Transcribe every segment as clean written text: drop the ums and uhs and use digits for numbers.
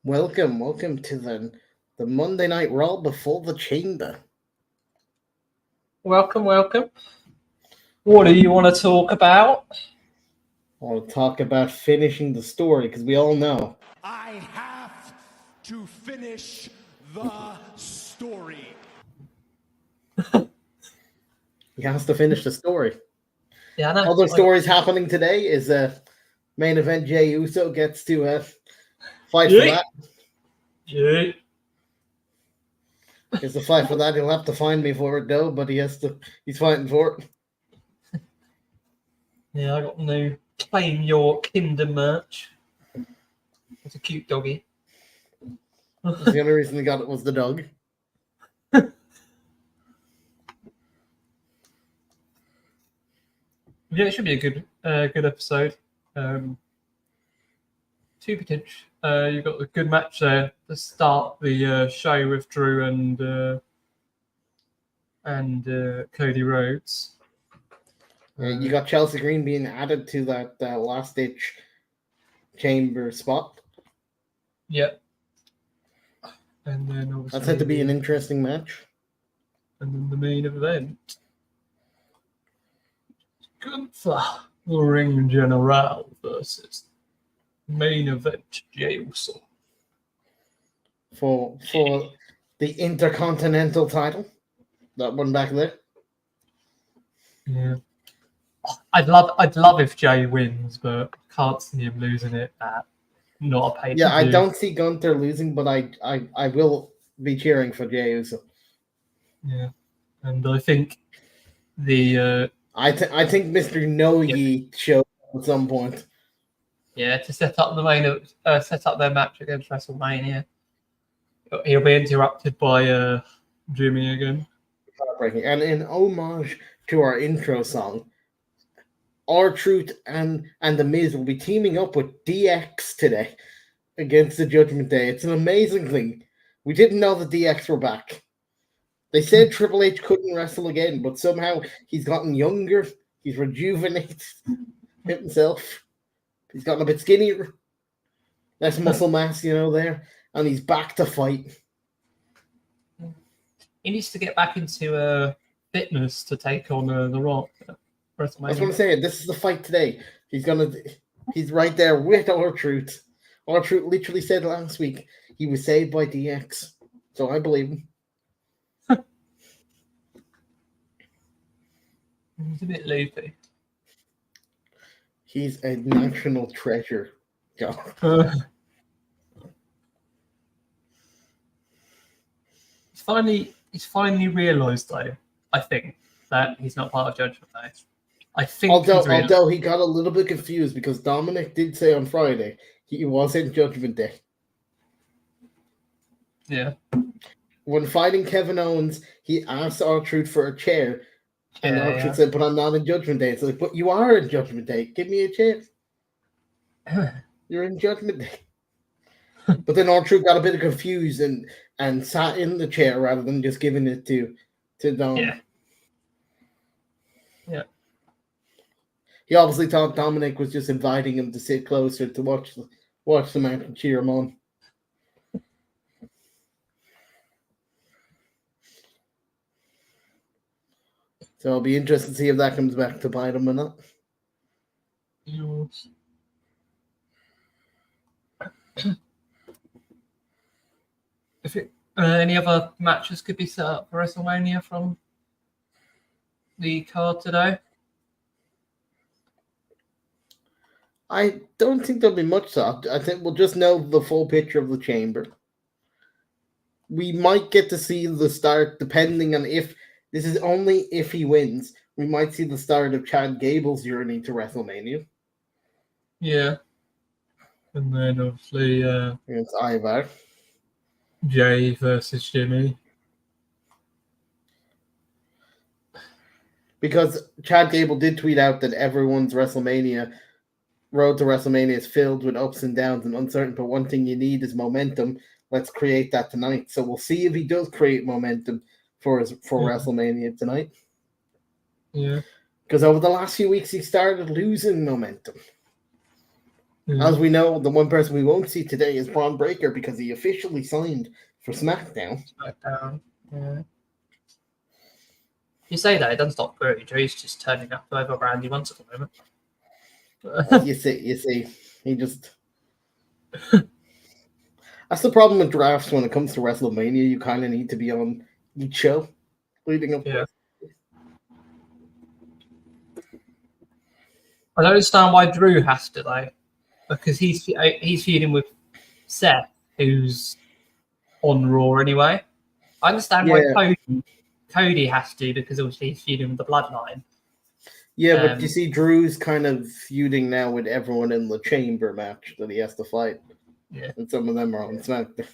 Welcome to the Monday Night Raw before the Chamber. Welcome. What do you want to talk about? I want to talk about finishing the story because we all know I have to finish the story. he has to finish the story. Yeah, I know. Other stories happening today is main event Jey Uso gets to fight for that. Yeah. It's a fight for that. He'll have to find me for it though, but he's fighting for it. Yeah, I got new Claim Your Kingdom merch. It's a cute doggy. The only reason he got it was the dog. Yeah, it should be a good episode. Two potential. You've got a good match there to start the show with Drew and Cody Rhodes. You got Chelsea Green being added to that last ditch Chamber spot. Yep. And then obviously That's said to be an interesting match. And then the main event. Gunther, the Ring General versus main event Jey Uso For the Intercontinental title. That one back there. Yeah. I'd love if Jey wins, but I can't see him losing it at not a pay-per-view. Yeah, I don't see Gunther losing, but I will be cheering for Jey Uso. Yeah. And I think the I think Mr. Nogi showed up at some point. Yeah, to set up set up their match against WrestleMania. He'll be interrupted by Jimmy again. Heartbreaking. And in homage to our intro song, R-Truth and The Miz will be teaming up with DX today against the Judgment Day. It's an amazing thing. We didn't know the DX were back. They said Triple H couldn't wrestle again, but somehow he's gotten younger. He's rejuvenated himself. He's gotten a bit skinnier. Less muscle mass, there. And he's back to fight. He needs to get back into fitness to take on The Rock. That's what I'm saying. This is the fight today. He's right there with R-Truth. R-Truth literally said last week he was saved by DX. So I believe him. He's a bit loopy. He's a national treasure. He's finally realised, though, I think, that he's not part of Judgment Day. I think although he got a little bit confused because Dominic did say on Friday he was in Judgment Day. Yeah. When fighting Kevin Owens, he asked R-Truth for a chair. And R-Truth said, but I'm not in Judgment Day. It's like, but you are in Judgment Day. Give me a chair. You're in Judgment Day. But then R-Truth got a bit confused and sat in the chair rather than just giving it to Dom. Yeah. He obviously thought Dominic was just inviting him to sit closer to watch the match and cheer him on. So it'll be interesting to see if that comes back to bite him or not. Yes. Any other matches could be set up for WrestleMania from the card today? I don't think there'll be much to. I think we'll just know the full picture of the Chamber. We might get to see the start, depending on if this is only if he wins. We might see the start of Chad Gable's journey to WrestleMania. Yeah. And then obviously against Ivar. Jey versus Jimmy. Because Chad Gable did tweet out that everyone's road to WrestleMania is filled with ups and downs and uncertain, but one thing you need is momentum. Let's create that tonight. So we'll see if he does create momentum for WrestleMania tonight. Yeah. Because over the last few weeks, he started losing momentum. As we know, the one person we won't see today is Braun Breaker because he officially signed for SmackDown. Yeah. You say that, it doesn't stop Drew. Drew's just turning up whoever brand he wants at the moment. You see, he just. That's the problem with drafts when it comes to WrestleMania. You kind of need to be on each show leading up. Yeah. I don't understand why Drew has to though, because he's feuding with Seth, who's on Raw anyway. I understand why Cody has to, because obviously he's feuding with the Bloodline. Yeah, but you see, Drew's kind of feuding now with everyone in the Chamber match that he has to fight. Yeah, and some of them are on SmackDown.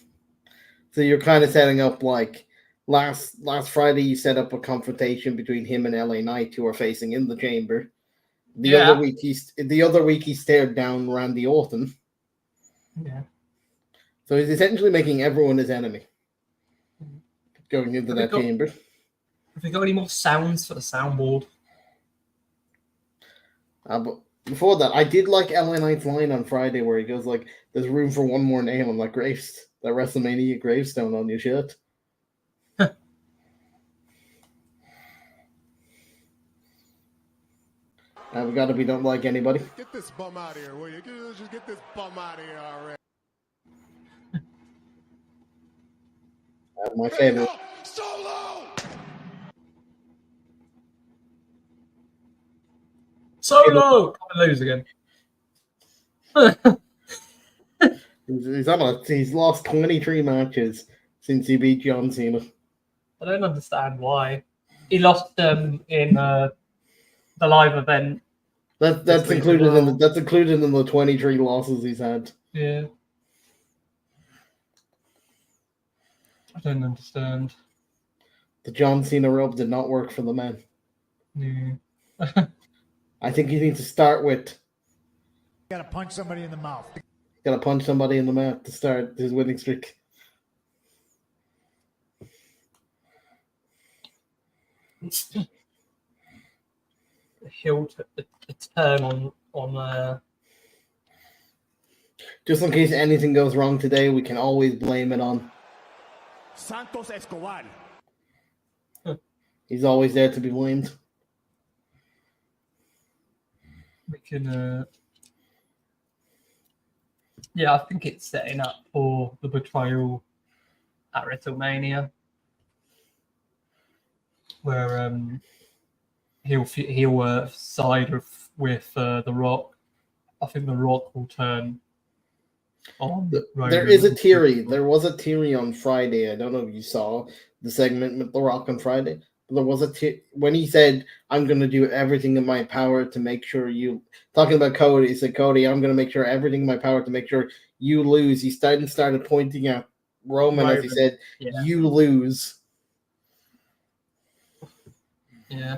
So you're kind of setting up like last Friday. You set up a confrontation between him and LA Knight, who are facing in the Chamber. The other week he stared down Randy Orton. Yeah. So he's essentially making everyone his enemy going into that chamber. Have we got any more sounds for the soundboard? But before that, I did like LA Knight's line on Friday where he goes like, "There's room for one more name on that WrestleMania gravestone on your shirt." We gotta be don't like anybody. Get this bum out of here, will you? Just get this bum out of here already. My favorite. Solo! Can't lose again. He's lost 23 matches since he beat John Cena. I don't understand why. He lost in the live event. That's included in the 23 losses he's had. Yeah. I don't understand. The John Cena rub did not work for the man. Yeah. I think you need to start with. You gotta punch somebody in the mouth. Gotta punch somebody in the mouth to start his winning streak. He'll turn on Just in case anything goes wrong today, we can always blame it on Santos Escobar. He's always there to be blamed. We can I think it's setting up for the betrayal at WrestleMania, where he'll side with The Rock. I think The Rock will turn on. There is a theory. There was a theory on Friday. I don't know if you saw the segment with The Rock on Friday. But there was when he said, "I'm going to do everything in my power to make sure you." Talking about Cody, he said, "Cody, I'm going to make sure everything in my power to make sure you lose." He started pointing at Roman as he said, "You lose." Yeah.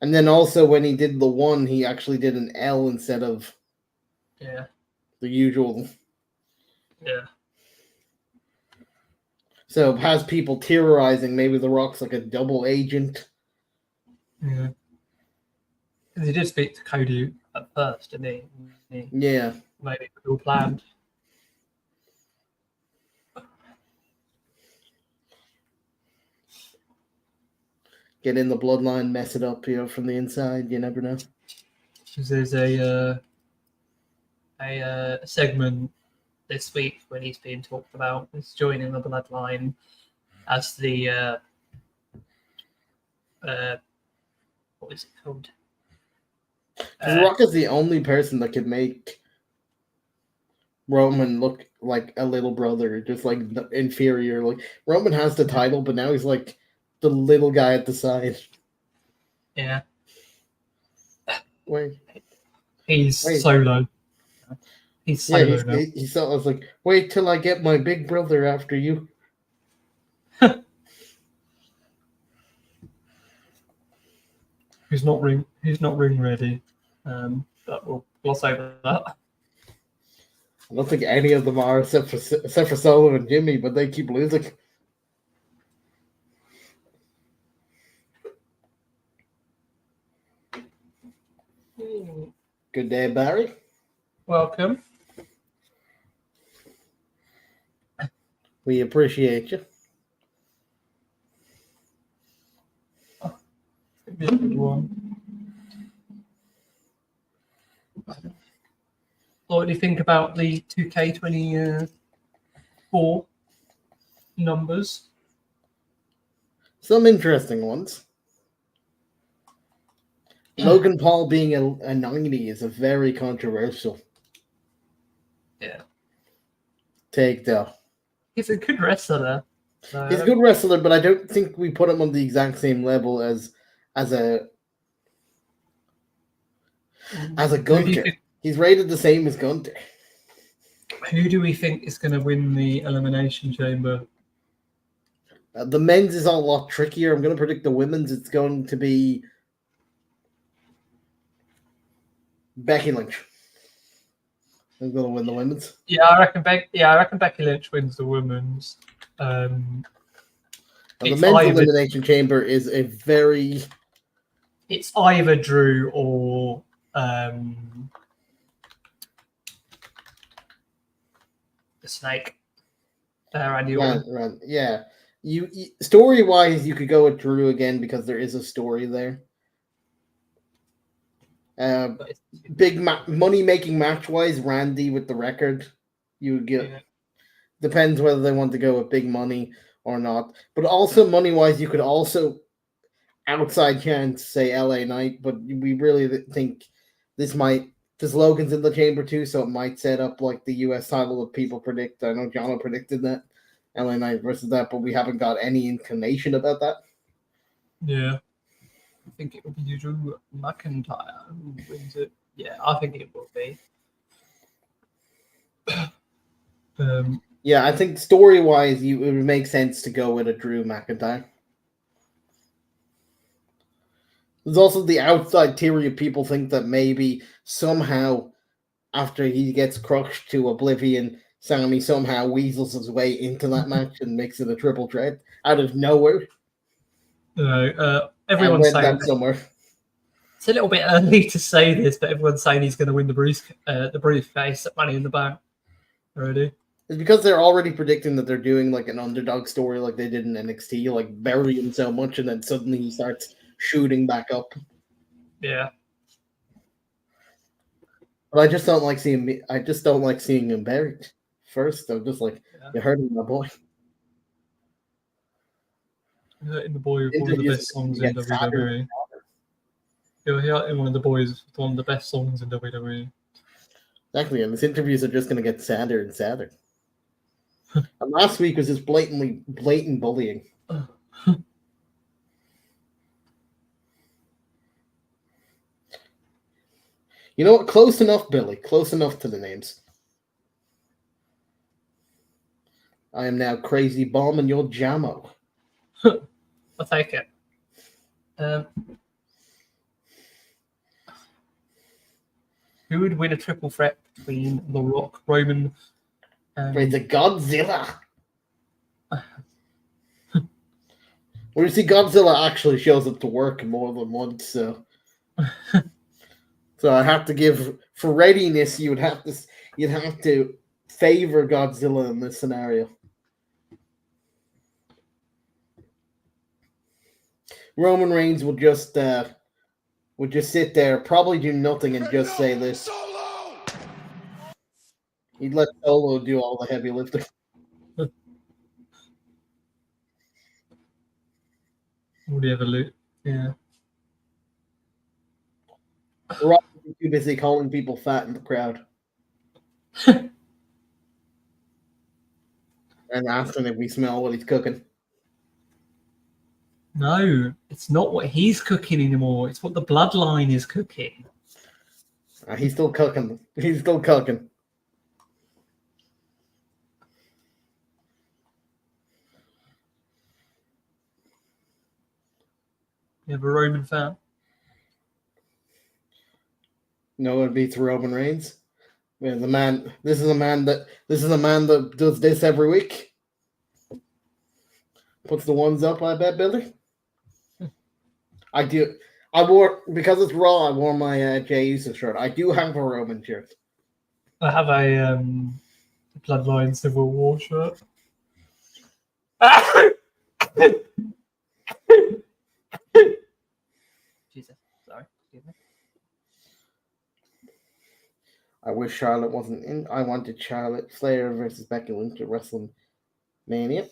And then also when he did the one, he actually did an L instead of the usual. Yeah. So it has people theorizing maybe The Rock's like a double agent. Yeah. He did speak to Cody at first, didn't he? Yeah. Maybe it was all planned. Get in the bloodline, mess it up, from the inside. You never know. Because there's a segment this week when he's being talked about is joining the bloodline as the what is it called? The Rock is the only person that could make Roman look like a little brother, just like inferior. Like Roman has the title, but now he's like the little guy at the side. Yeah. Wait. He's solo. He's solo now. He thought I was like, wait till I get my big brother after you. He's not ring ready. But we'll gloss over that. I don't think any of them are except for Solo and Jimmy, but they keep losing. Good day, Barry. Welcome. We appreciate you. Be a good one. What do you think about the 2K24 numbers? Some interesting ones. Logan Paul being a 90 is a very controversial take, though. He's a good wrestler. He's a good wrestler, but I don't think we put him on the exact same level as a Gunter. He's rated the same as Gunter. Who do we think is going to win the Elimination Chamber? The men's is a lot trickier. I'm going to predict the women's. It's going to be Becky Lynch. I'm going to win the women's. Yeah, I reckon Becky Lynch wins the women's. The men's elimination chamber is a very. It's either Drew or the Snake. Randy Orton. Yeah. You story wise, you could go with Drew again because there is a story there. Big money making match wise, Randy with the record. You would get depends whether they want to go with big money or not. But also money wise, you could also outside chance say LA Knight, but we really think this Logan's in the chamber too, so it might set up like the US title that people predict. I know Johnno predicted that. LA Knight versus that, but we haven't got any inclination about that. Yeah. I think it will be Drew McIntyre who wins it. Yeah, I think it will be. Yeah, I think story-wise, it would make sense to go with a Drew McIntyre. There's also the outside theory of people think that maybe somehow, after he gets crushed to oblivion, Sammy somehow weasels his way into that match and makes it a triple threat out of nowhere. Everyone's saying that somewhere. It's a little bit early to say this, but everyone's saying he's going to win the briefcase at Money in the Bank already. It's because they're already predicting that they're doing like an underdog story like they did in NXT, like bury him so much and then suddenly he starts shooting back up. Yeah. But I just don't like seeing him buried first. I'm just like, you're hurting my boy. Hurting the boy with one of the best songs in WWE. You're hurting one of the boys with one of the best songs in WWE. Exactly, and his interviews are just going to get sadder and sadder. And last week was just blatant bullying. You know what? Close enough, Billy. Close enough to the names. I am now Crazy Bomb and you're Jammo. I'll take it. Who would win a triple threat between The Rock, Roman, It's a Godzilla. Well, you see, Godzilla actually shows up to work more than once, so I have to give for readiness. You'd have to favor Godzilla in this scenario. Roman Reigns would just sit there, probably do nothing, and just say this. He'd let Solo do all the heavy lifting. Would he ever lose? Yeah. Rock would be too busy calling people fat in the crowd. And asking if we smell what he's cooking. No, it's not what he's cooking anymore. It's what the bloodline is cooking. He's still cooking. He's still cooking. You have a Roman fan? No one beats Roman Reigns. Man, this is a man that does this every week. Puts the ones up, I bet, Billy. I do. Because it's Raw, I wore my Jey Uso shirt. I do have a Roman shirt. I have a Bloodline Civil War shirt. Jesus, sorry. Excuse me. I wish Charlotte wasn't in. I wanted Charlotte Flair versus Becky Lynch at WrestleMania.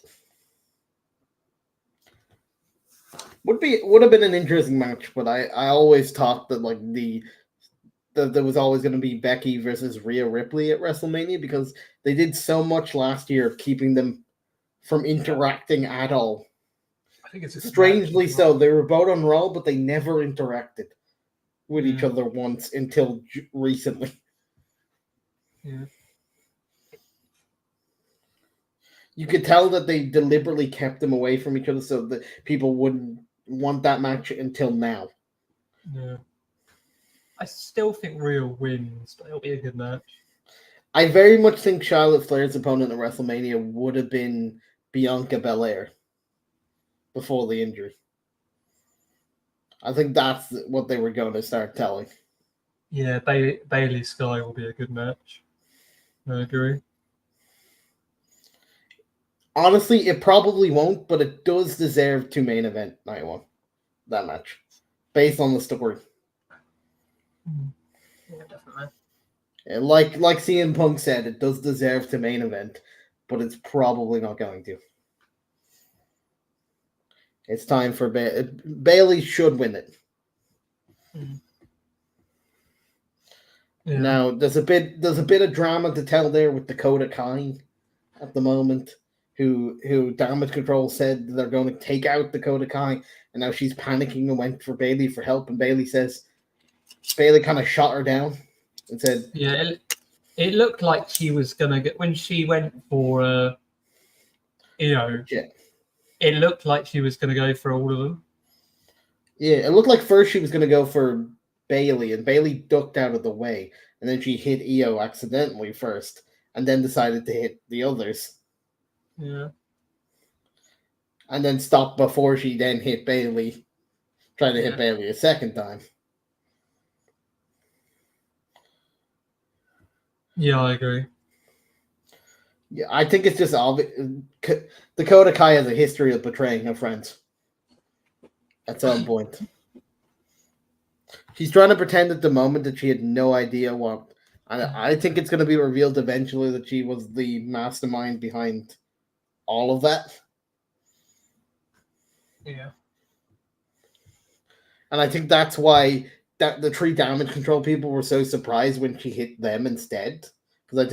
Would have been an interesting match, but I always thought that like that there was always going to be Becky versus Rhea Ripley at WrestleMania because they did so much last year keeping them from interacting at all. I think it's strangely so. They were both on Raw, but they never interacted with each other once until recently. Yeah. You could tell that they deliberately kept them away from each other so that people wouldn't want that match until now. Yeah. I still think Rhea wins, but it'll be a good match. I very much think Charlotte Flair's opponent at WrestleMania would have been Bianca Belair before the injury. I think that's what they were going to start telling. Yeah, Bailey Sky will be a good match. I agree. Honestly, it probably won't, but it does deserve to main event night one. That match. Based on the story. Yeah, definitely. And like CM Punk said, it does deserve to main event, but it's probably not going to. It's time for Bailey should win it. Yeah. Now there's a bit of drama to tell there with Dakota Kai at the moment, who Damage Control said they're going to take out Dakota Kai, and now she's panicking and went for Bailey for help, and Bailey kind of shot her down and said, "Yeah, it looked like she was gonna get when she went for Io. Yeah. It looked like she was gonna go for all of them. Yeah, it looked like first she was gonna go for Bailey, and Bailey ducked out of the way, and then she hit Io accidentally first, and then decided to hit the others. Yeah. And then stopped before she then hit Bailey, trying to hit Bailey a second time. Yeah, I agree. Yeah, I think it's just obvious. Dakota Kai has a history of betraying her friends. At some point. She's trying to pretend at the moment that she had no idea what. I think it's going to be revealed eventually that she was the mastermind behind all of that. Yeah. And I think that's why the 3 Damage Control people were so surprised when she hit them instead. Because I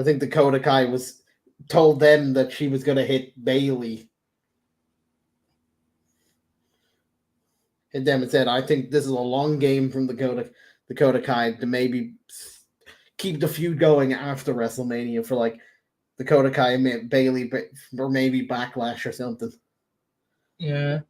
think Dakota Kai told them that she was going to hit Bailey. Hit them and said, I think this is a long game from Dakota Kai to maybe keep the feud going after WrestleMania for like Dakota Kai and Bailey or maybe Backlash or something. Yeah.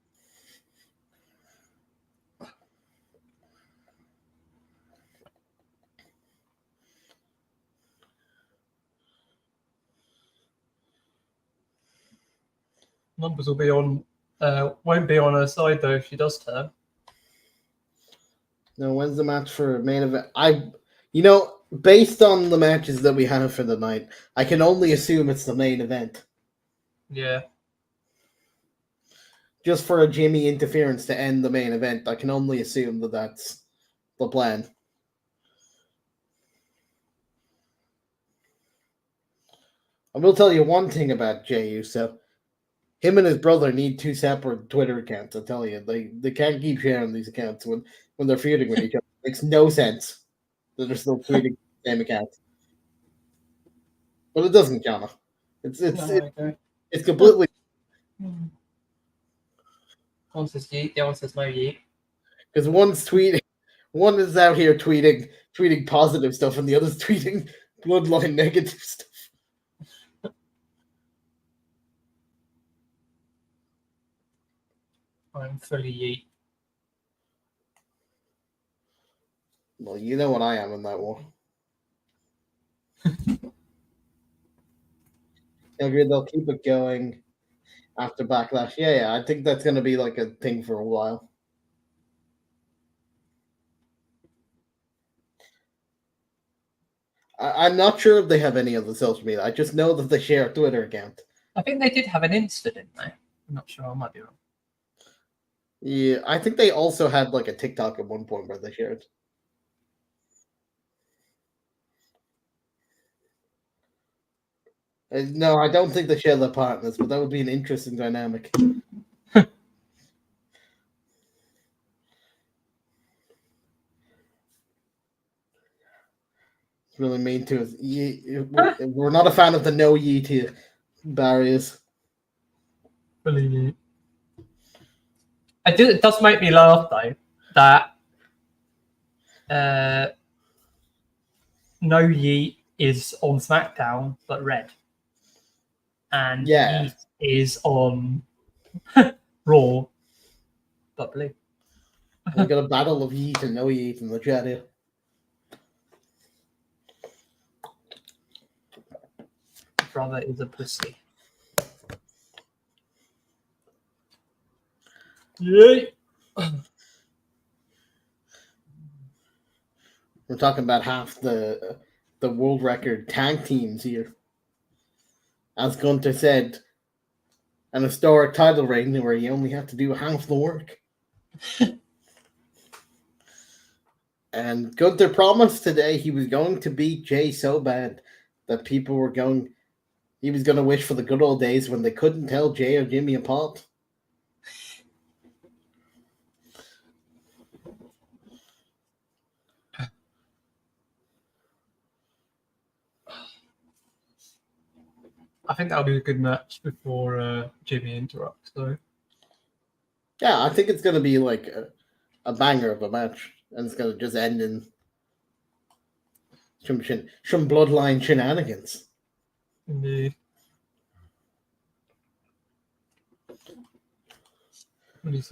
Numbers will be on. Won't be on her side though if she does turn. No, when's the match for main event? Based on the matches that we have for the night, I can only assume it's the main event. Yeah. Just for a Jimmy interference to end the main event, I can only assume that that's the plan. I will tell you one thing about Jey Uso. Him and his brother need 2 separate Twitter accounts, I tell you. They can't keep sharing these accounts when they're feuding with each other. It makes no sense that they're still tweeting the same account. But it doesn't, Johnno. It's completely... One says yeet, the other says no yeet. Because one is out here tweeting positive stuff, and the other's tweeting bloodline negative stuff. I'm fully yeet. Well, you know what I am in that war. They'll keep it going after Backlash. Yeah, I think that's going to be like a thing for a while. I'm not sure if they have any other social media. I just know that they share a Twitter account. I think they did have an Insta, didn't they? I'm not sure. I might be wrong. Yeah, I think they also had like a TikTok at one point where they shared. No, I don't think they share their partners, but that would be an interesting dynamic. It's really mean to us. We're not a fan of the no yeet barriers. Really. It does make me laugh though that no yeet is on SmackDown but red, and yeet is on Raw but blue. We got a battle of yeet and no yeet in the chat here. Brother is a pussy. Yay! We're talking about half the world record tag teams here. As Gunther said, an historic title reign where you only have to do half the work. And Gunther promised today he was going to beat Jay so bad that people were going. He was going to wish for the good old days when they couldn't tell Jay or Jimmy apart. I think that'll be a good match before Jimmy interrupts, though. Yeah, I think it's going to be like a banger of a match, and it's going to just end in some bloodline shenanigans. Indeed. We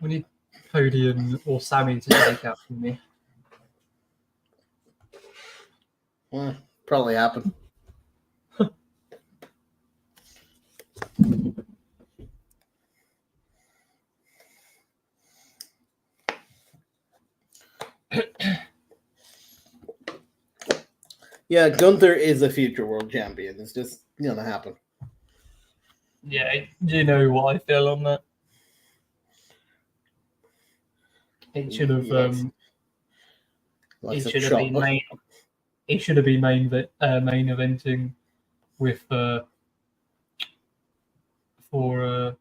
need Cody or Sammy to take out from me. Well, probably happen. Yeah, Gunther is a future world champion. It's just gonna happen. Yeah, you know what I feel on that. It should have. It should have been main. It should have been main eventing with for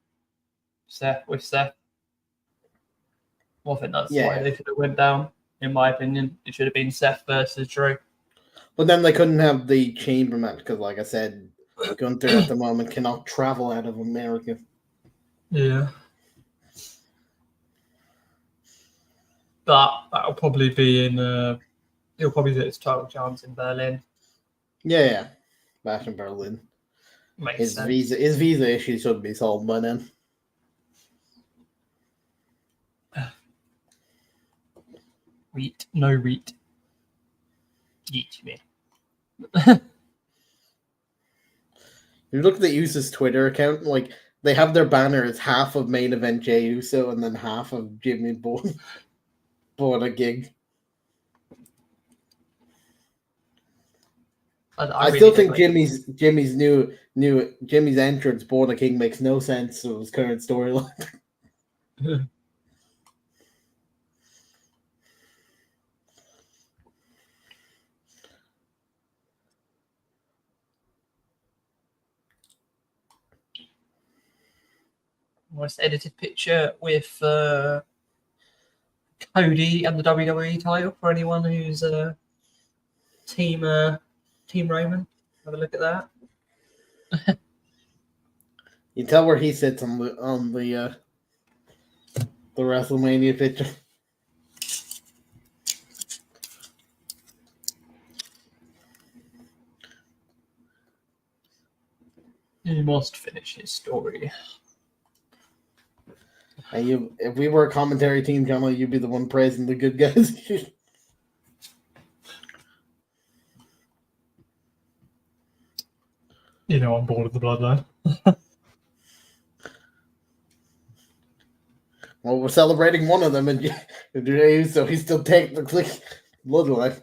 Seth with Seth. Well, I think that's why they should have went down. In my opinion, it should have been Seth versus Drew. But then they couldn't have the chamber match because, like I said, Gunther at the moment cannot travel out of America. Yeah. But that'll probably be in. He'll probably get his title chance in Berlin. Yeah. Back in Berlin. Makes sense. His visa issue should be solved by then. Wheat, no wheat. Eat me. You look at the Usos Twitter account, like they have their banner as half of main event Jey Uso and then half of Jimmy bought a gig. I still think Jimmy's entrance Born a King makes no sense to his current storyline. Nice edited picture with Cody and the WWE title for anyone who's team Roman. Have a look at that. You can tell where he sits on the WrestleMania picture. He must finish his story. And if we were a commentary team, Johnny, you'd be the one praising the good guys. You know, I'm bored of the bloodline. Well, we're celebrating one of them, and so he's still technically bloodline.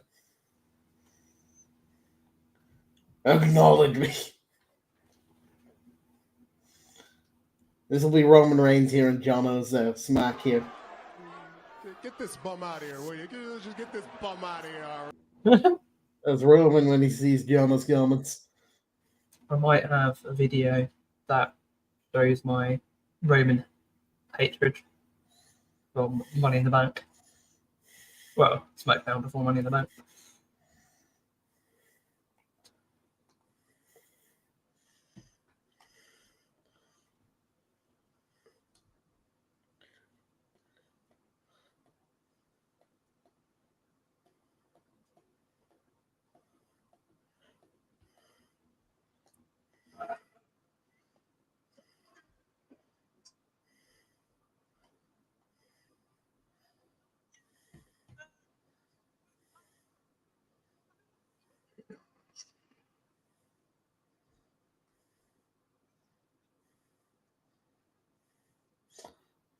Acknowledge me. This will be Roman Reigns here in Johnno's smack here. Get this bum out of here, will you? Just get this bum out of here. That's Roman when he sees Johnno's comments. I might have a video that shows my Roman hatred from Money in the Bank. Well, SmackDown before Money in the Bank.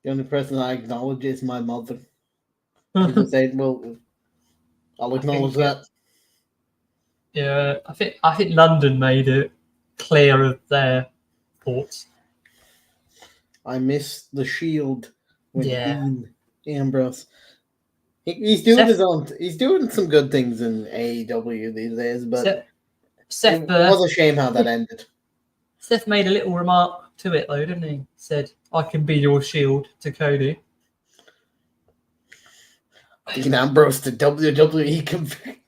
The only person I acknowledge is my mother. People say, well, I'll acknowledge that. Yeah, I think London made it clear of their ports. I miss the Shield with Yeah. Dean Ambrose. He's doing his own. He's doing some good things in AEW these days, but Seth it was a shame how that ended. Seth made a little remark to it though, didn't he? Said, "I can be your shield" to Cody. Dean Ambrose to WWE compared.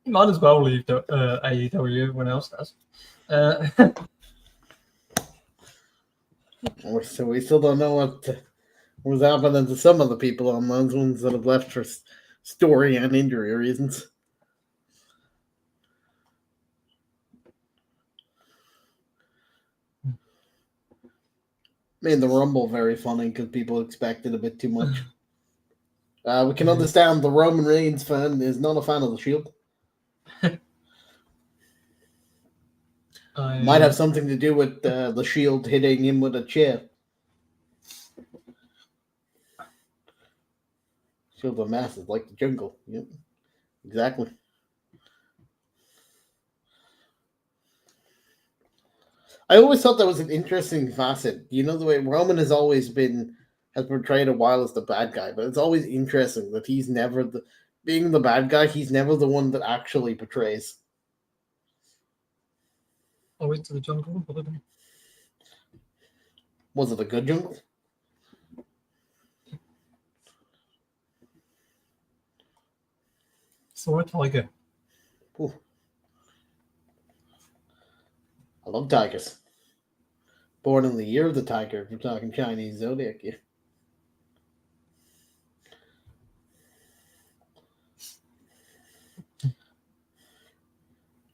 You might as well leave AEW. Everyone else does. So we still don't know what was happening to some of the people on those ones that have left for story and injury reasons. Made the Rumble very funny because people expected a bit too much. We can understand the Roman Reigns fan is not a fan of the Shield. Might have something to do with the Shield hitting him with a chair. Shield of masses like the jungle. Yep, exactly. I always thought that was an interesting facet. You know, the way Roman has always has portrayed a while as the bad guy, but it's always interesting that he's never being the bad guy. He's never the one that actually betrays. I went to the jungle. Was it a good jungle? Saw a tiger. Ooh. I love tigers. Born in the year of the tiger, if we're talking Chinese zodiac year.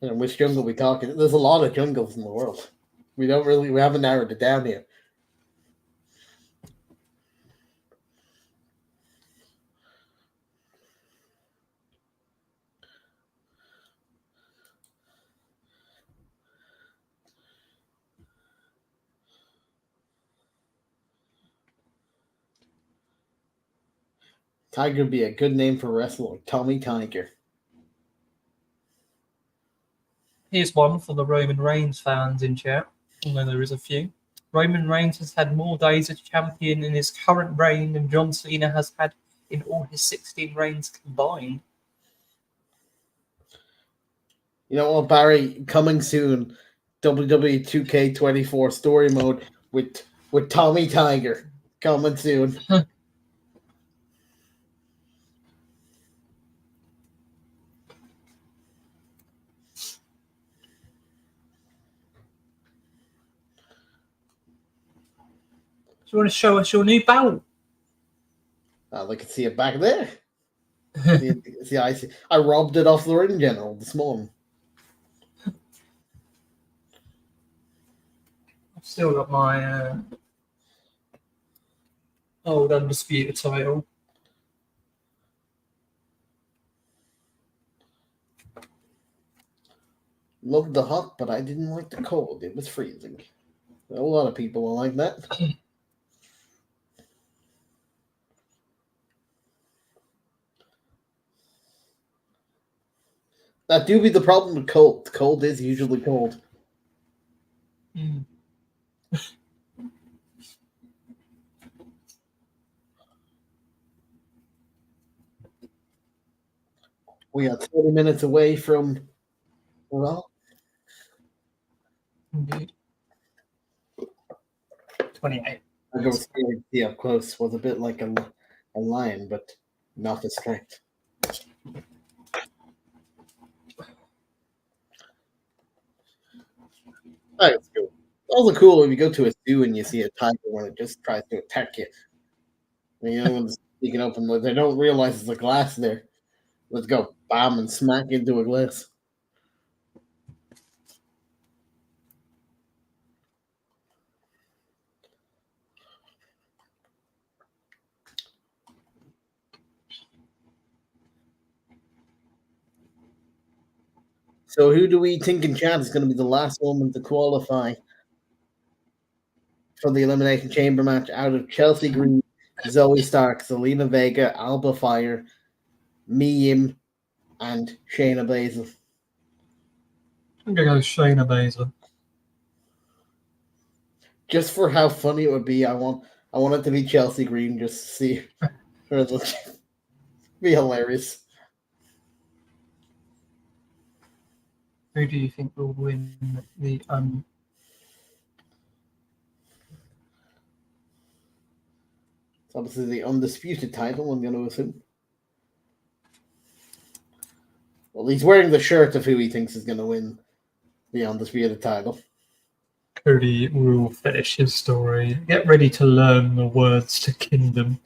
And which jungle we talking? There's a lot of jungles in the world. We haven't narrowed it down here. Tiger would be a good name for a wrestler, Tommy Tiger. Here's one for the Roman Reigns fans in chat, although there is a few. Roman Reigns has had more days as champion in his current reign than John Cena has had in all his 16 reigns combined. You know what, Barry? Coming soon, WWE 2K24 story mode with Tommy Tiger. Coming soon. Do you want to show us your new belt? They can see it back there. see, I robbed it off the ring general this morning. I've still got my old Undisputed title. Loved the hot, but I didn't like the cold. It was freezing. A lot of people are like that. That do be the problem with cold. Cold is usually cold. Mm. We are 30 minutes away from, well, Indeed. 28. I go see up close. Was a bit like a lion, but not as strength. That's cool. Also cool if you go to a zoo and you see a tiger when it just tries to attack you. You know, when it's sneaking up and they don't realize there's a glass there. Let's go, bam, and smack into a glass. So who do we think in chat is going to be the last woman to qualify for the Elimination Chamber match out of Chelsea Green, Zoe Stark, Zelina Vega, Alba Fire, Miyim, and Shayna Baszler? I'm going to go Shayna Baszler. Just for how funny it would be, I want it to be Chelsea Green just to see her. Be hilarious. Who do you think will win the It's obviously the undisputed title, I'm going to assume. Well, he's wearing the shirt of who he thinks is going to win the undisputed title. Cody will finish his story. Get ready to learn the words to Kingdom.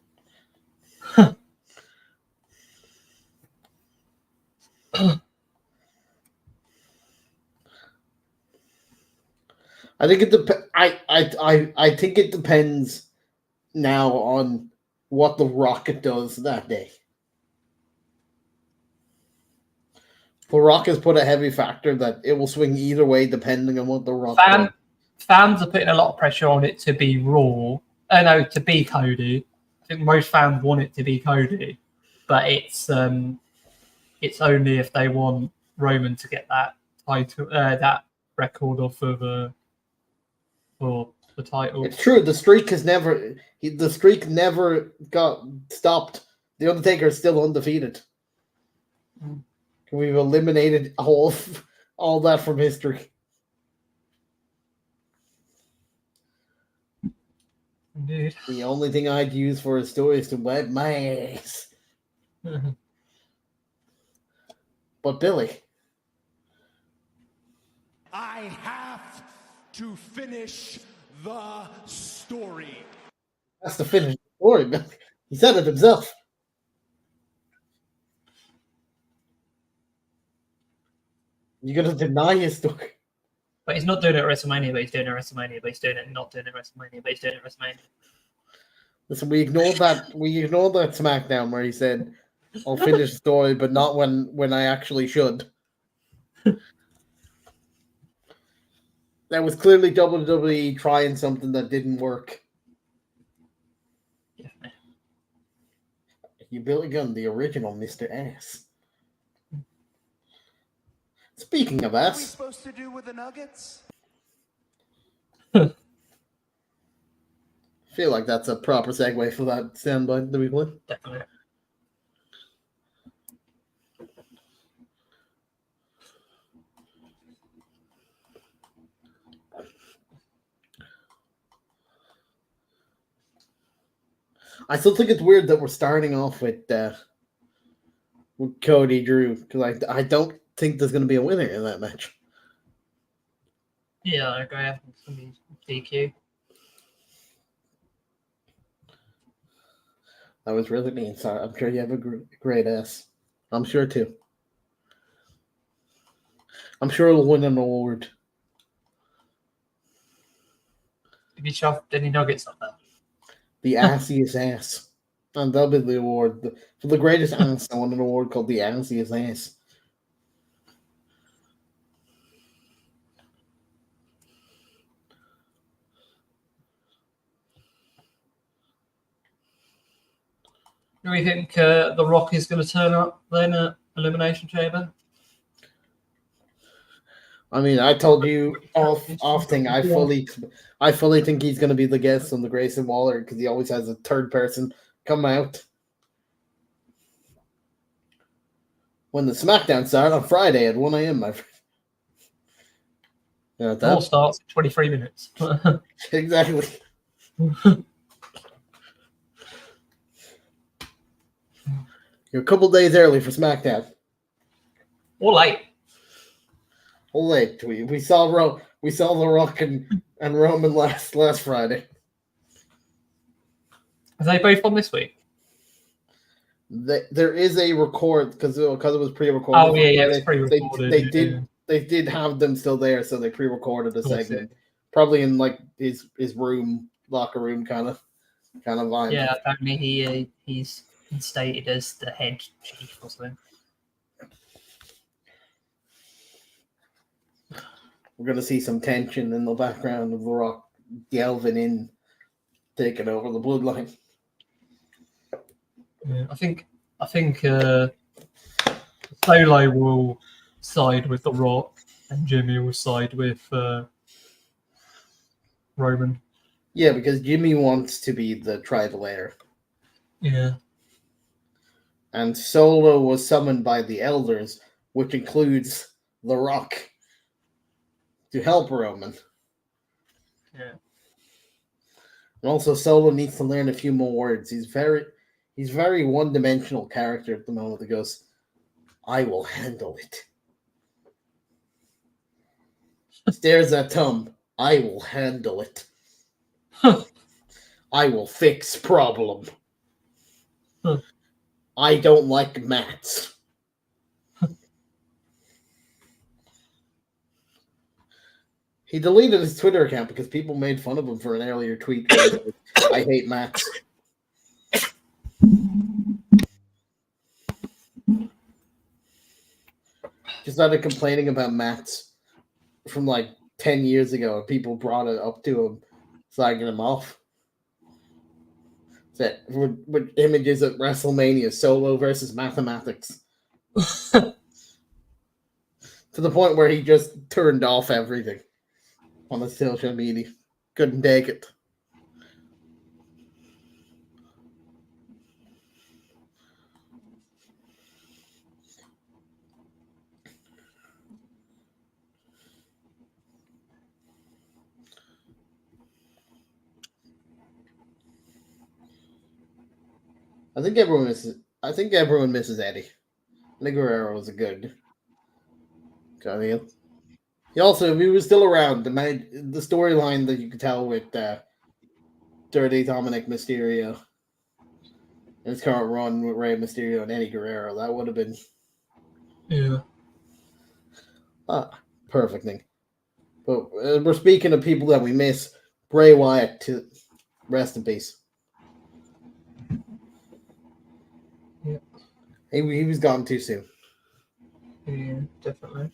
I think I think it depends now on what the Rocket does that day. The Rock has put a heavy factor that it will swing either way depending on what the Rock does. Fans are putting a lot of pressure on it to be Raw. No, to be Cody. I think most fans want it to be Cody, but it's only if they want Roman to get that title, that record off of for the title. It's true. The streak never got stopped. The Undertaker is still undefeated. Mm. We've eliminated all that from history. Indeed. The only thing I'd use for a story is to wipe my ass. But Billy, I have to finish the story. that's to finish the story, Billy. He said it himself. You're gonna deny his story. But he's not doing it at WrestleMania, but he's doing it at WrestleMania, but he's doing it not doing it at WrestleMania, but he's doing it at WrestleMania. Listen, we ignored that SmackDown where he said, I'll finish the story, but not when I actually should. That was clearly WWE trying something that didn't work. Yeah. You Billy Gunn, the original Mr. S. Speaking of What are we S, supposed to do with the Nuggets? I feel like that's a proper segue for that soundbite that we play. Definitely. I still think it's weird that we're starting off with Cody Drew because I don't think there's going to be a winner in that match. Yeah, I agree. I think it's going to be DQ. That was really mean. Sorry, I'm sure you have a great ass. I'm sure too. I'm sure it'll win an award. Have you shoved any nuggets up there? The assiest ass. And that'll be the award. For the greatest ass, I want an award called the assiest ass. Do we think The Rock is going to turn up then at Elimination Chamber? I mean, I told you off thing. I fully think he's going to be the guest on the Grayson Waller because he always has a third person come out. When the SmackDown start on Friday at 1 a.m., my friend. You know Raw starts in 23 minutes. Exactly. You're a couple days early for SmackDown. Or late. Or late. We saw The Rock and Roman last Friday. Are they both on this week? There is a record because it was pre-recorded. Oh yeah, it was pre-recorded. They did have them still there, so they pre-recorded a segment, probably in like his room, locker room kind of vibe. Yeah, apparently he's instated as the head chief or something. We're gonna see some tension in the background of The Rock delving in, taking over the bloodline. Yeah, I think Solo will side with The Rock and Jimmy will side with Roman. Yeah, because Jimmy wants to be the tribal heir. Yeah. And Solo was summoned by the elders, which includes The Rock, to help Roman. Yeah. And also Solo needs to learn a few more words. He's very one-dimensional character at the moment that goes, I will handle it. Stares at Tom. I will handle it. I will fix problem. I don't like mats. He deleted his Twitter account because people made fun of him for an earlier tweet. I hate mats. He started complaining about mats from like 10 years ago, and people brought it up to him, slagging him off. With images at WrestleMania, Solo versus mathematics. To the point where he just turned off everything on the social media. Couldn't take it. I think everyone misses Eddie. Eddie Guerrero was a good guy. He also, if he was still around, the storyline that you could tell with Dirty Dominic Mysterio and his current run with Rey Mysterio and Eddie Guerrero, that would have been perfect thing. But we're speaking of people that we miss. Bray Wyatt, to rest in peace. Yeah. He was gone too soon. Yeah, definitely.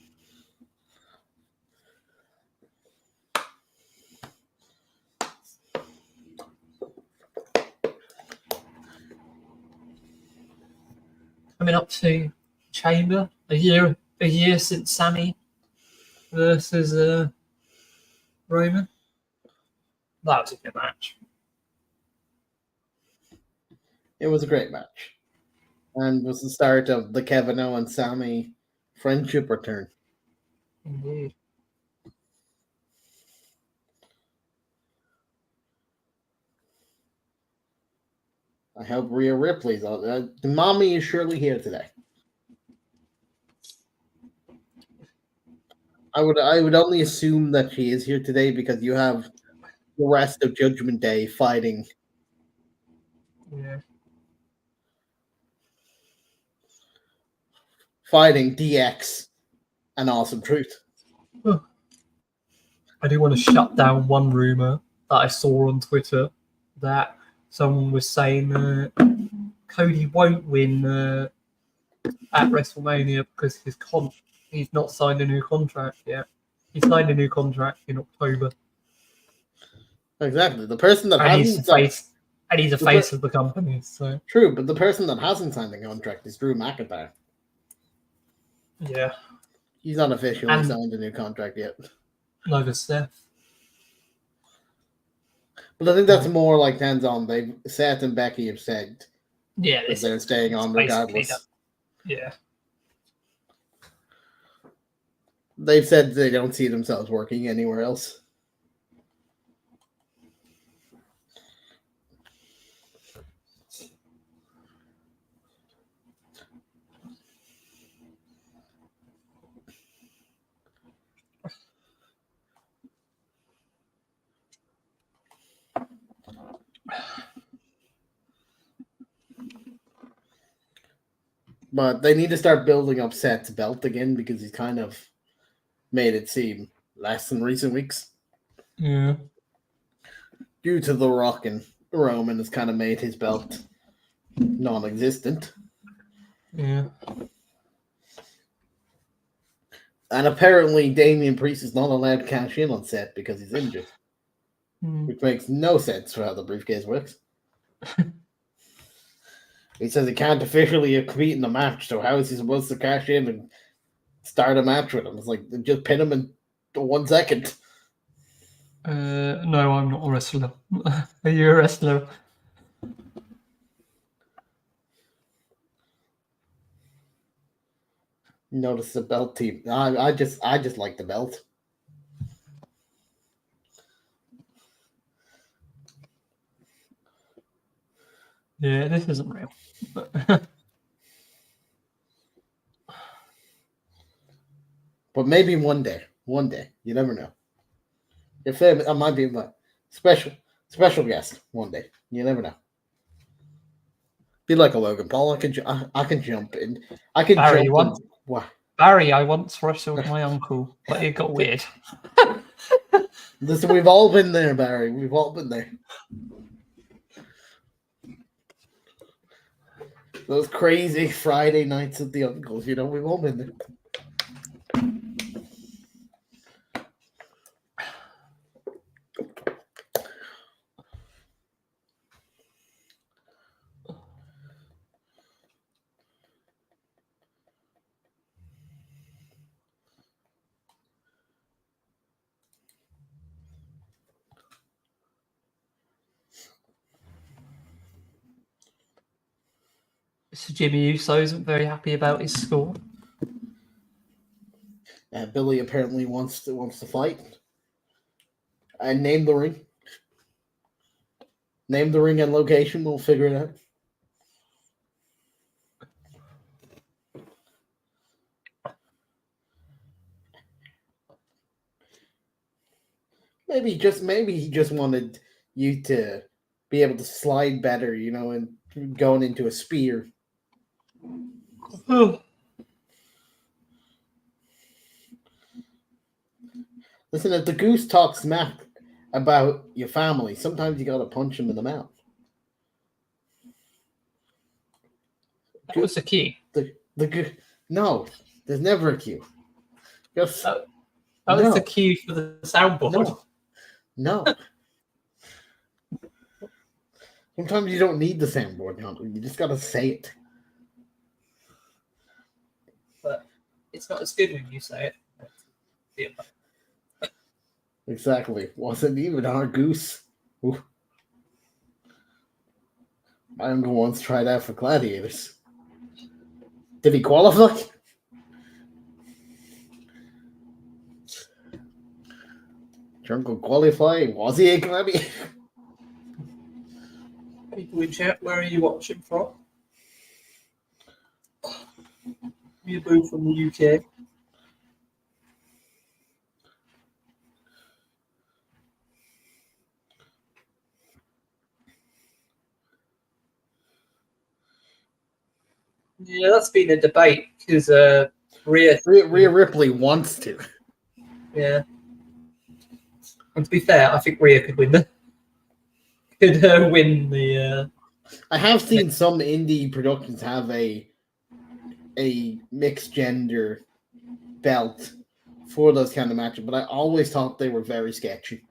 Coming up to Chamber, a year since Sammy versus Roman. That was a good match. It was a great match. And was the start of the Kevin Owens Sammy friendship return. Indeed. I hope Rhea Ripley's out. The mommy is surely here today. I would only assume that she is here today because you have the rest of Judgment Day fighting. Yeah. Fighting DX and Awesome Truth. I do want to shut down one rumor that I saw on Twitter that someone was saying Cody won't win at WrestleMania because he's not signed a new contract yet. He signed a new contract in October. Exactly. The person that And he's a face of the company, so... True, but the person that hasn't signed the contract is Drew McIntyre. Yeah. He's not officially signed a new contract yet. Neither Seth. But I think that's more like hands-on. Seth and Becky have said that they're staying on regardless. Yeah. They've said they don't see themselves working anywhere else. But they need to start building up Seth's belt again because he's kind of made it seem less in recent weeks. Yeah. Due to The Rock and Roman has kind of made his belt non-existent. Yeah. And apparently Damian Priest is not allowed to cash in on Seth because he's injured. Which makes no sense for how the briefcase works. He says he can't officially compete in the match, so how is he supposed to cash in and start a match with him? It's like, just pin him in 1 second. No, I'm not a wrestler. Are you a wrestler? Notice the belt team. I just like the belt. Yeah, this isn't real. But maybe one day, you never know. If I might be a special guest one day, you never know. Be like a Logan Paul. I can jump in. I can Barry, jump. What? Barry, I once wrestled my uncle, but it got weird. Listen, we've all been there, Barry. We've all been there. Those crazy Friday nights at the uncles, we've all been there. So Jimmy Uso isn't very happy about his score. Billy apparently wants to fight. And name the ring. Name the ring and location. We'll figure it out. Maybe he just wanted you to be able to slide better, and going into a spear. Listen, if the goose talks smack about your family, sometimes you gotta punch him in the mouth. That was the key. No, there's never a cue. That was the cue for the soundboard. No. Sometimes you don't need the soundboard, you just gotta say it. But it's not as good when you say it. Yeah. Exactly. Wasn't even our goose. Ooh. My uncle once tried out for gladiators. Did he qualify? Your uncle qualify? Was he a gladiator? People in chat, where are you watching from? You're both from the UK. Yeah, that's been a debate because Rhea Ripley wants to. Yeah. And to be fair, I think Rhea could win the. I have seen some indie productions have a mixed gender belt for those kind of matches, but I always thought they were very sketchy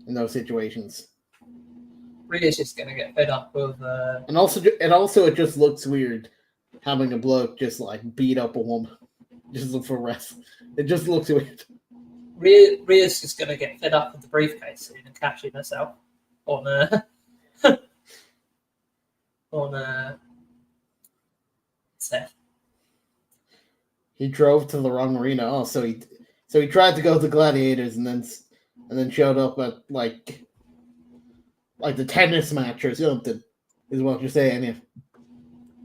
in those situations. Rhea's just gonna get fed up with. And it just looks weird having a bloke just like beat up a woman just for rest. It just looks weird. Rhea's just gonna get fed up with the briefcase soon and catching herself on Seth. He drove to the wrong arena. Oh, so he tried to go to Gladiators and then showed up at like the tennis match or something, is what you're saying, yeah.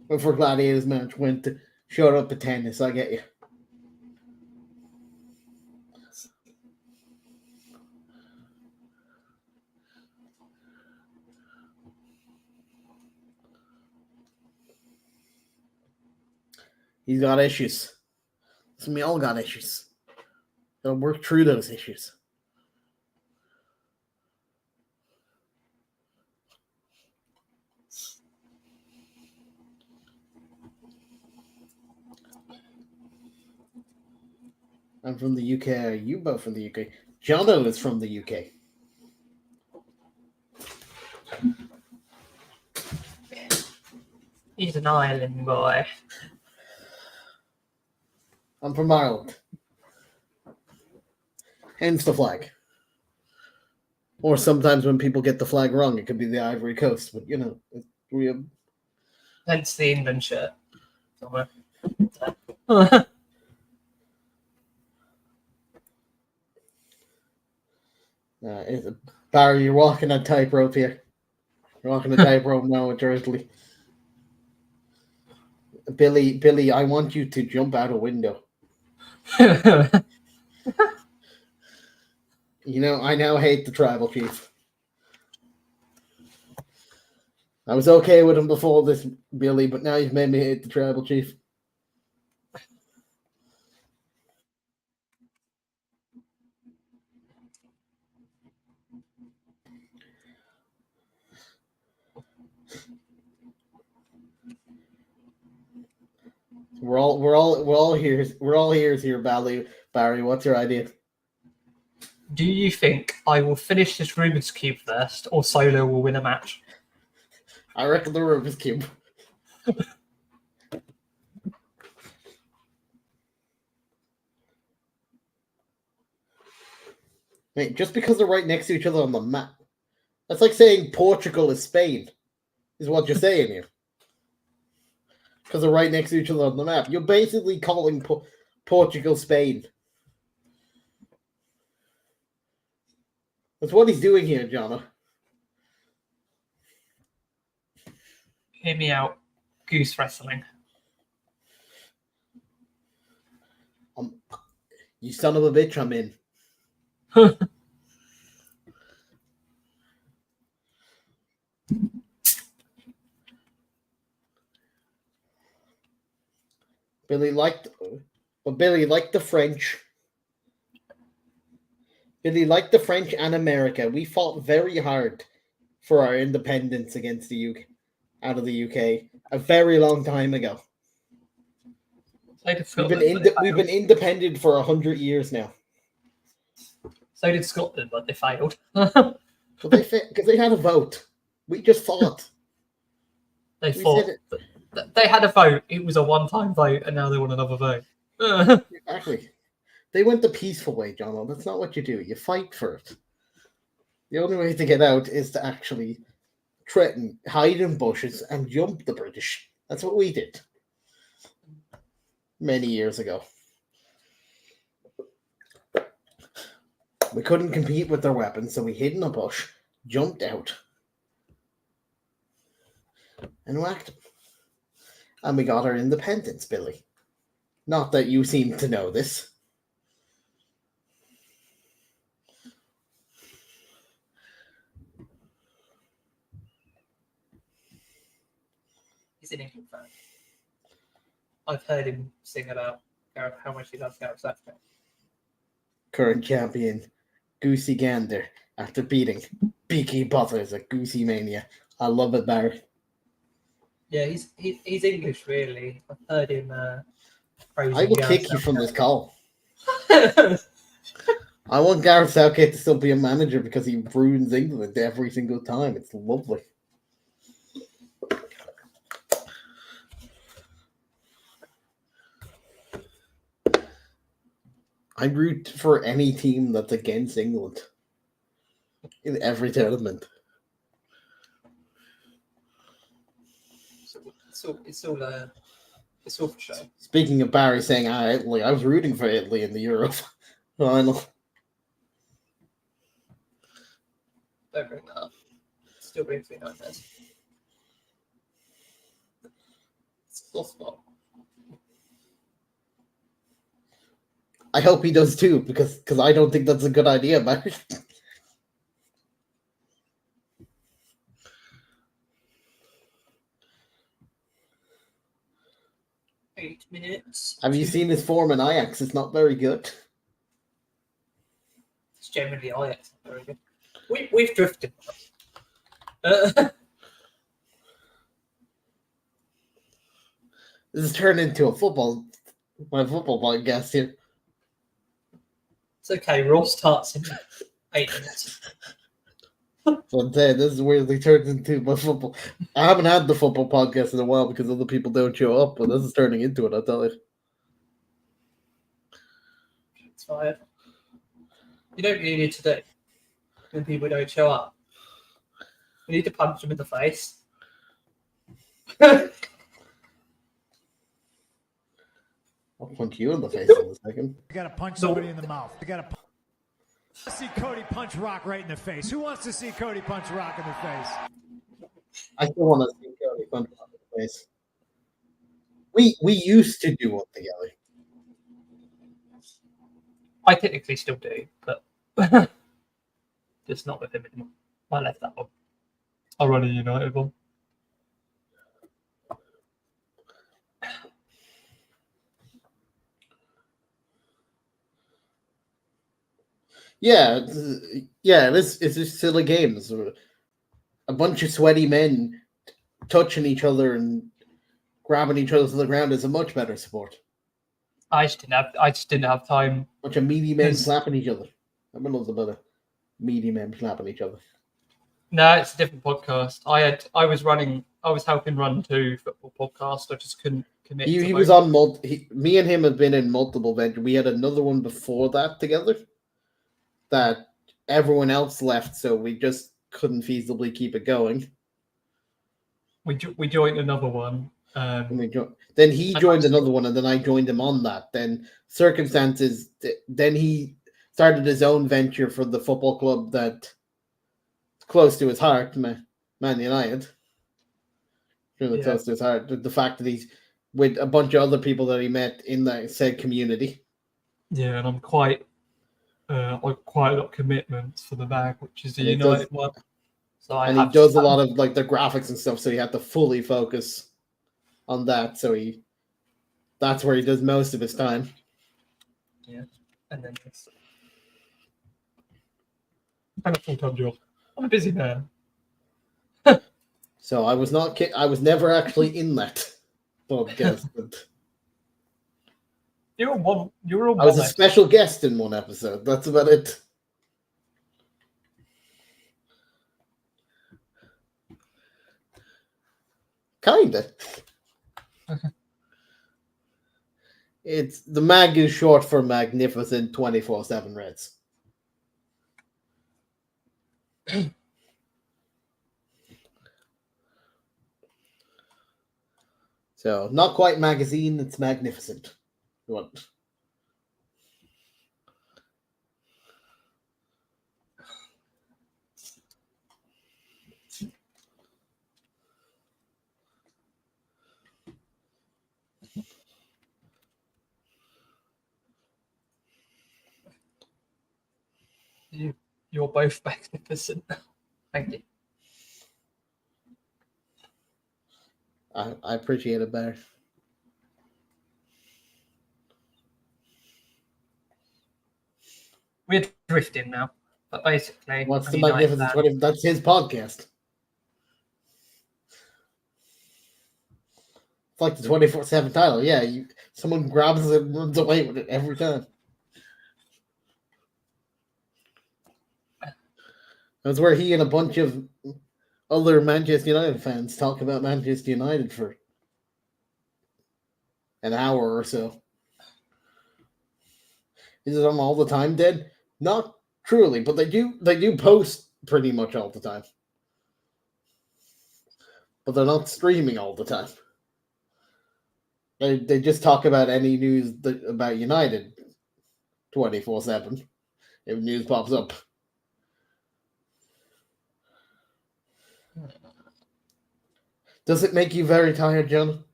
But for Gladiators match, showed up at tennis. I get you. He's got issues. So we all got issues. Gotta work through those issues. I'm from the UK. Are you both from the UK? Johnno is from the UK. He's an island boy. I'm from Ireland. Hence the flag. Or sometimes when people get the flag wrong, it could be the Ivory Coast. But, it's real. Hence the England shirt. Somewhere. Barry, you're walking a tightrope here. You're walking a tightrope now with Dursley. Billy, I want you to jump out a window. I now hate the tribal chief. I was okay with him before this, Billy, but now you've made me hate the tribal chief. We're all ears here, Barry. What's your idea? Do you think I will finish this Rubik's Cube first, or Solo will win a match? I reckon the Rubik's Cube. Mate, just because they're right next to each other on the map, that's like saying Portugal is Spain, is what you're saying here. Because they're right next to each other on the map. You're basically calling Portugal Spain. That's what he's doing here, Johnno. Hear me out. Goose wrestling. You son of a bitch, I'm in. Billy liked the French. Billy liked the French and America. We fought very hard for our independence against the UK, out of the UK, a very long time ago. We've been independent for 100 years now. So did Scotland, but they failed. But because they had a vote. We just fought. They had a vote. It was a one-time vote, and now they want another vote. Exactly. They went the peaceful way, Johnno. That's not what you do. You fight for it. The only way to get out is to actually threaten, hide in bushes, and jump the British. That's what we did many years ago. We couldn't compete with their weapons, so we hid in a bush, jumped out, and whacked them. And we got our independence, Billy. Not that you seem to know this. He's an England fan. I've heard him sing about how much he loves Gareth Southgate. Current champion, Goosey Gander, after beating Beaky Butters at Goosey Mania. I love it, Barry. Yeah, he's English, really. I've heard him praising I will Gareth kick you from this call. I want Gareth Southgate to still be a manager because he ruins England every single time. It's lovely. I root for any team that's against England in every tournament. It's all for show. Speaking of Barry saying Italy, I was rooting for Italy in the Euro final. Don't bring that up. Still brings me nightmares. It's a soft spot. I hope he does too, because I don't think that's a good idea, Barry. 8 minutes. Have you seen his form in Ajax? It's not very good. It's generally Ajax. Very good. We've drifted. This has turned into my football podcast here. It's okay. Ross starts in 8 minutes. So I'm saying this is weirdly turned into my football. I haven't had the football podcast in a while because other people don't show up, but this is turning into it, I tell you. It's fine. You don't really need to do when people don't show up. You need to punch them in the face. I'll punch you in the face in a second. You got to punch somebody in the mouth. You got to see Cody punch Rock right in the face. Who wants to see Cody punch Rock in the face? I still want to see Cody punch Rock in the face. We used to do one together. I technically still do, but just not with him anymore. I left that one. I'll run a United one. Yeah, it's just silly games. A bunch of sweaty men touching each other and grabbing each other to the ground is a much better sport. I just didn't have time. A bunch of meaty men slapping each other. Everyone knows about a meaty men slapping each other. No, it's a different podcast. I was helping run 2 football podcasts. I just couldn't commit. He was on me and him have been in multiple ventures. We had another one before that together that everyone else left, so we just couldn't feasibly keep it going. We joined another one. Then he joined another one, and then I joined him on that. Then circumstances. Then he started his own venture for the football club that's close to his heart, Man United. Really close to his heart. The fact that he's with a bunch of other people that he met in that said community. Yeah, and I'm quite a lot of commitments for the bag, which is the United one. So he does a lot of like the graphics and stuff, so he had to fully focus on that. So that's where he does most of his time. Yeah, and then this. I'm a full-time job. I'm a busy man. So I was never actually in that podcast. But I was a special guest in one episode. That's about it. Kinda. It's the mag is short for Magnificent 24/7 Reds. So not quite magazine, it's magnificent. What? You're both magnificent. Thank you. I appreciate it better. We're drifting now, but basically, what's the Magnificent 20? That's his podcast. It's like the 24/7 title. Yeah, someone grabs it and runs away with it every time. That's where he and a bunch of other Manchester United fans talk about Manchester United for an hour or so. Is it on all the time, Dead? Not truly, but they do post pretty much all the time. But they're not streaming all the time. They just talk about any news about United 24/7 if news pops up. Does it make you very tired, John?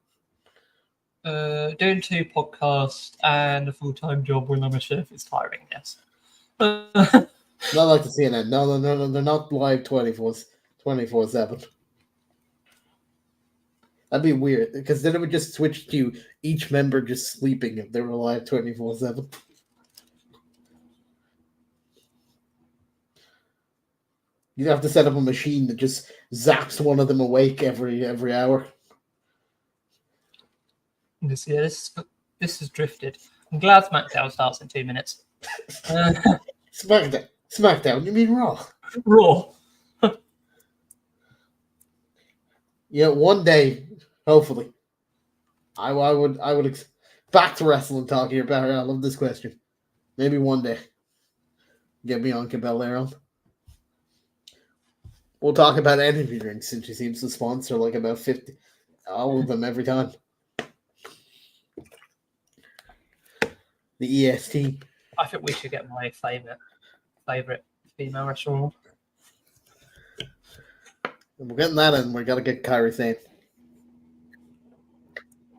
Doing 2 podcasts and a full-time job when I'm a chef is tiring, yes. Not like the CNN. No, they're not live 24/7. That'd be weird, because then it would just switch to each member just sleeping if they were live 24/7. You'd have to set up a machine that just zaps one of them awake every hour. This has drifted. I'm glad SmackDown starts in 2 minutes. SmackDown, you mean Raw? Raw. Yeah, one day, hopefully, I would back to wrestling talk here, Barry. I love this question. Maybe one day, get Bianca Belair on. We'll talk about energy drinks since she seems to sponsor like about 50, all of them every time. The EST. I think we should get my favorite female wrestler on. We're getting that in. We got to get Kairi Sane.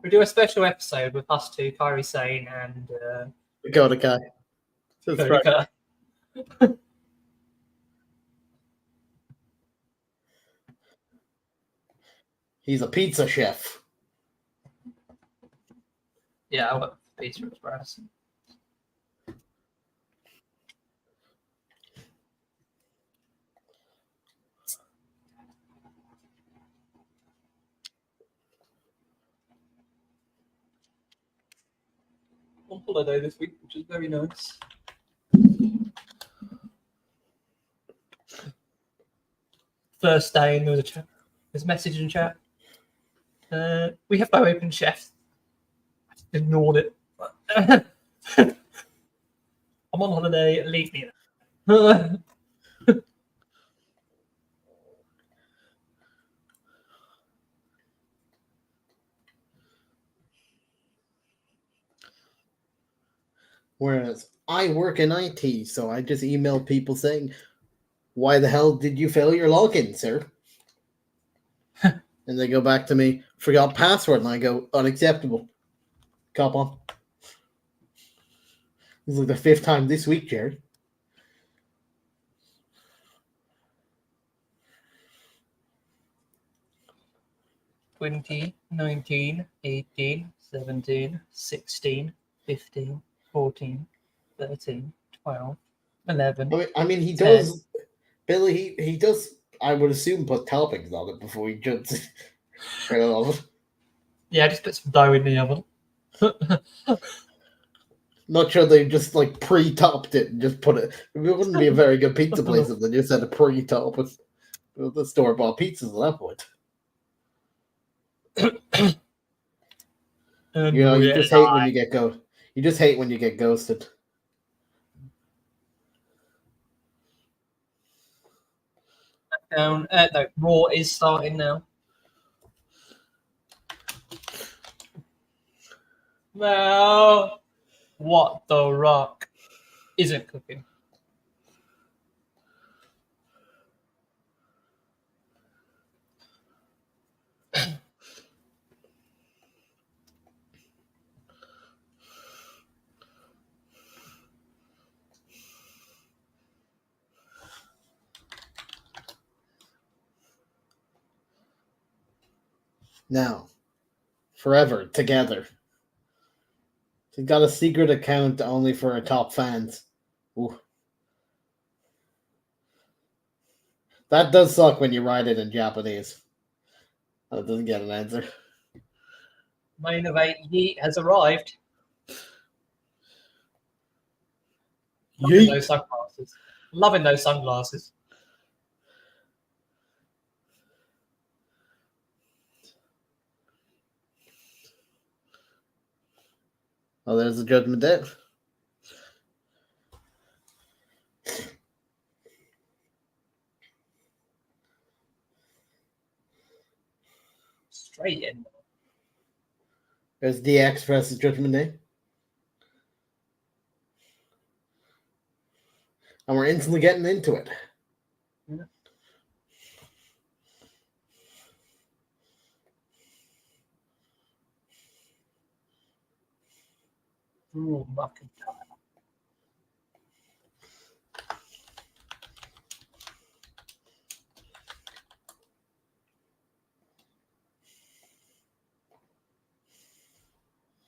We do a special episode with us two, Kairi Sane and Dakota Kai. That's right. Dakota. He's a pizza chef. Yeah, I work for Pizza Express. On holiday this week, which is very nice. First day, and there was a chat. There's a message in chat. We have no open chefs. I just ignored it. I'm on holiday. Leave me. Whereas I work in IT, so I just email people saying, "Why the hell did you fail your login, sir?" And they go back to me, "Forgot password," and I go, "Unacceptable. Cop on." This is like the 5th time this week, Jared. $20, $19, $18, $17, $16, $15, $14, $13, $12, $11. I mean, he 10. does, Billy. He does. I would assume put toppings on it before he jumps right on it. Yeah, just put some dough in the oven. Not sure they just like pre-topped it and just put it. It wouldn't be a very good pizza place if they just had a pre-top with the store-bought pizzas at that point. You know, you just hate when you get ghosted. You just hate when you get ghosted. No, Raw is starting now. Well, what The Rock isn't cooking. Now, forever together. He's got a secret account only for our top fans. Ooh. That does suck when you write it in Japanese. That doesn't get an answer. Main event Yeet has arrived. Loving those sunglasses. Loving those sunglasses. Oh, there's the Judgment Day. Straight in. There's DX versus Judgment Day. And we're instantly getting into it. Yeah. Drew McIntyre.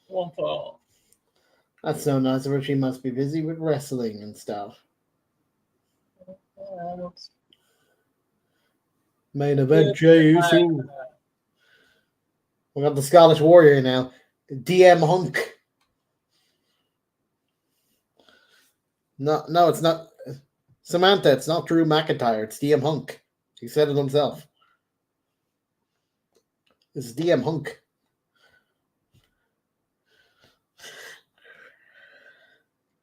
One fall. That's so nice. Richie must be busy with wrestling and stuff. Main event, Jey Uso. We got the Scottish Warrior now. DM Hunk. No, it's not. Samantha, it's not Drew McIntyre. It's DM Hunk. He said it himself. It's DM Hunk.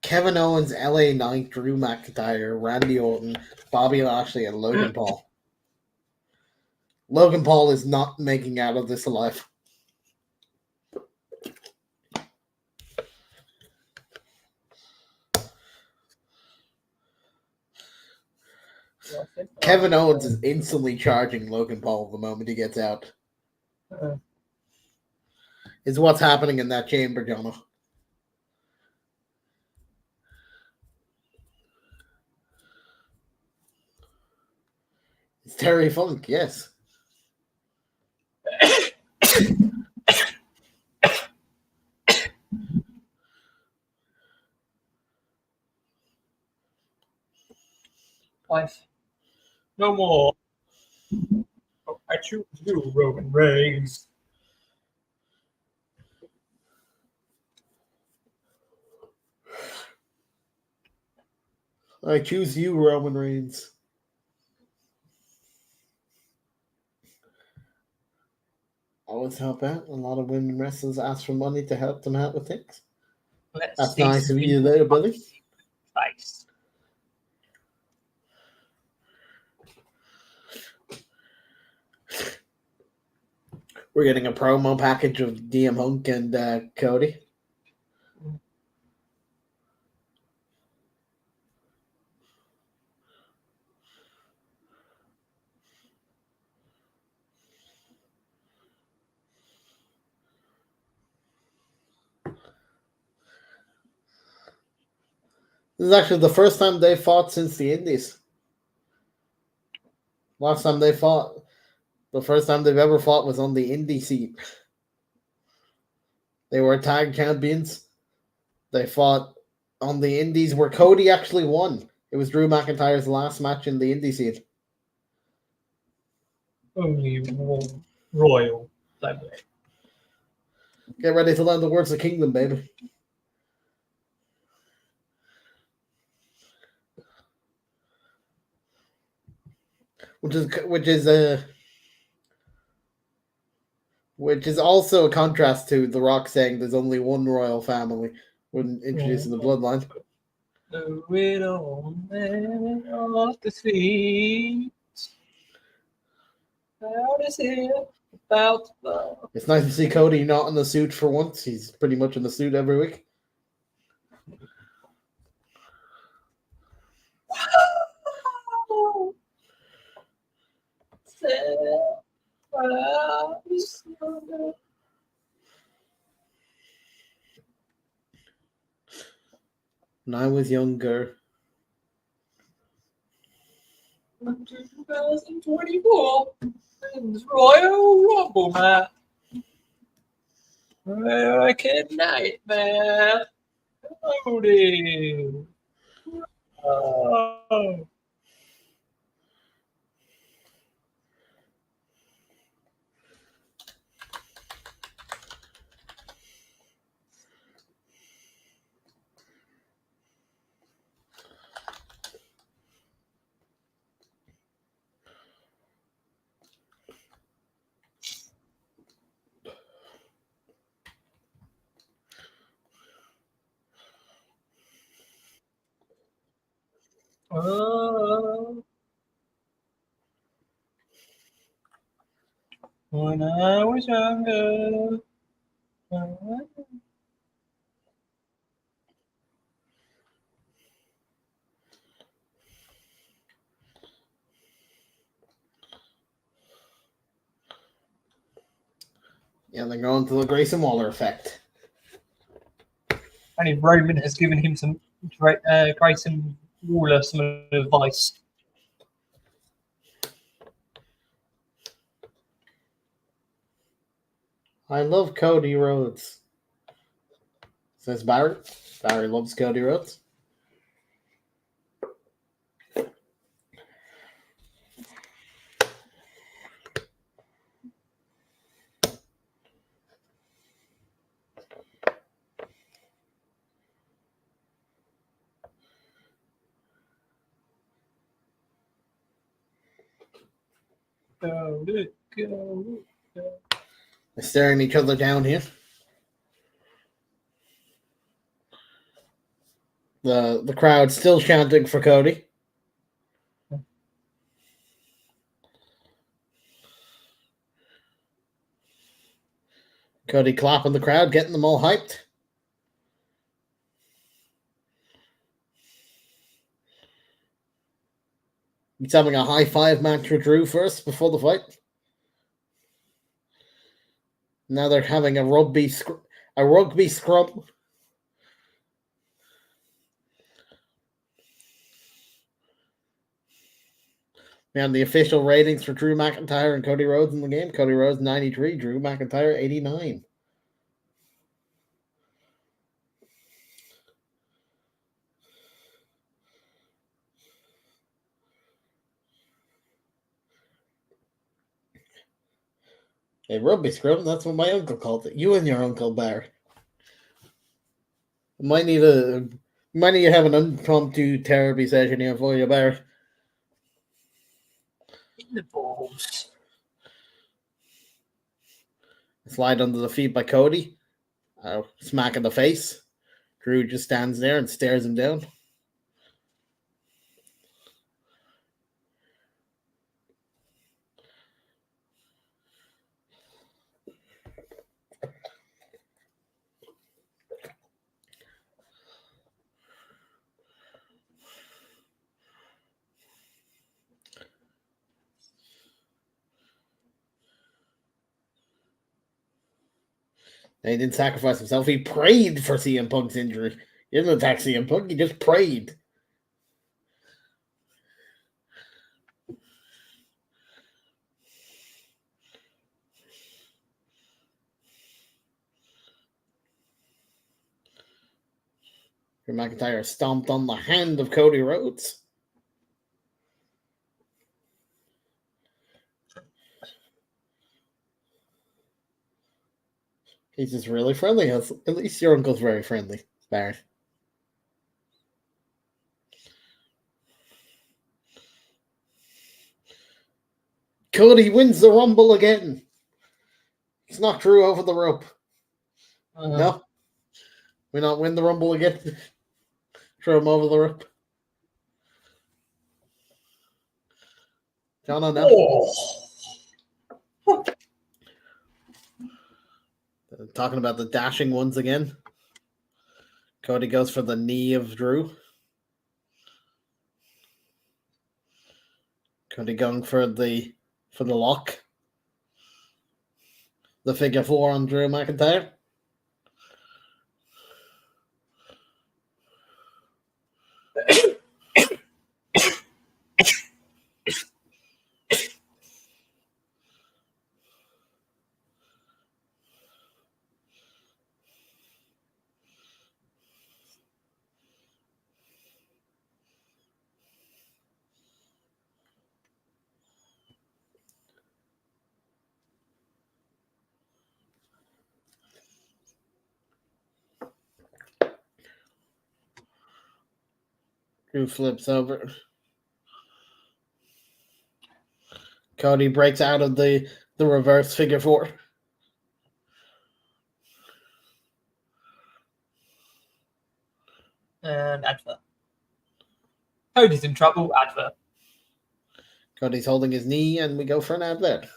Kevin Owens, LA Knight, Drew McIntyre, Randy Orton, Bobby Lashley, and Logan Paul. Logan Paul is not making out of this alive. Kevin Owens is instantly charging Logan Paul the moment he gets out. Is what's happening in that chamber, Jono. It's Terry Funk, yes. Life. No more. Oh, I choose you, Roman Reigns. I choose you, Roman Reigns. Always help out. A lot of women wrestlers ask for money to help them out with things. That's nice of you there, buddy. Nice. We're getting a promo package of DM Hunk and Cody. This is actually the first time they fought since the Indies. Last time they fought, the first time they've ever fought was on the Indie seat. They were tag champions. They fought on the Indies where Cody actually won. It was Drew McIntyre's last match in the Indie scene. Only one royal. Get ready to learn the words of Kingdom, baby. Which is also a contrast to The Rock saying there's only one royal family when introducing the bloodline. The widow man off the street. How does it about love? It's nice to see Cody not in the suit for once. He's pretty much in the suit every week. When I was younger. 2024 Royal Rumble match. American Nightmare. Cody. Oh. Oh. When I was younger. Yeah, they're going to the Grayson Waller effect. Only Roman has given him some Grayson Waller some advice. I love Cody Rhodes. Says Barrett. Barry loves Cody Rhodes. Go. They're staring each other down here. The crowd still chanting for Cody. Cody clapping the crowd, getting them all hyped. He's having a high five match with Drew first before the fight. Now they're having a rugby scrum. And the official ratings for Drew McIntyre and Cody Rhodes in the game. Cody Rhodes 93, Drew McIntyre 89. A rugby scrum, that's what my uncle called it. You and your uncle, Barry. Might need to have an impromptu therapy session here for you, Barry. In the balls. Slide under the feet by Cody. Smack in the face. Drew just stands there and stares him down. And he didn't sacrifice himself. He prayed for CM Punk's injury. He didn't attack CM Punk. He just prayed. Drew McIntyre stomped on the hand of Cody Rhodes. He's just really friendly. At least your uncle's very friendly, Barrett. Cody wins the Rumble again. He's knocked Drew over the rope. No? We not win the Rumble again? Throw him over the rope. Johnno, no. Oh. Talking about the dashing ones again. Cody goes for the knee of Drew. Cody going for the lock. The figure four on Drew McIntyre. Drew flips over. Cody breaks out of the reverse figure four. And advert. Cody's in trouble. Advert. Cody's holding his knee, and we go for an advert.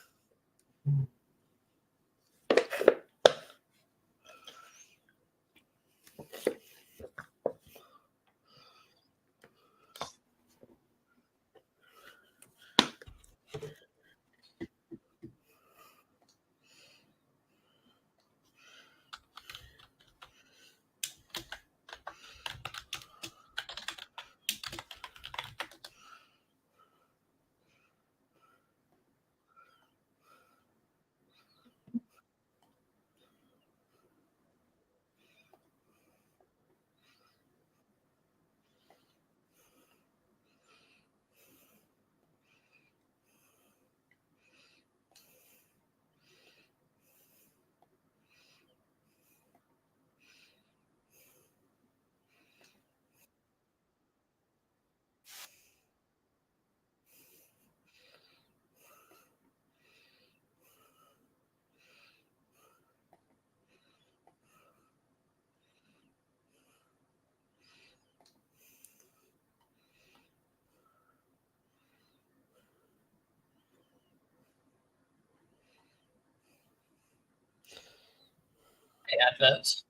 Adverts.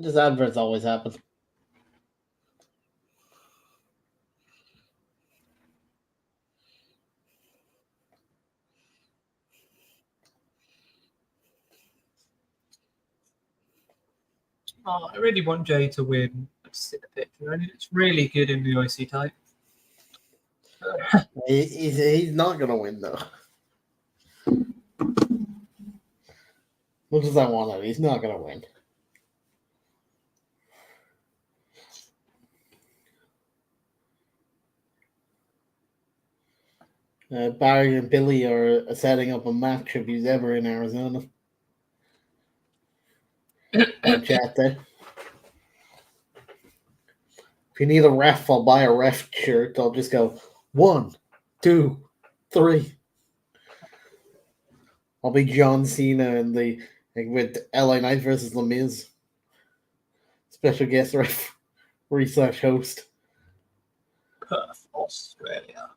Just adverts always happen. Oh, I really want Jay to win. Let's see the picture. And it's really good in the IC type. He's not going to win, though. Much as I want to, he's not going to win. Barry and Billy are setting up a match if he's ever in Arizona. Chat there. If you need a ref, I'll buy a ref shirt. I'll just go 1, 2, 3. I'll be John Cena in the with LA Knight versus The Miz. Special guest referee / host. Perth, Australia.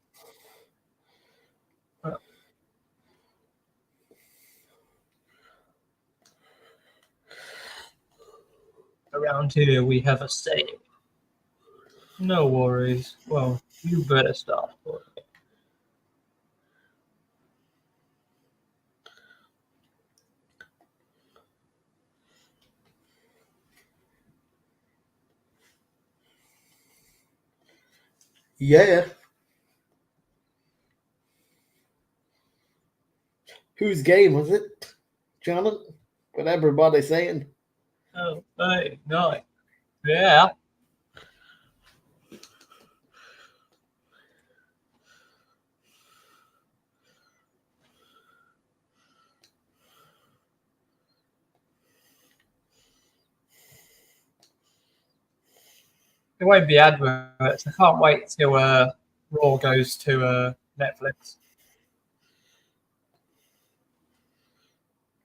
Around here we have a saying. No worries. Well, you better start for it. Yeah. Whose game was it, Jonathan? What everybody's saying? Oh, hey, no. Yeah. It won't be adverts. I can't wait till Raw goes to Netflix.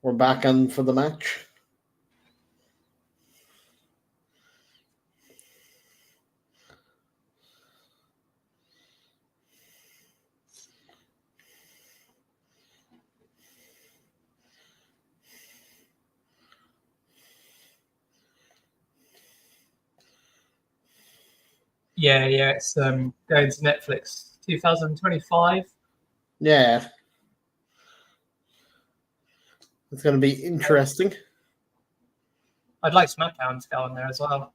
We're back on for the match. Yeah, it's going to Netflix 2025. Yeah. It's going to be interesting. I'd like SmackDown to go on there as well.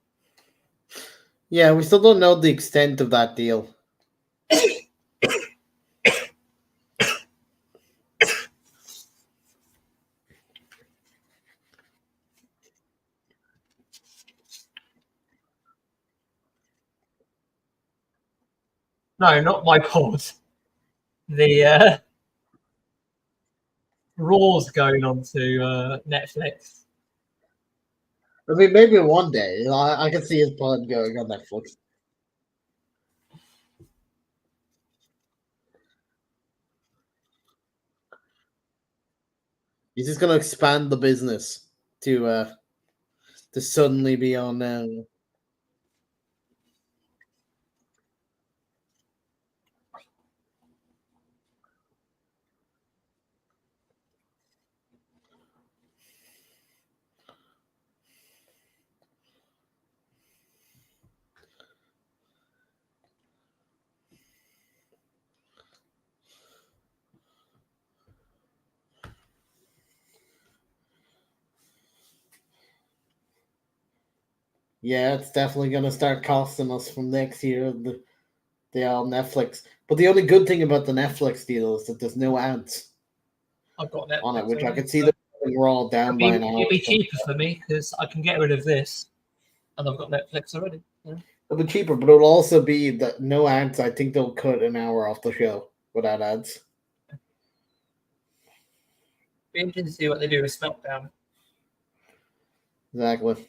Yeah, we still don't know the extent of that deal. No, not my pod. The Raw's going on to Netflix. I mean, maybe one day. I can see his pod going on Netflix. He's just going to expand the business to suddenly be on. Yeah, it's definitely going to start costing us from next year. The Netflix. But the only good thing about the Netflix deal is that there's no ads I've got Netflix on it, which I already, could see so that we're all down by an hour. it'd be cheaper for me because I can get rid of this, and I've got Netflix already. Yeah. It'll be cheaper, but it'll also be that no ads. I think they'll cut an hour off the show without ads. Be interesting to see what they do with SmackDown. Exactly.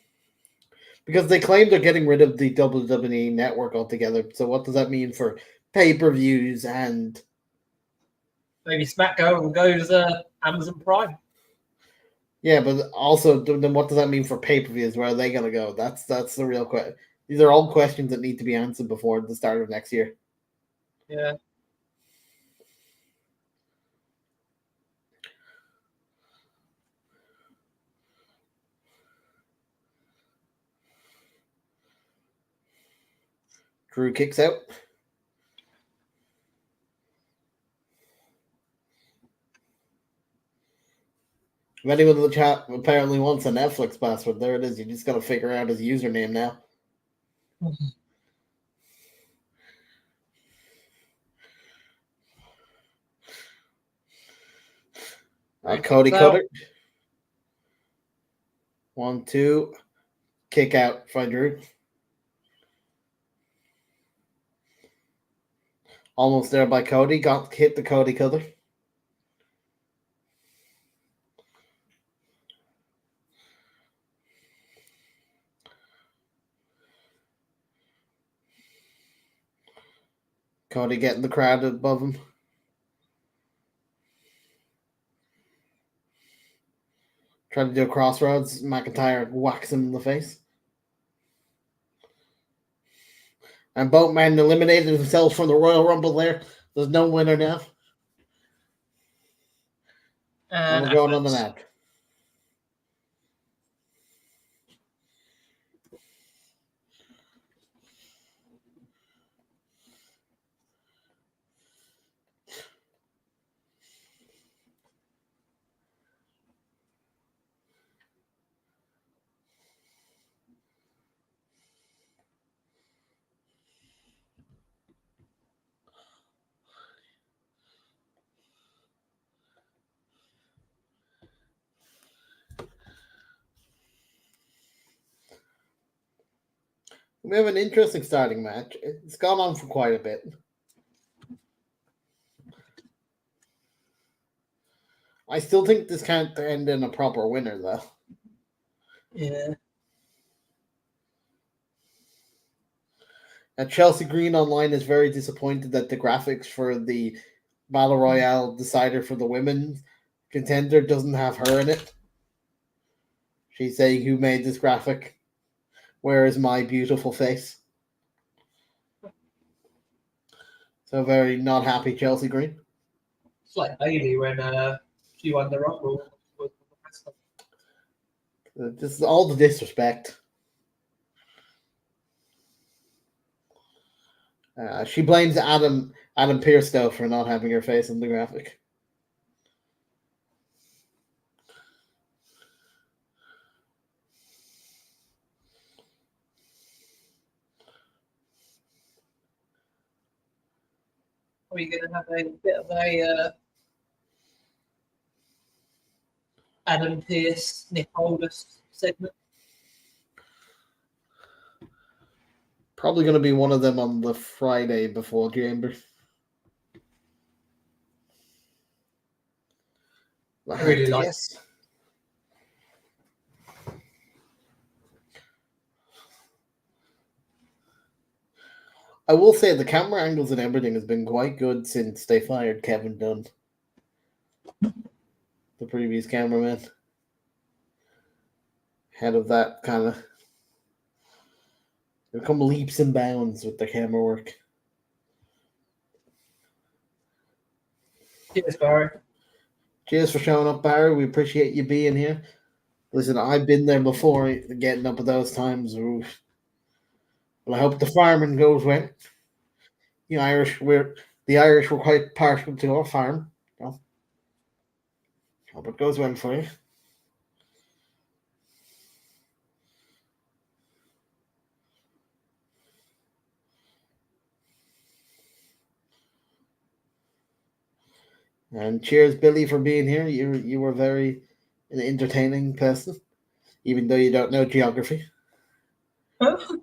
Because they claim they're getting rid of the WWE network altogether. So what does that mean for pay-per-views and Maybe SmackDown goes Amazon Prime. yeah, but also then what does that mean for pay-per-views? Where are they gonna go? That's the real question. These are all questions that need to be answered before the start of next year. Yeah. Drew kicks out. If anyone in the chat apparently wants a Netflix password, there it is. You just got to figure out his username now. Cody Cutter. 1, 2. Kick out by Drew. Almost there by Cody. Got hit the Cody Cutter. Cody getting the crowd above him. Trying to do a crossroads. McIntyre whacks him in the face. And Boatman eliminated himself from the Royal Rumble there. There's no winner now. And we're going on the map. We have an interesting starting match. It's gone on for quite a bit. I still think this can't end in a proper winner, though. Yeah. Chelsea Green online is very disappointed that the graphics for the Battle Royale decider for the women's contender doesn't have her in it. She's saying, "Who made this graphic? Where is my beautiful face?" So very not happy, Chelsea Green. It's like Bailey when she won the Rumble. Just all the disrespect. She blames Adam Pearce though for not having her face in the graphic. Are we going to have a bit of a Adam Pearce, Nick Aldis segment? Probably going to be one of them on the Friday before Chamber. I really like it. I will say the camera angles and everything has been quite good since they fired Kevin Dunn, the previous cameraman. Head of that kind of. They come leaps and bounds with the camera work. Cheers, Barry. Cheers for showing up, Barry. We appreciate you being here. Listen, I've been there before, getting up at those times. Well, I hope the farming goes well. The Irish were quite partial to our farm. So, hope it goes well for you. And cheers, Billy, for being here. You were very an entertaining person, even though you don't know geography. That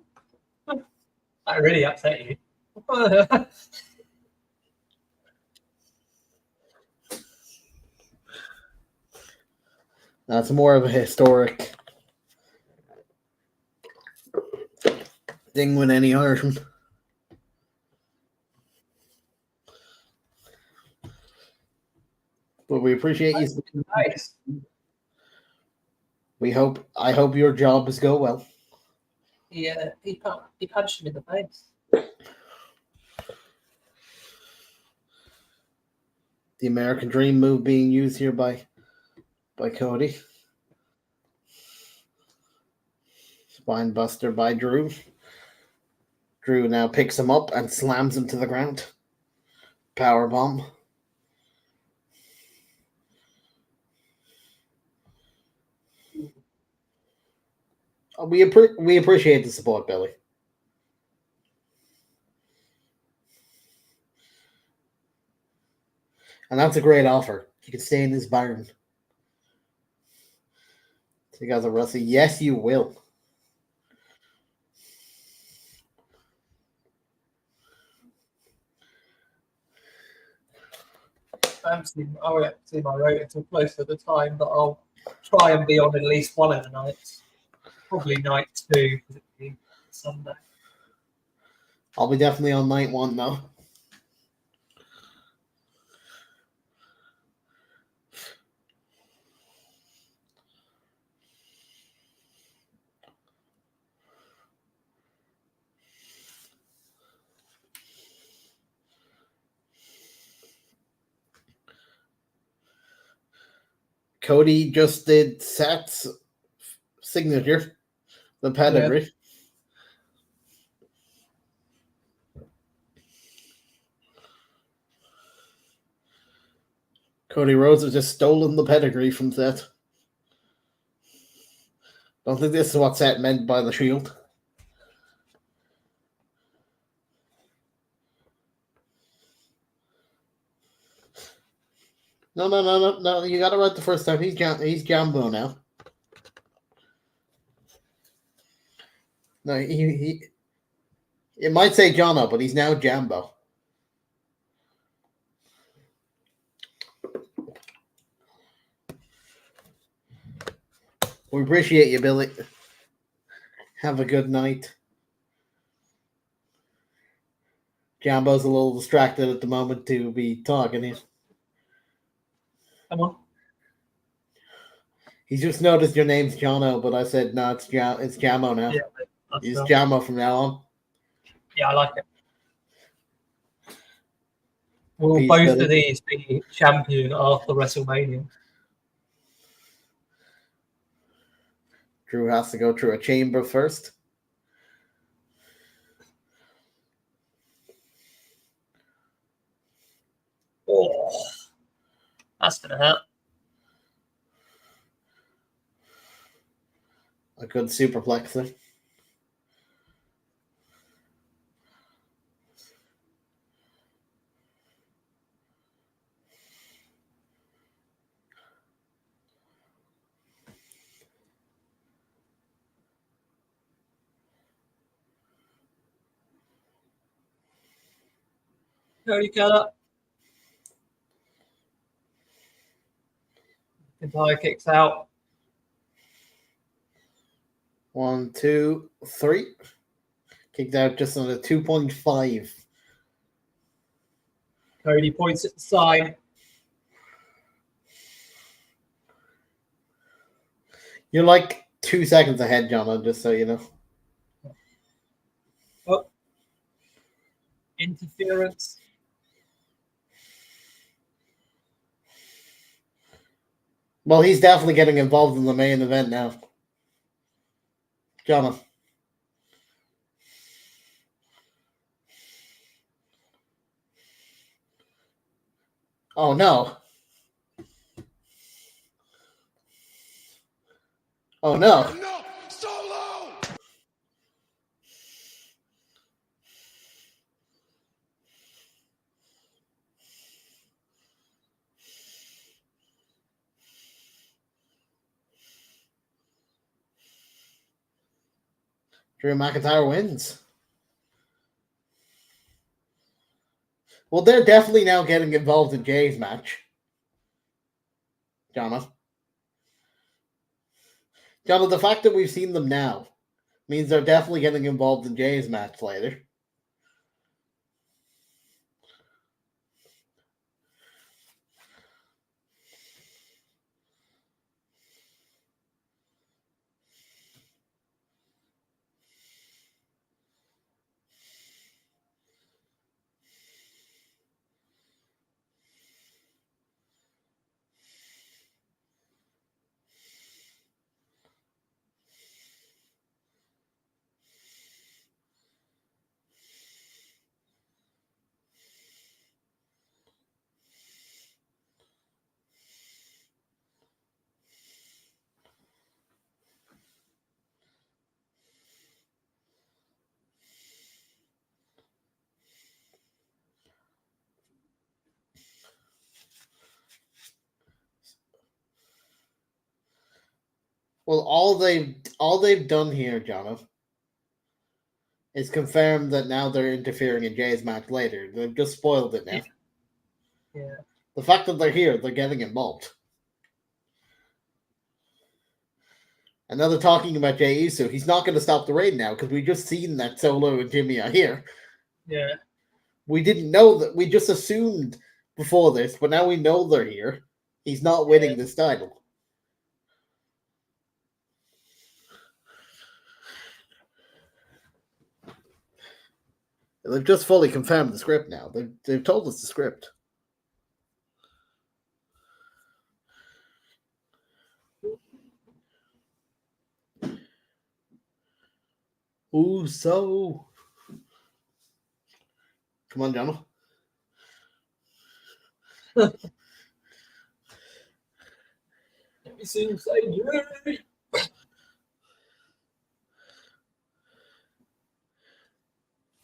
really upset you. That's more of a historic thing with any Irishman. But we appreciate you. Nice. I hope your jobs go well. He punched him in the face. The American Dream move being used here by Cody. Spine buster by Drew. Drew now picks him up and slams him to the ground. Power bomb. We appreciate the support, Billy. And that's a great offer. You can stay in this barn. So you guys are Rusty. Yes, you will. I won't see my rotor until close to the time, but I'll try and be on at least one of the nights. Probably night 2 because it'll be Sunday. I'll be definitely on night 1 though. Cody just did Seth's signature, the pedigree. Yeah. Cody Rhodes has just stolen the pedigree from Seth. Don't think this is what Seth meant by the Shield. No. You got it right the first time. He's Jambo now. No, he it might say Johnno, but he's now Jambo. We appreciate you, Billy. Have a good night. Jambo's a little distracted at the moment to be talking here. Come on. He's just noticed your name's Johnno, but I said no, it's Jammo now. Yeah, He's Jammo from now on. Yeah, I like it. Will Peace, both Billy. of these be champion after WrestleMania? Drew has to go through a chamber first. Oh, that's gonna hurt. A good superplex there. Cody cut up. Entire kicks out. 1, 2, 3. Kicked out just on a 2.5. Cody points at the sign. You're like 2 seconds ahead, John, just so you know. Oh. Interference. Well, he's definitely getting involved in the main event now. John. Oh, no. Oh, no. No, solo! Drew McIntyre wins. Well, they're definitely now getting involved in Jay's match. Jono, the fact that we've seen them now means they're definitely getting involved in Jay's match later. Well, all they've done here, Jono, is confirm that now they're interfering in Jay's match later. They've just spoiled it now. Yeah. The fact that they're here, they're getting involved. And now they're talking about Jay Uso. He's not going to stop the reign now because we just seen that Solo and Jimmy are here. Yeah. We didn't know that. We just assumed before this, but now we know they're here. He's not winning this title. They've just fully confirmed the script now. They've told us the script. Uso. Come on, Jono. Let me see him say yay.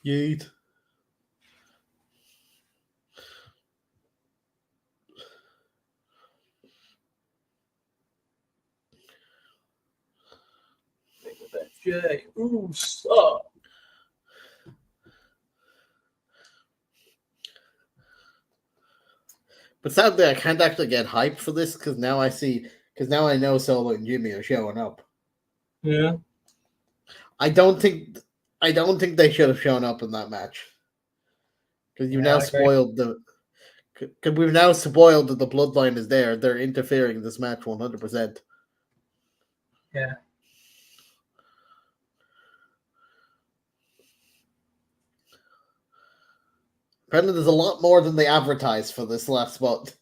Yeet. Jay Uso. But sadly, I can't actually get hyped for this because now I know Solo and Jimmy are showing up. Yeah. I don't think they should have shown up in that match because you've now spoiled the. Because we've now spoiled that the bloodline is there. They're interfering in this match 100%. Yeah. Apparently, there's a lot more than they advertised for this last spot.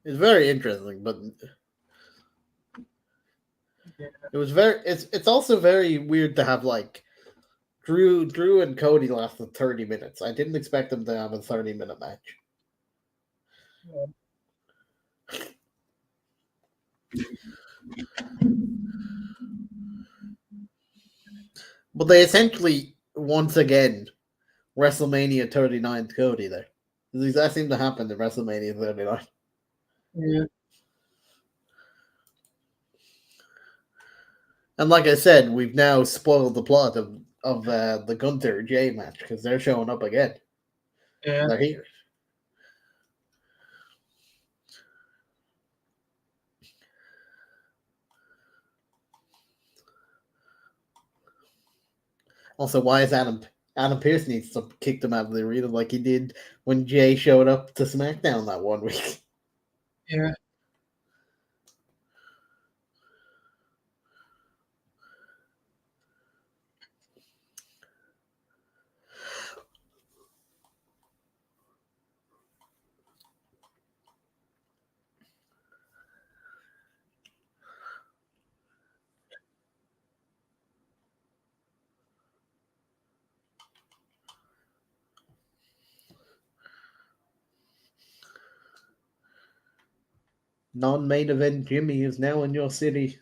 It's very interesting, but it's also very weird to have like Drew and Cody lasted 30 minutes. I didn't expect them to have a 30-minute match. But they essentially once again WrestleMania 39 Cody there. That seemed to happen in WrestleMania 39. Yeah. And like I said, we've now spoiled the plot of the Gunther Jay match because they're showing up again. Yeah. They're here. Also, why is Adam Pearce needs to kick them out of the arena like he did when Jay showed up to SmackDown that one week? Yeah. Non-main event Jimmy is now in your city.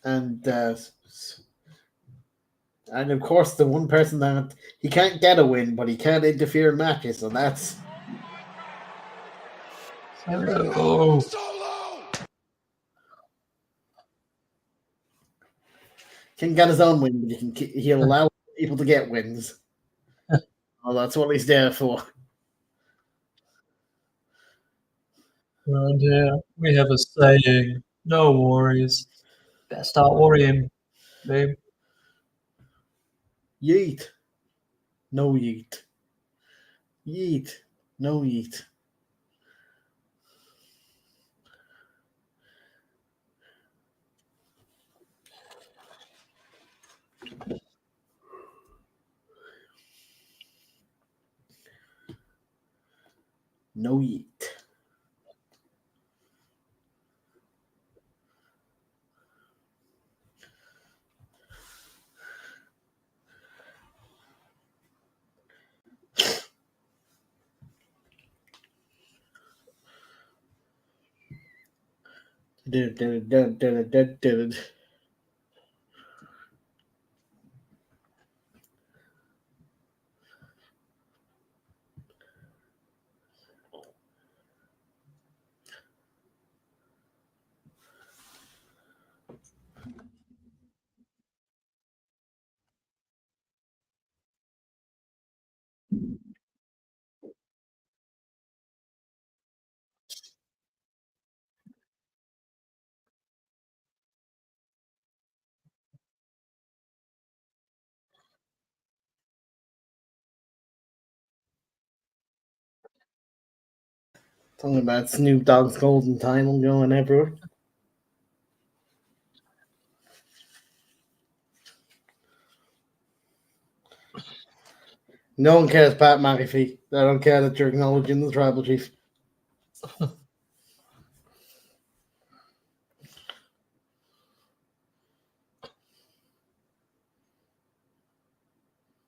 And of course, the one person that he can't get a win, but he can't interfere in matches, and that's Oh. can get his own win, but he'll allow people to get wins. Well, that's what he's there for. Around here, we have a saying: no worries. Better start worrying, babe. Yeet. No yeet. Yeet. No yeet. No yeet. Talking about Snoop Dogg's golden time going everywhere. No one cares, Pat McAfee. I don't care that you're acknowledging the tribal chief.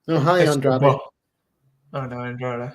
Oh, hi, Andrade. Oh, no, Andrade.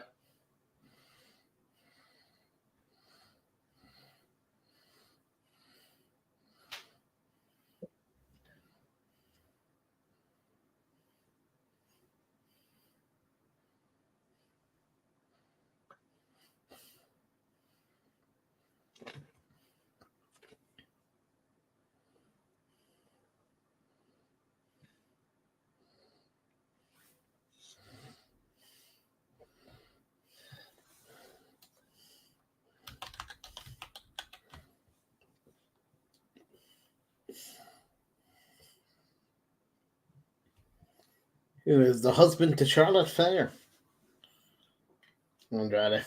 Who is the husband to Charlotte Flair? Andrade.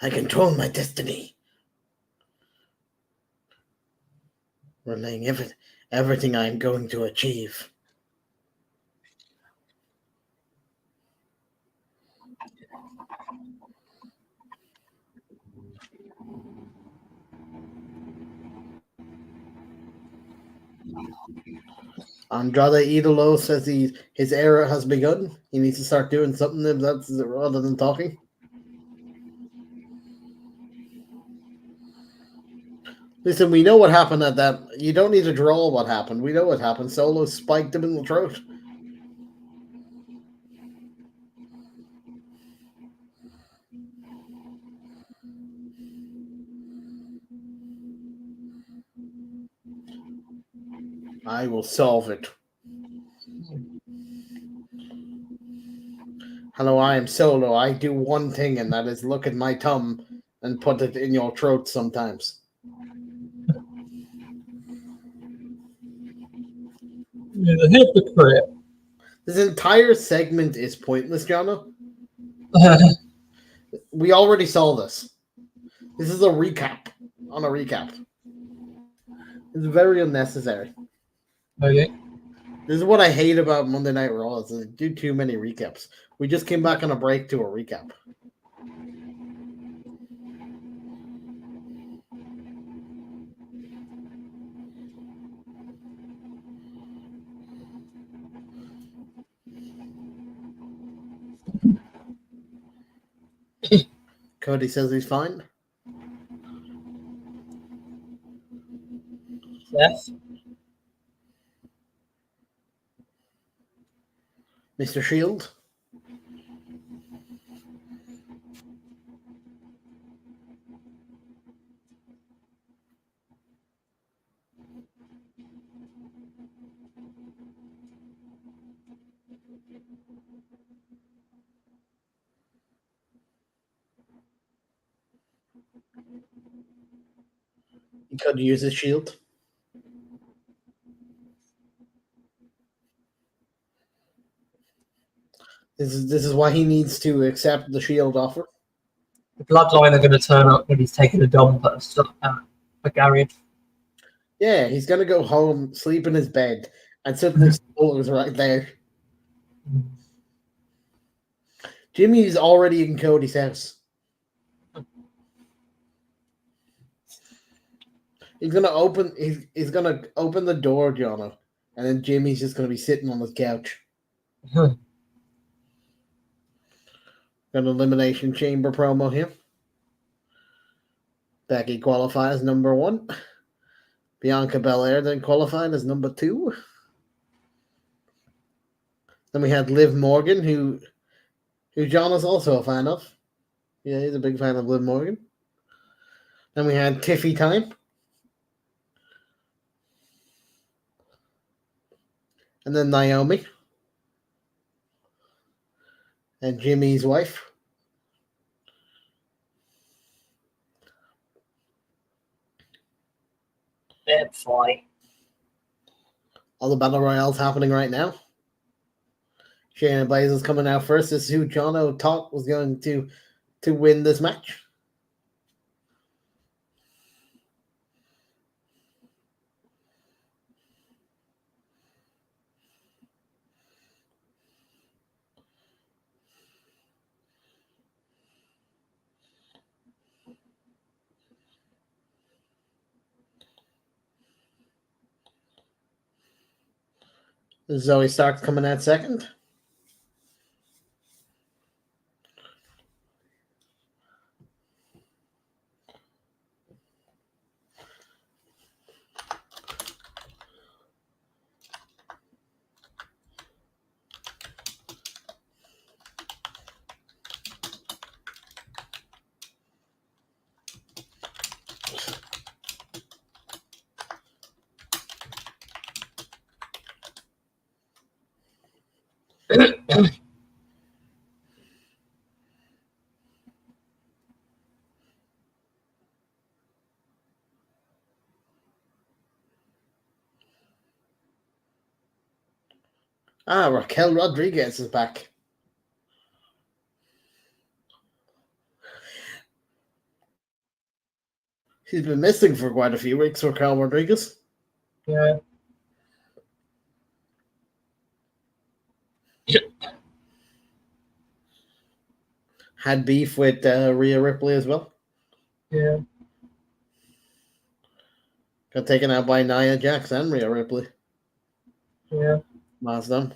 I control my destiny. Relaying everything I am going to achieve. Andrade Idolo says his era has begun. He needs to start doing something that's rather than talking. Listen, we know what happened at that. You don't need to draw what happened. We know what happened. Solo spiked him in the throat. I will solve it. Hello, I am Solo. I do one thing, and that is look at my thumb and put it in your throat sometimes. You're the hypocrite. This entire segment is pointless, Jono. We already saw this. This is a recap on a recap. It's very unnecessary. Okay. This is what I hate about Monday Night Raw is they do too many recaps. We just came back on a break to a recap. Cody says he's fine. Yes. Mr. Shield. He could use his shield. This is why he needs to accept the shield offer. The bloodline are going to turn up when he's taking a dump at a garage. Yeah, he's gonna go home, sleep in his bed, and suddenly Soul is right there. Jimmy's already in Cody's house. He's gonna open the door, Jono, and then Jimmy's just gonna be sitting on his couch. Got an Elimination Chamber promo here. Becky qualifies number 1. Bianca Belair then qualified as number 2. Then we had Liv Morgan, who John is also a fan of. Yeah, he's a big fan of Liv Morgan. Then we had Tiffy Time. And then Naomi. And Jimmy's wife. That's fine. All the battle royales happening right now. Shayna Baszler's coming out first. This is who Jono thought was going to win this match. Zoe Stark's coming out second. Raquel Rodriguez is back. She's been missing for quite a few weeks, Raquel Rodriguez. Yeah. Had beef with Rhea Ripley as well. Yeah. Got taken out by Nia Jax and Rhea Ripley. Yeah. Last time.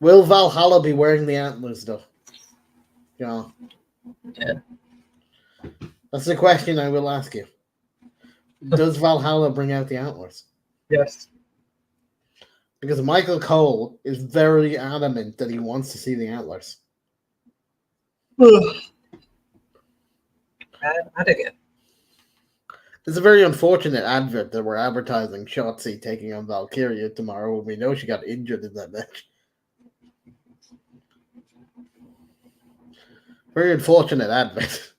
Will Valhalla be wearing the antlers, though? Yeah. That's the question I will ask you. Does Valhalla bring out the antlers? Yes. Because Michael Cole is very adamant that he wants to see the antlers. I dig it. It's a very unfortunate advert that we're advertising Shotzi taking on Valkyria tomorrow when we know she got injured in that match. Very unfortunate advert.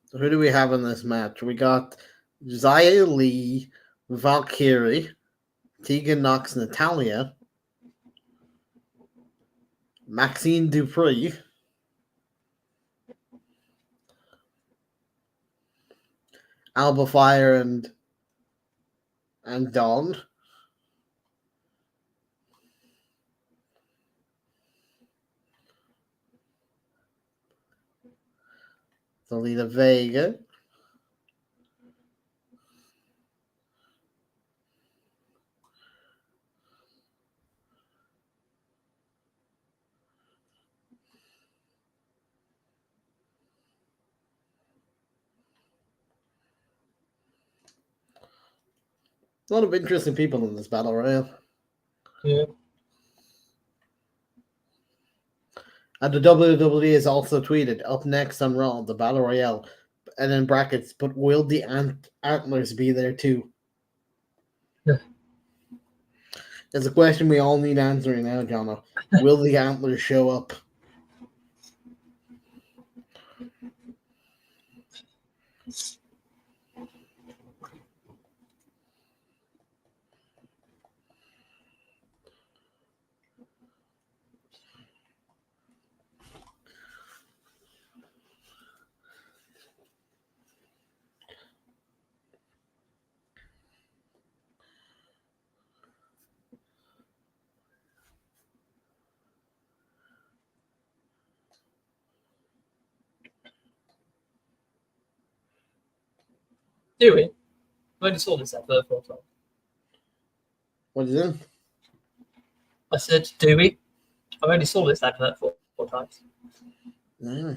So who do we have in this match? We got Xia Li, Valkyrie, Tegan Nox, Natalia, Maxine Dupree, Alba Fire, and Dawn. Zelina Vega. A lot of interesting people in this battle royale. Yeah. And the WWE has also tweeted, up next on Raw, the Battle Royale, and in brackets, but will the antlers be there too? Yeah. There's a question we all need answering now, Jono. Will the antlers show up? Do we? I only saw this advert 4 times. What is it? I said, do we? I only saw this advert 4 times. Yeah.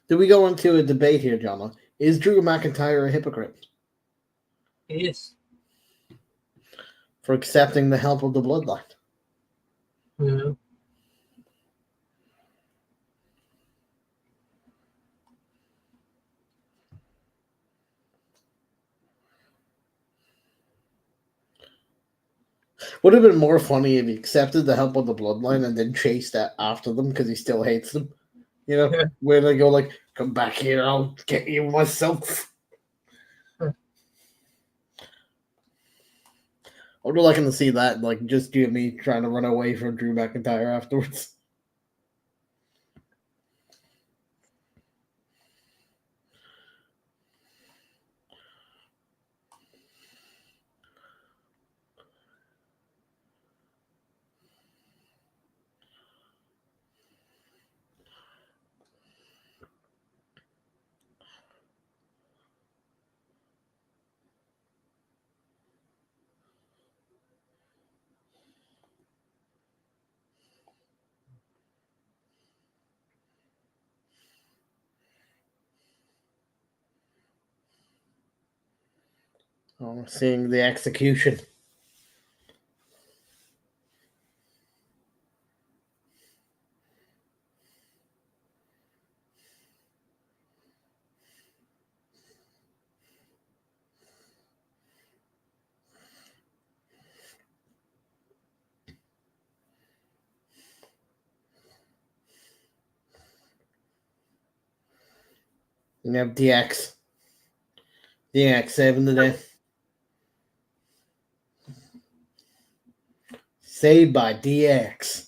Do we go into a debate here, Jono? Is Drew McIntyre a hypocrite He is. for accepting the help of the bloodline? Yeah. Would have been more funny if he accepted the help of the bloodline and then chased after them because he still hates them. You know, Yeah. where they go like, "Come back here, I'll get you myself." Yeah. I would like him to see that, like just Jimmy trying to run away from Drew McIntyre afterwards. Oh, seeing the execution. And you have DX. DX saving the day. Saved by DX.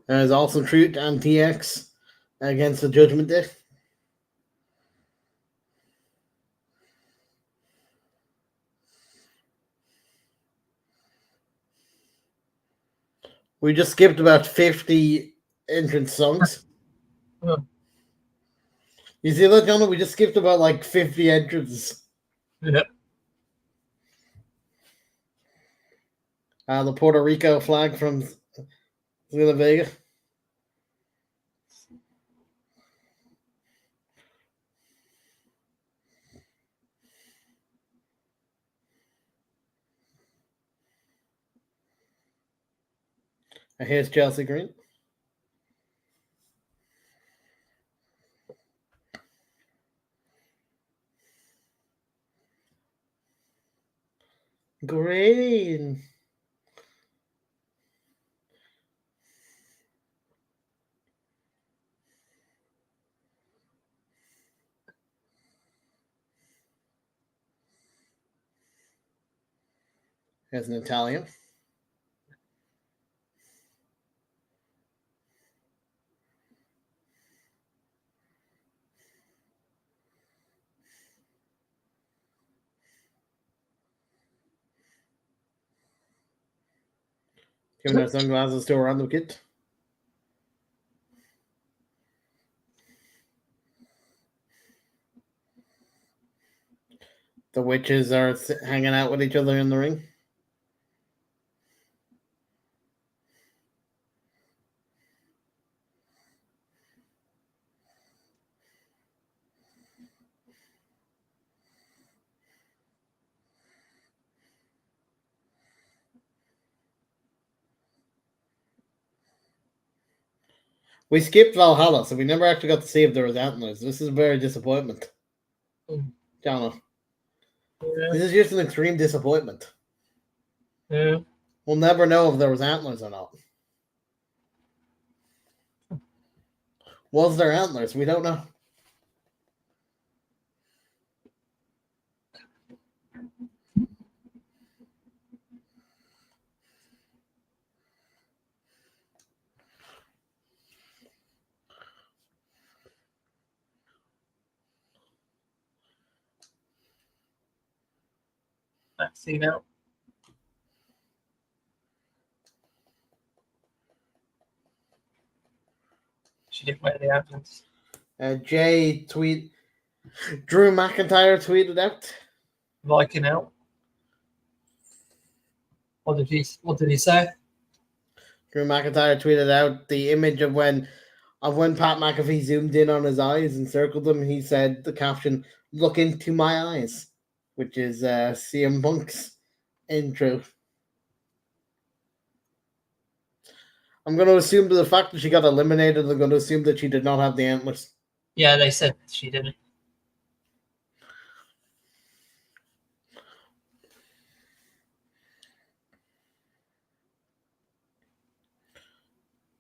There's also Truth and DX against the Judgment Day. We just skipped about 50 entrance songs. Yeah. You see that, John? We just skipped about like 50 entrances. Yeah. The Puerto Rico flag from Zelina Vega. And here's Chelsea Green. Green. Here's Natalia. Giving their sunglasses to a random kid. The witches are hanging out with each other in the ring. We skipped Valhalla, so we never actually got to see if there was antlers. This is a very disappointment. Johnno. Yeah. This is just an extreme disappointment. Yeah. We'll never know if there was antlers or not. Was there antlers? We don't know. Let's see now. She didn't wear the antlers. Drew McIntyre tweeted out. Viking out. What did he say? Drew McIntyre tweeted out the image of when Pat McAfee zoomed in on his eyes and circled them. He said the caption, "Look into my eyes," which is CM Punk's intro. I'm going to assume that the fact that she got eliminated, I'm going to assume that she did not have the antlers. Yeah, they said she didn't.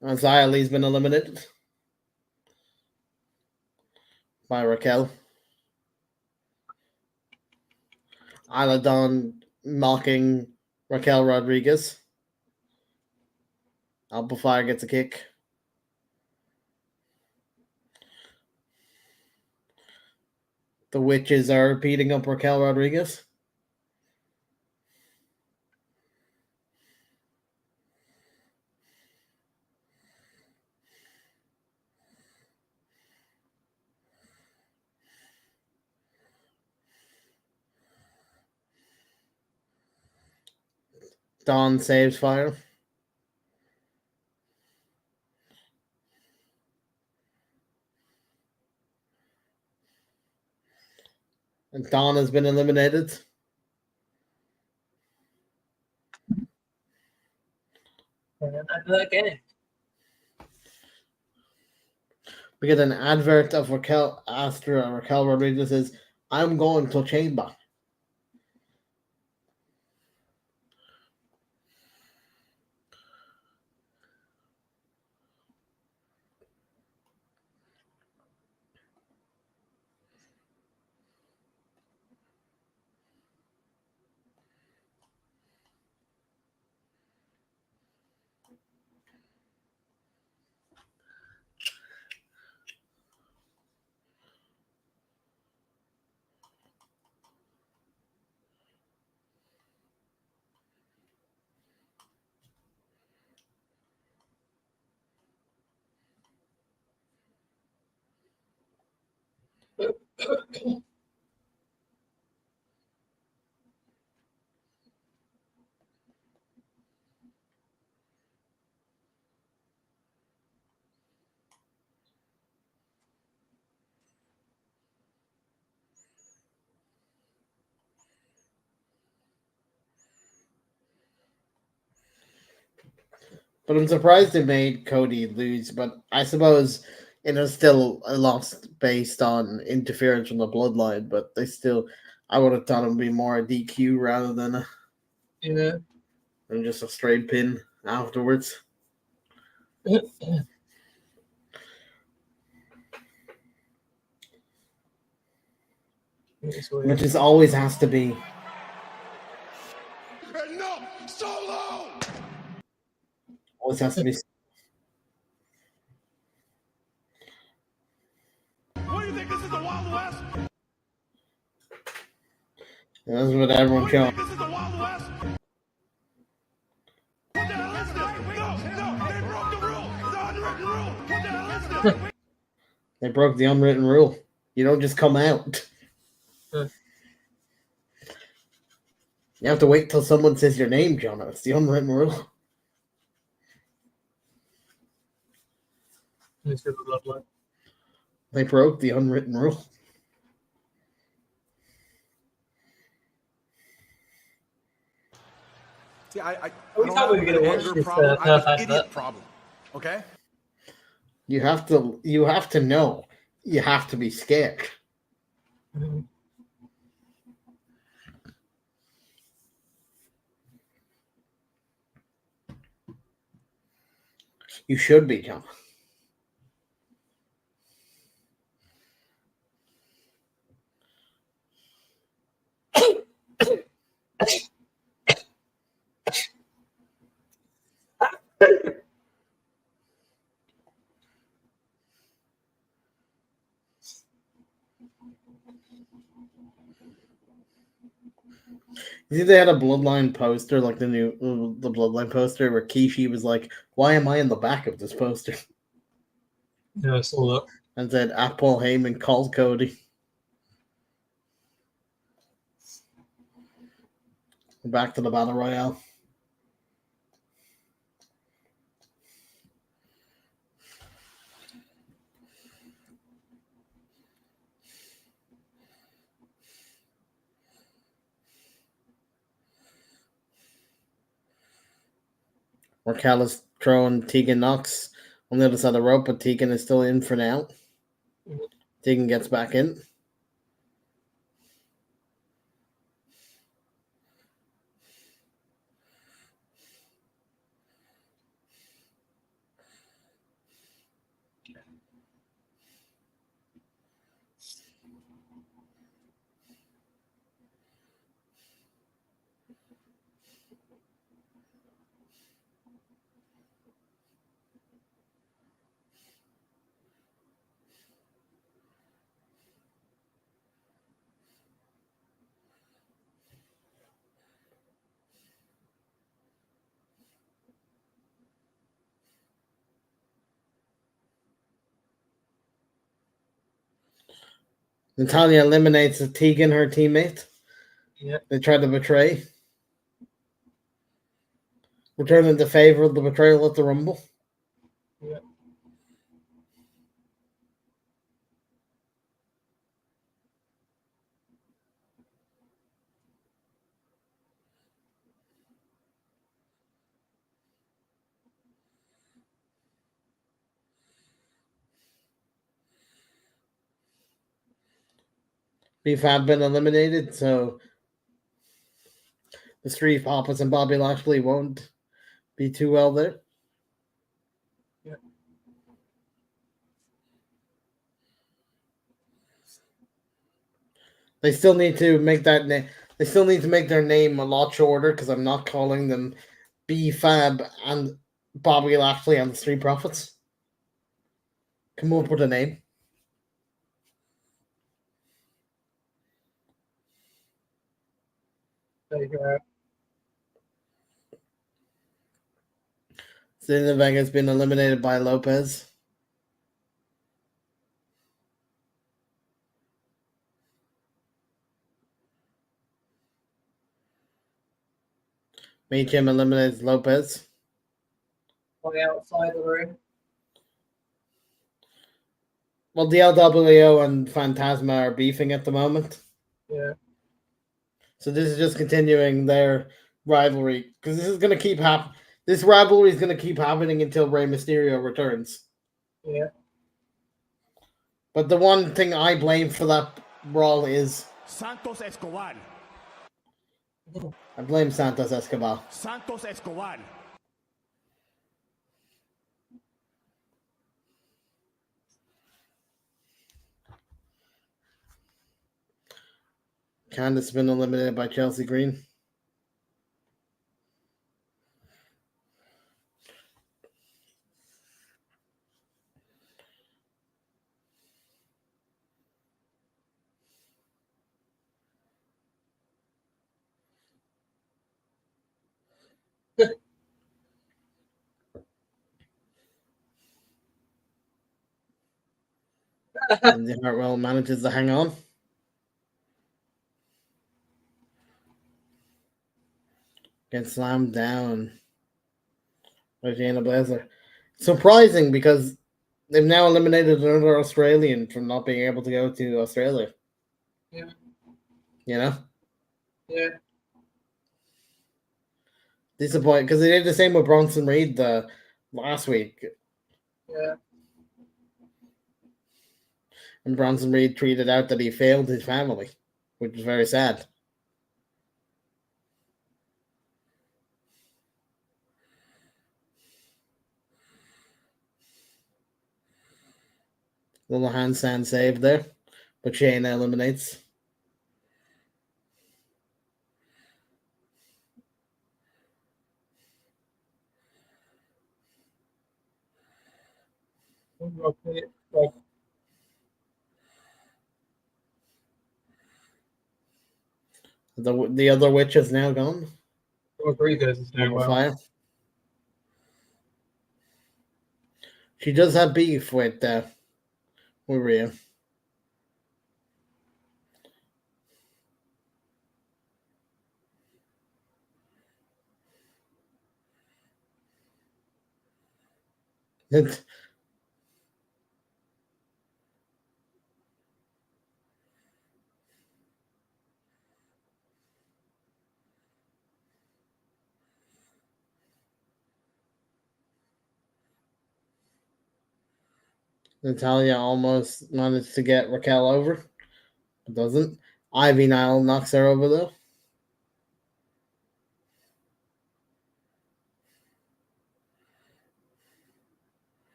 Xia Li's been eliminated by Raquel. Isla Dawn mocking Raquel Rodriguez. Amplifier gets a kick. The witches are beating up Raquel Rodriguez. Dawn saves fire. And Dawn has been eliminated. Again. We get an advert of Raquel after Raquel Rodriguez says, "I'm going to chamber." But I'm surprised they made Cody lose. But I suppose it was still a loss based on interference from the bloodline. But I would have thought it would be more a DQ rather than than just a straight pin afterwards. Which is always has to be. No, solo! Always has to be. What do you think this is, the Wild West? That's what everyone What do you showing. think this is, the Wild West? What the hell is this? They broke the unwritten rule. You don't just come out. You have to wait till someone says your name, Johnno. It's the unwritten rule. They broke the unwritten rule. See, I We don't thought we have were an going to watch anger this problem. I have an perfect idiot bit. problem. Okay? You have to know. You have to be scared. You should be, John. You see, they had a Bloodline poster, like the Bloodline poster, where Kishi was like, "Why am I in the back of this poster?" Yeah, I saw that. And said, "At Paul Heyman called Cody." Back to the Battle Royale. Raquel is throwing Tegan Knox on the other side of the rope, but Tegan is still in for now. Tegan gets back in. Natalia eliminates Tegan, her teammate. Yeah. They tried to betray. Returning the favor of the betrayal at the Rumble. Yeah. Beef have been eliminated, so the Street Profits and Bobby Lashley won't be too well there. Yeah. They still need to make that name. They still need to make their name a lot shorter because I'm not calling them B-Fab and Bobby Lashley and the Street Profits. Come up with a name. There you go. Zelina Vega has been eliminated by Lopez. Meacham eliminates Lopez. On the outside of the ring. Well, the LWO and Phantasma are beefing at the moment. Yeah. So this is just continuing their rivalry because this is going to keep happening. This rivalry is going to keep happening until Rey Mysterio returns. Yeah. But the one thing I blame for that brawl is Santos Escobar. I blame Santos Escobar. Santos Escobar. Candice has been eliminated by Chelsea Green. And Hartwell manages to hang on. Gets slammed down by Shayna Baszler. Surprising because they've now eliminated another Australian from not being able to go to Australia. Yeah. You know? Yeah. Disappointing because they did the same with Bronson Reed last week. Yeah. And Bronson Reed tweeted out that he failed his family, which was very sad. Little handstand save there, but Shayna eliminates. The other witch is now gone. Rodriguez is doing well. Fire. She does have beef with Rhea. Natalia almost managed to get Raquel over. It doesn't. Ivy Nile knocks her over though.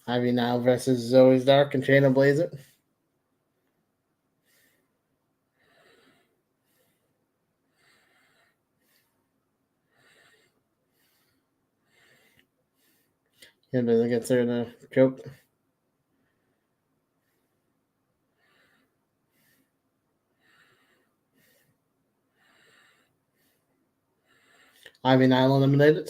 Ivy Nile versus Zoe Stark and Shayna Baszler. Shayna gets her in a choke. Ivy Nile eliminated.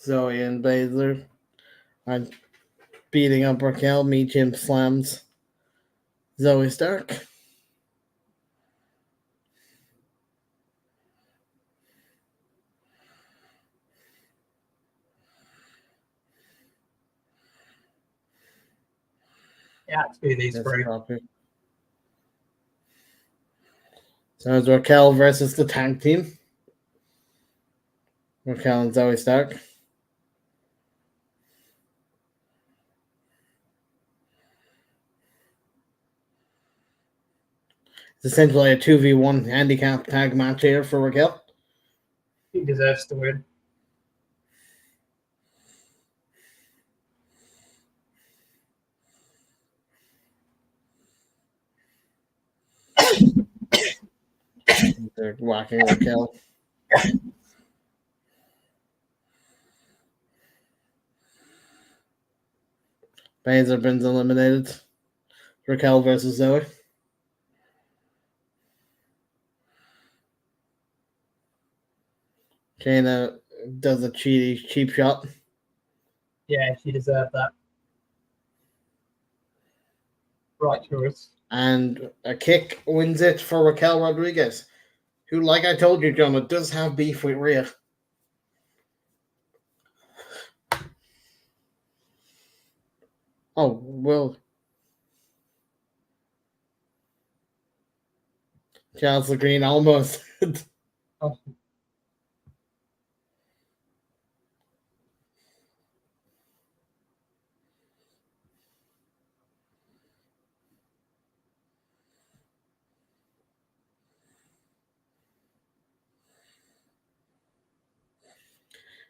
Zoe and Baszler are beating up Raquel. Meacham slams Zoe Stark. Yeah, it's be these three. So it's Raquel versus the tag team. Raquel and Zoe Stark. It's essentially a 2v1 handicap tag match here for Raquel. He deserves to win. They're whacking Raquel. Baszler been eliminated. Raquel versus Zoe. Shayna does a cheap shot. Yeah, she deserved that. Right choice. And a kick wins it for Raquel Rodriguez, who, like I told you, John, does have beef with Rhea. Oh, well. Chelsea Green almost. Oh.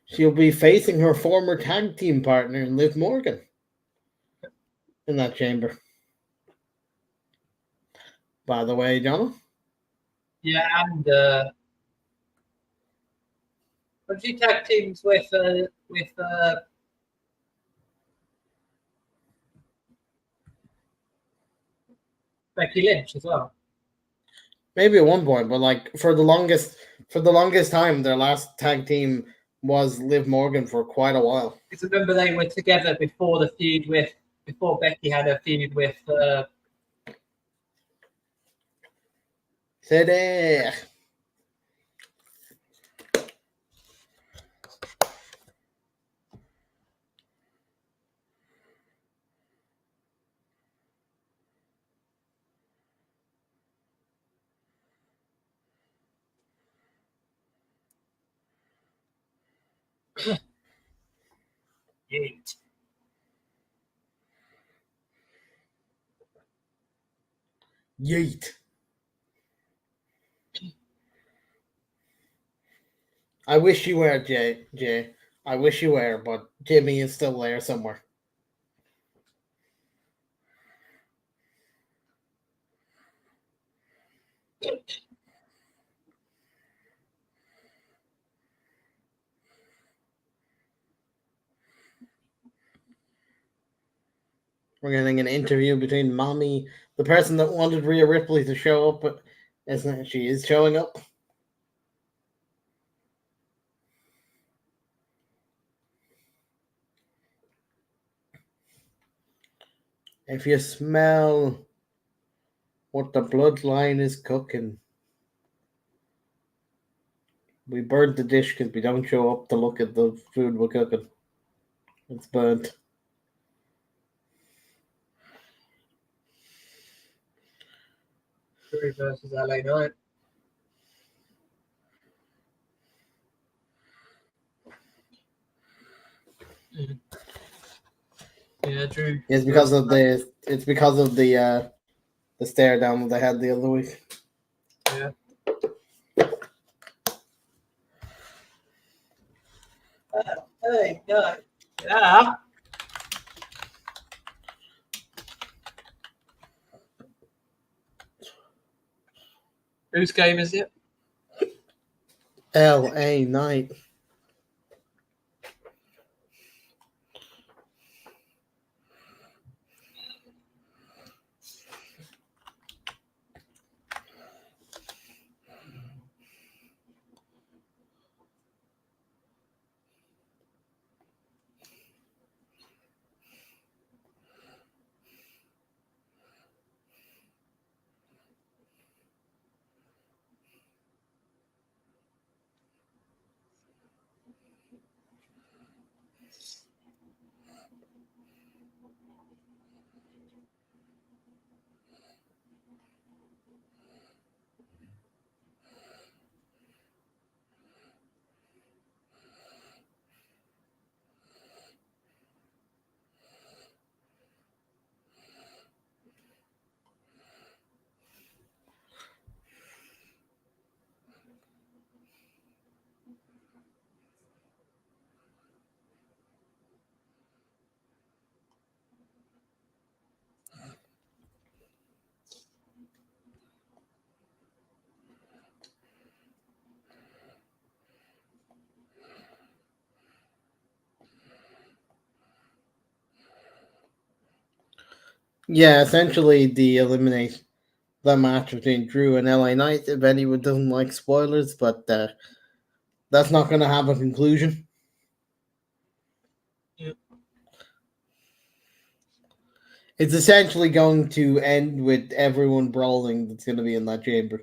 She'll be facing her former tag team partner, Liv Morgan, in that chamber. By the way, John. Yeah, and But she tag teams with Becky Lynch as well. Maybe at one point, but like for the longest time, their last tag team was Liv Morgan for quite a while. Because remember they were together before Becky had a feud with Today. Yeet. Yeet. I wish you were, Jay. I wish you were, but Jimmy is still there somewhere. We're getting an interview between Mommy, the person that wanted Rhea Ripley to show up, but she is showing up. If you smell what the bloodline is cooking, we burnt the dish because we don't show up to look at the food we're cooking. It's burnt. Drew versus LA Knight. Yeah, Drew. It's because of the stare down that they had the other week. Yeah. Hey, no. Yeah. Whose game is it? LA Knight. Yeah, essentially the eliminate the match between Drew and LA Knight. If anyone doesn't like spoilers, but that's not going to have a conclusion. Yep. It's essentially going to end with everyone brawling that's going to be in that chamber.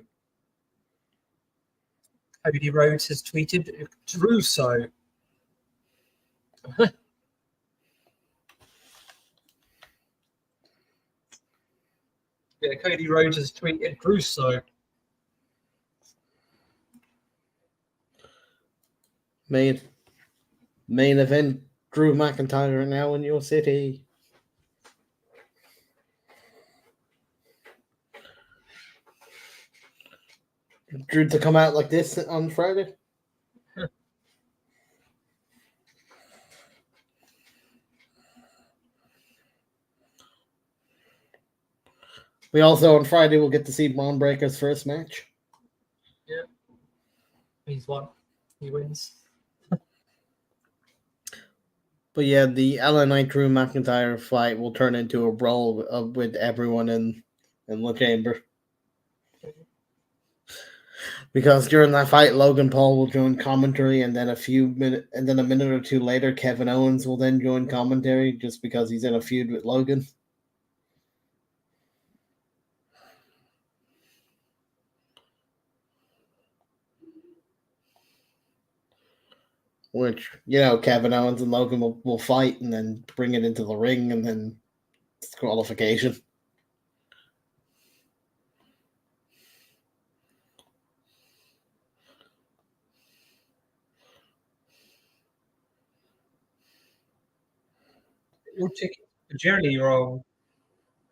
Cody Rhodes has tweeted, Drew so. Yeah, Cody Rhodes has tweeted, Drew so. Main event, Drew McIntyre now in your city. Drew to come out like this on Friday. We also on Friday will get to see Braun Breaker's first match. Yeah. He's won. He wins. But yeah, the LA Knight Drew McIntyre fight will turn into a brawl with everyone in the chamber. Because during that fight, Logan Paul will join commentary, and then a minute or two later, Kevin Owens will then join commentary, just because he's in a feud with Logan. Which, Kevin Owens and Logan will fight, and then bring it into the ring, and then disqualification. Your ticket for Jelly Roll,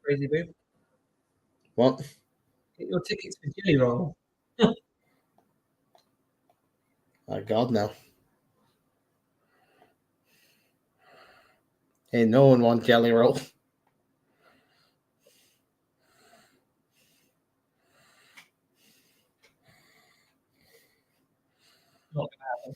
Crazy Boo. What? Get your tickets for Jelly Roll. Oh, God, no. Hey, no one wants Jelly Roll. Not gonna happen.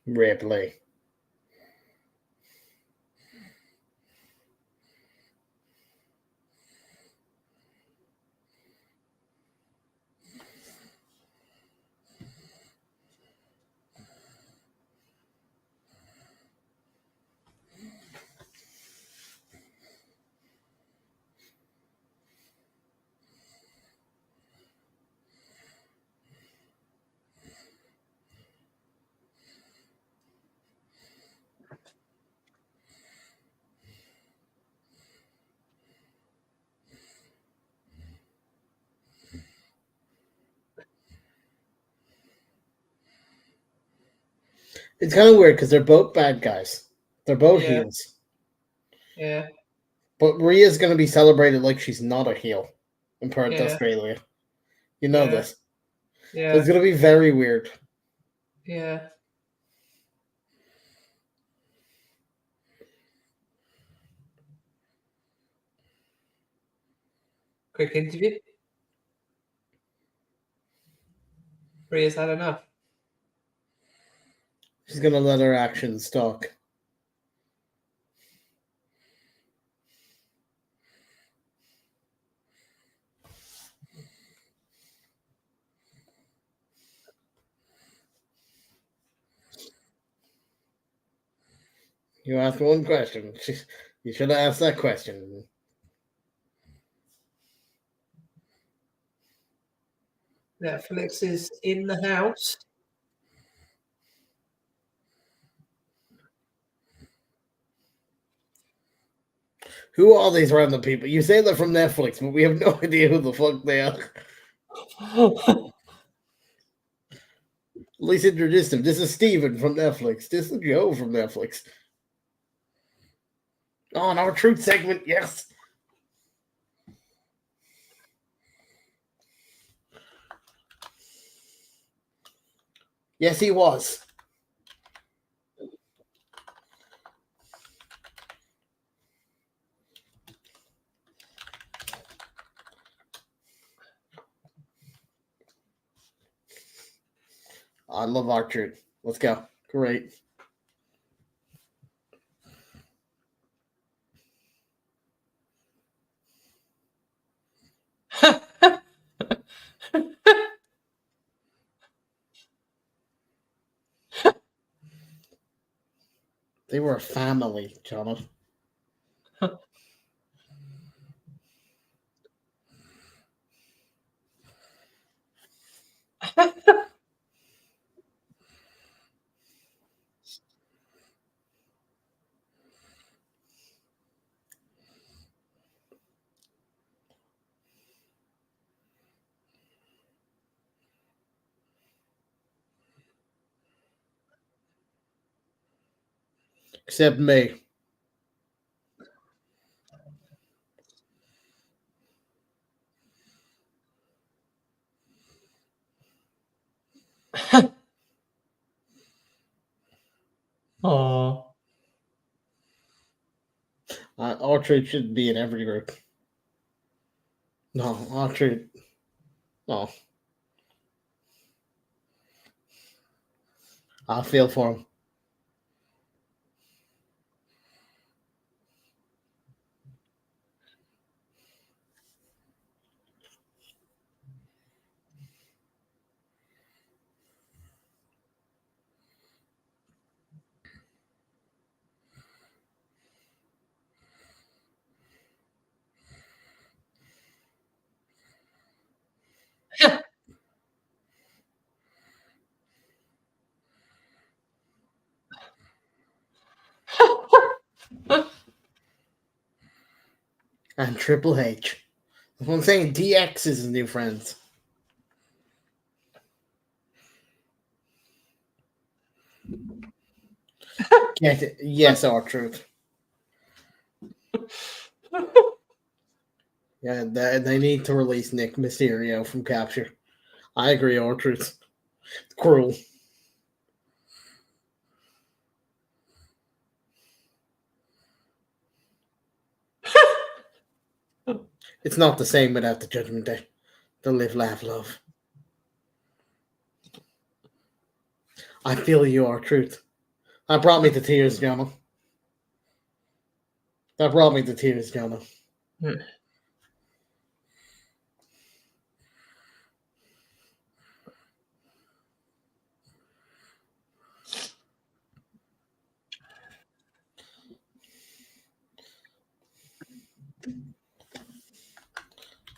Ripley. It's kind of weird because they're both bad guys. They're both heels. Yeah. But Rhea's going to be celebrated like she's not a heel in Perth, Yeah. Australia. You know this. Yeah. So it's going to be very weird. Yeah. Quick interview. Rhea's had enough. She's going to let her actions talk. You asked one question. You should have asked that question. Netflix is in the house. Who are these random people? You say they're from Netflix, but we have no idea who the fuck they are. At least introduce them. This is Steven from Netflix. This is Joe from Netflix. Oh, and our truth segment, yes. Yes, he was. I love R-Truth. Let's go. Great. They were a family, Jonathan. Except me. Oh. R-Truth should be in every group. No, R-Truth. No. I feel for him. And Triple H. That's what I'm saying. DX is his new friends. Yes, R-Truth. Yeah, they need to release Nick Mysterio from Capture. I agree, R-Truth. Cruel. It's not the same without the Judgment Day. The live, laugh, love. I feel you, R-Truth. That brought me to tears, Jonah. That brought me to tears, Jonah.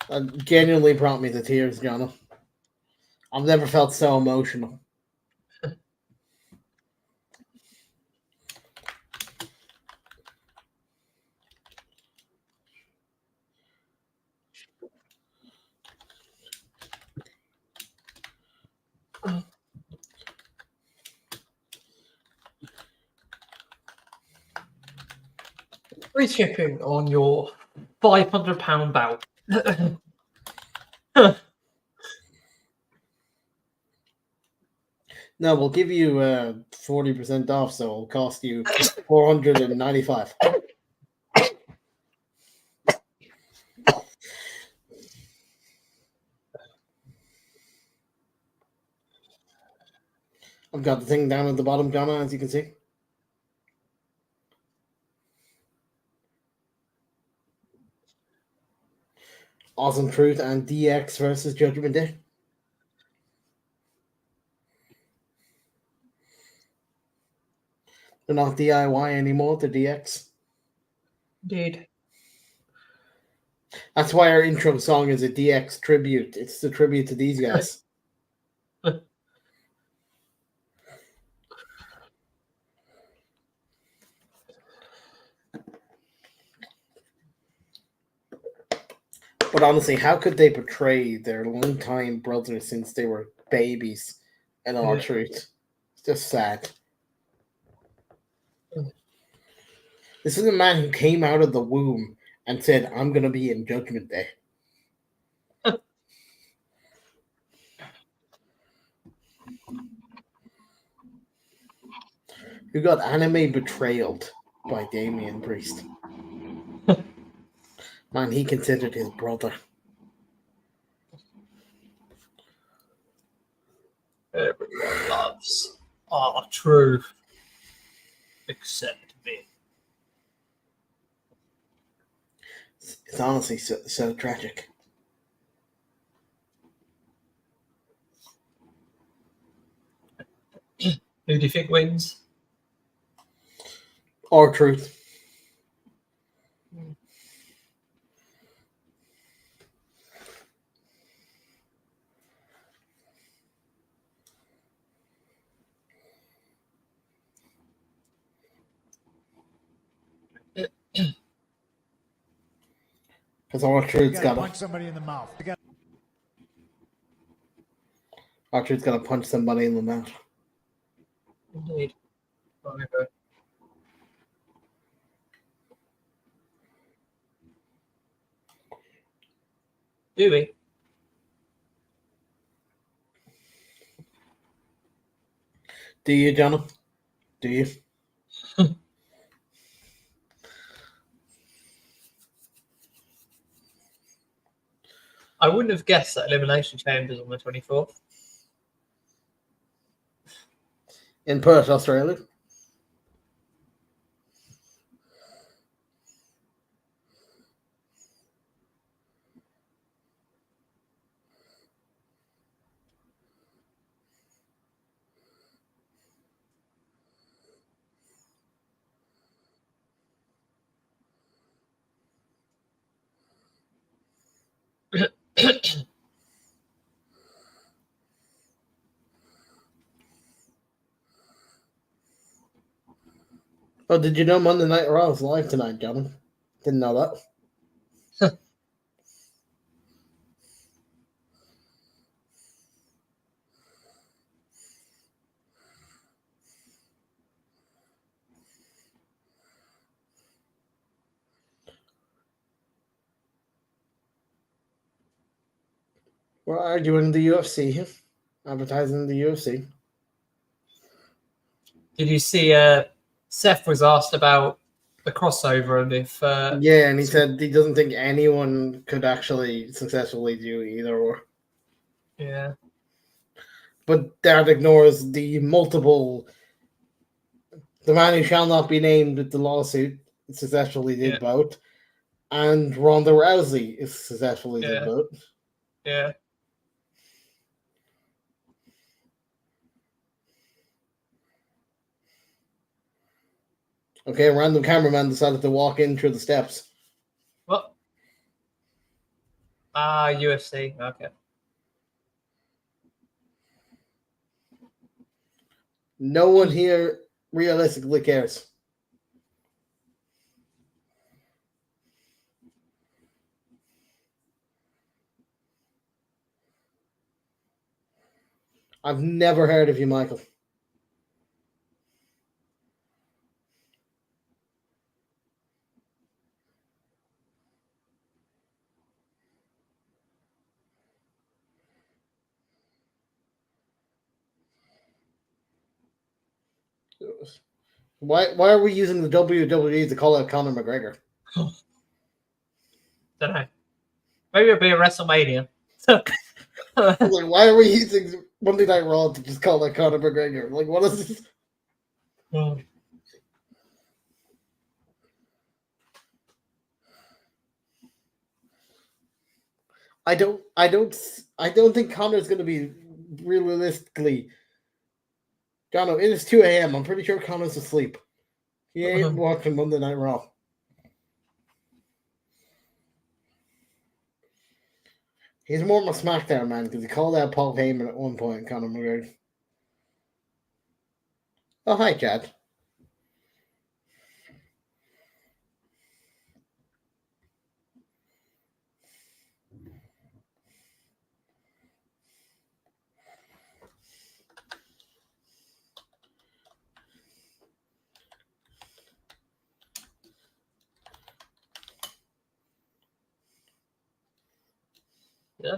That genuinely brought me to tears, Jonah. I've never felt so emotional. Free shipping on your £500 belt. No, we'll give you 40% off, so it'll cost you $495. I've got the thing down at the bottom, Jonah, as you can see. Awesome Truth and DX versus Judgment Day. They're not DIY anymore, they're DX. Indeed. That's why our intro song is a DX tribute. It's the tribute to these guys. But honestly, how could they portray their longtime brothers since they were babies in R-Truth? It's just sad. This is a man who came out of the womb and said, I'm going to be in Judgment Day. who got anime betrayed by Damian Priest. Man, he considered his brother. Everyone loves our truth, except me. It's honestly so tragic. Who do you think wins? Our truth. Because our You truth's gotta gotta punch somebody in the mouth. our truth's gotta punch somebody in the mouth. Indeed. Okay. Do we? Do you, Jonah? Do you? I wouldn't have guessed that Elimination Chamber's on the 24th. In Perth, Australia? Oh, did you know Monday Night Raw is live tonight, Jonah? Didn't know that. We're arguing the UFC here. Advertising the UFC. Did you see Seth was asked about the crossover and if Yeah, and he said he doesn't think anyone could actually successfully do either or. yeah. But that ignores the multiple. The man who shall not be named with the lawsuit successfully did both, and Ronda Rousey successfully did both. Yeah. Okay, a random cameraman decided to walk in through the steps. What? UFC. Okay. No one here realistically cares. I've never heard of you, Michael. Why are we using the WWE to call out Conor McGregor? Don't know. Maybe it'll be a WrestleMania. Like, why are we using Monday Night Raw to just call out Conor McGregor? Like, what is this? I don't think Connor's going to be realistically. Jono, it is 2 a.m. I'm pretty sure Connor's asleep. He ain't watching Monday Night Raw. He's more of a SmackDown man because he called out Paul Heyman at one point, Conor McGregor. Oh, hi, Chad. Yeah.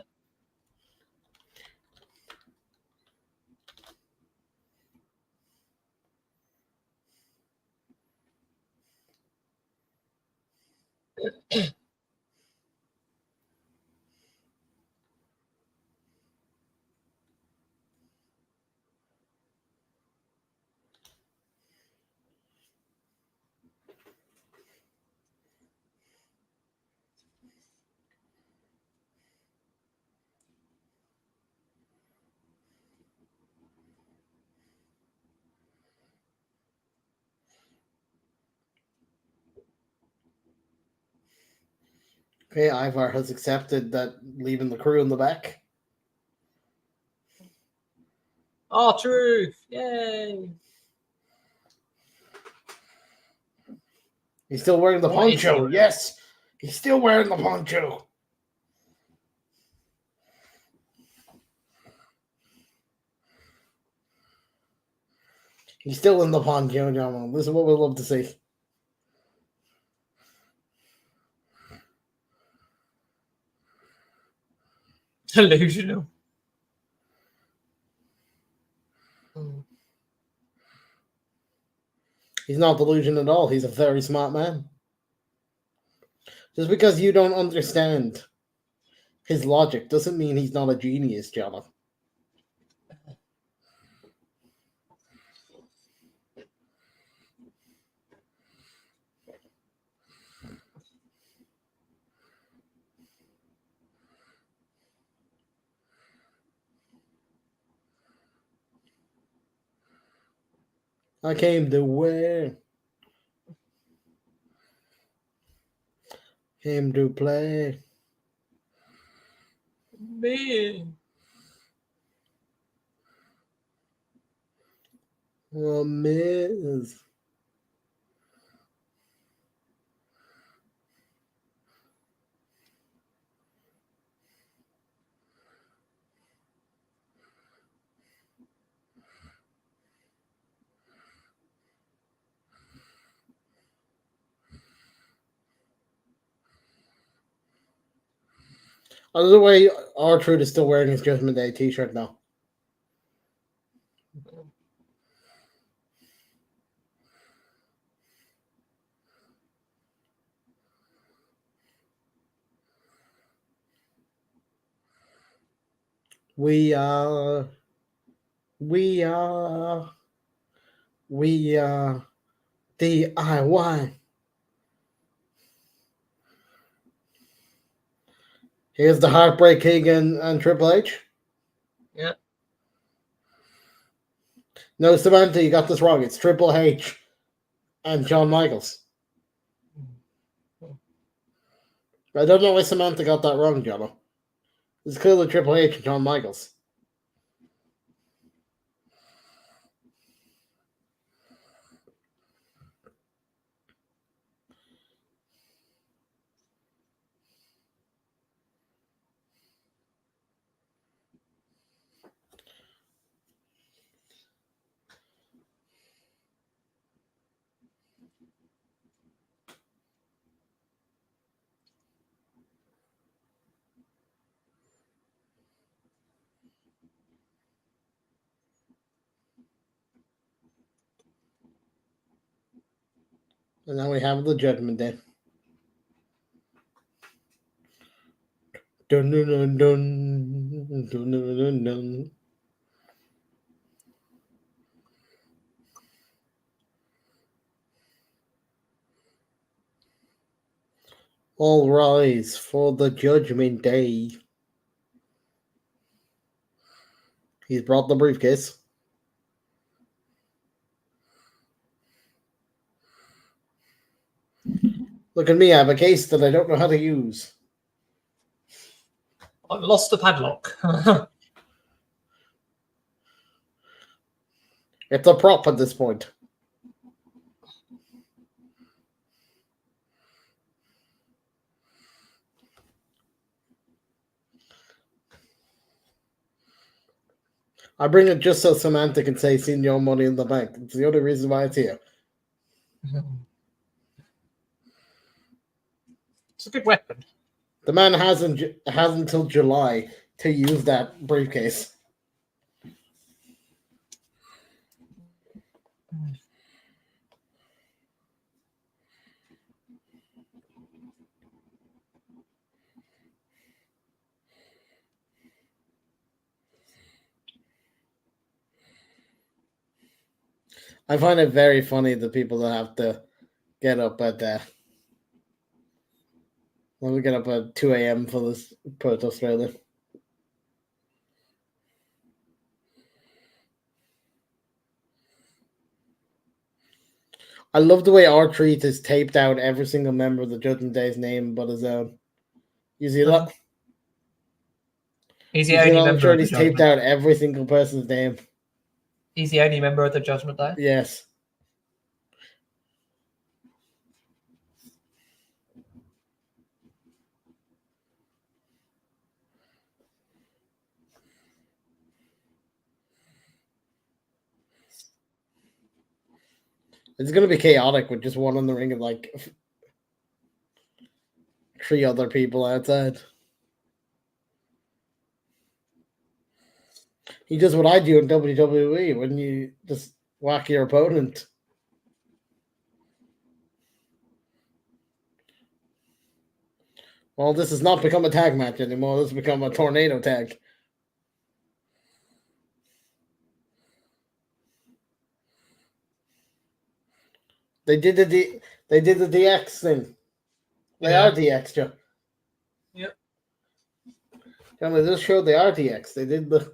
Okay, Ivar has accepted that leaving the crew in the back. Oh, truth! Yay! He's still wearing the What is he poncho. wearing? Yes, he's still wearing the poncho. He's still in the poncho, John. This is what we love to see. Delusional. He's not delusional at all. He's a very smart man. Just because you don't understand his logic doesn't mean he's not a genius, John. I came to win. Came to play. Man. Oh, miss. By the way, R-Truth is still wearing his Judgment Day t-shirt now. We are DIY. Here's the Heartbreak King and Triple H. Yeah. No, Samantha, you got this wrong. It's Triple H and Shawn Michaels. I don't know why Samantha got that wrong, Jono. It's clearly Triple H and Shawn Michaels. And now we have the Judgment Day. Dun dun dun dun dun dun dun dun. All rise for the Judgment Day. He's brought the briefcase. Look at me, I have a case that I don't know how to use. I've lost the padlock. It's a prop at this point. I bring it just so Samantha can say Senior Money in the Bank. It's the only reason why it's here. It's a good weapon. The man has until July to use that briefcase. I find it very funny the people that have to get up at let me get up at 2 a.m. for this Perth, Australia. I love the way R-Truth has taped out every single member of the Judgment Day's name but his own. You see that? He's the only member sure of the he's taped Judgment. out every single person's name. He's the only member of the Judgment Day? Yes. It's going to be chaotic with just one in the ring and like 3 other people outside. He does what I do in WWE when you just whack your opponent. Well, this has not become a tag match anymore. This has become a tornado tag. They did the DX thing. They are DX, Joe. Yep. John, they just showed they are DX. They did the.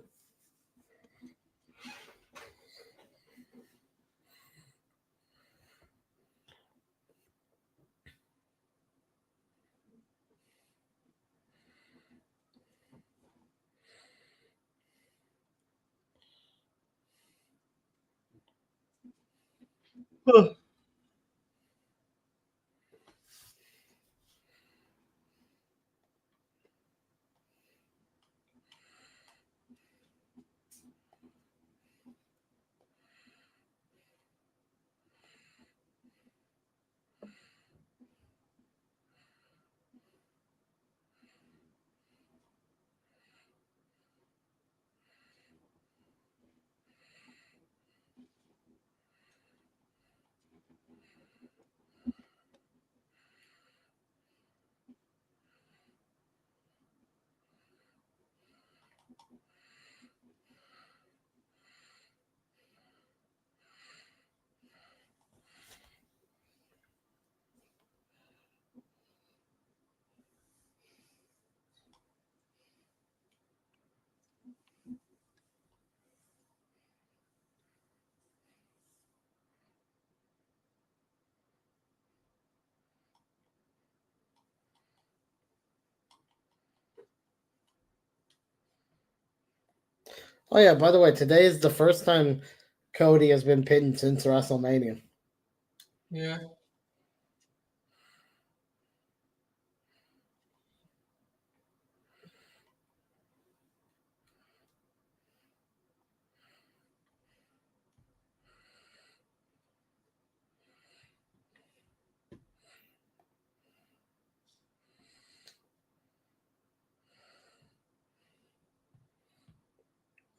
Oh yeah, by the way, today is the first time Cody has been pinned since WrestleMania. Yeah.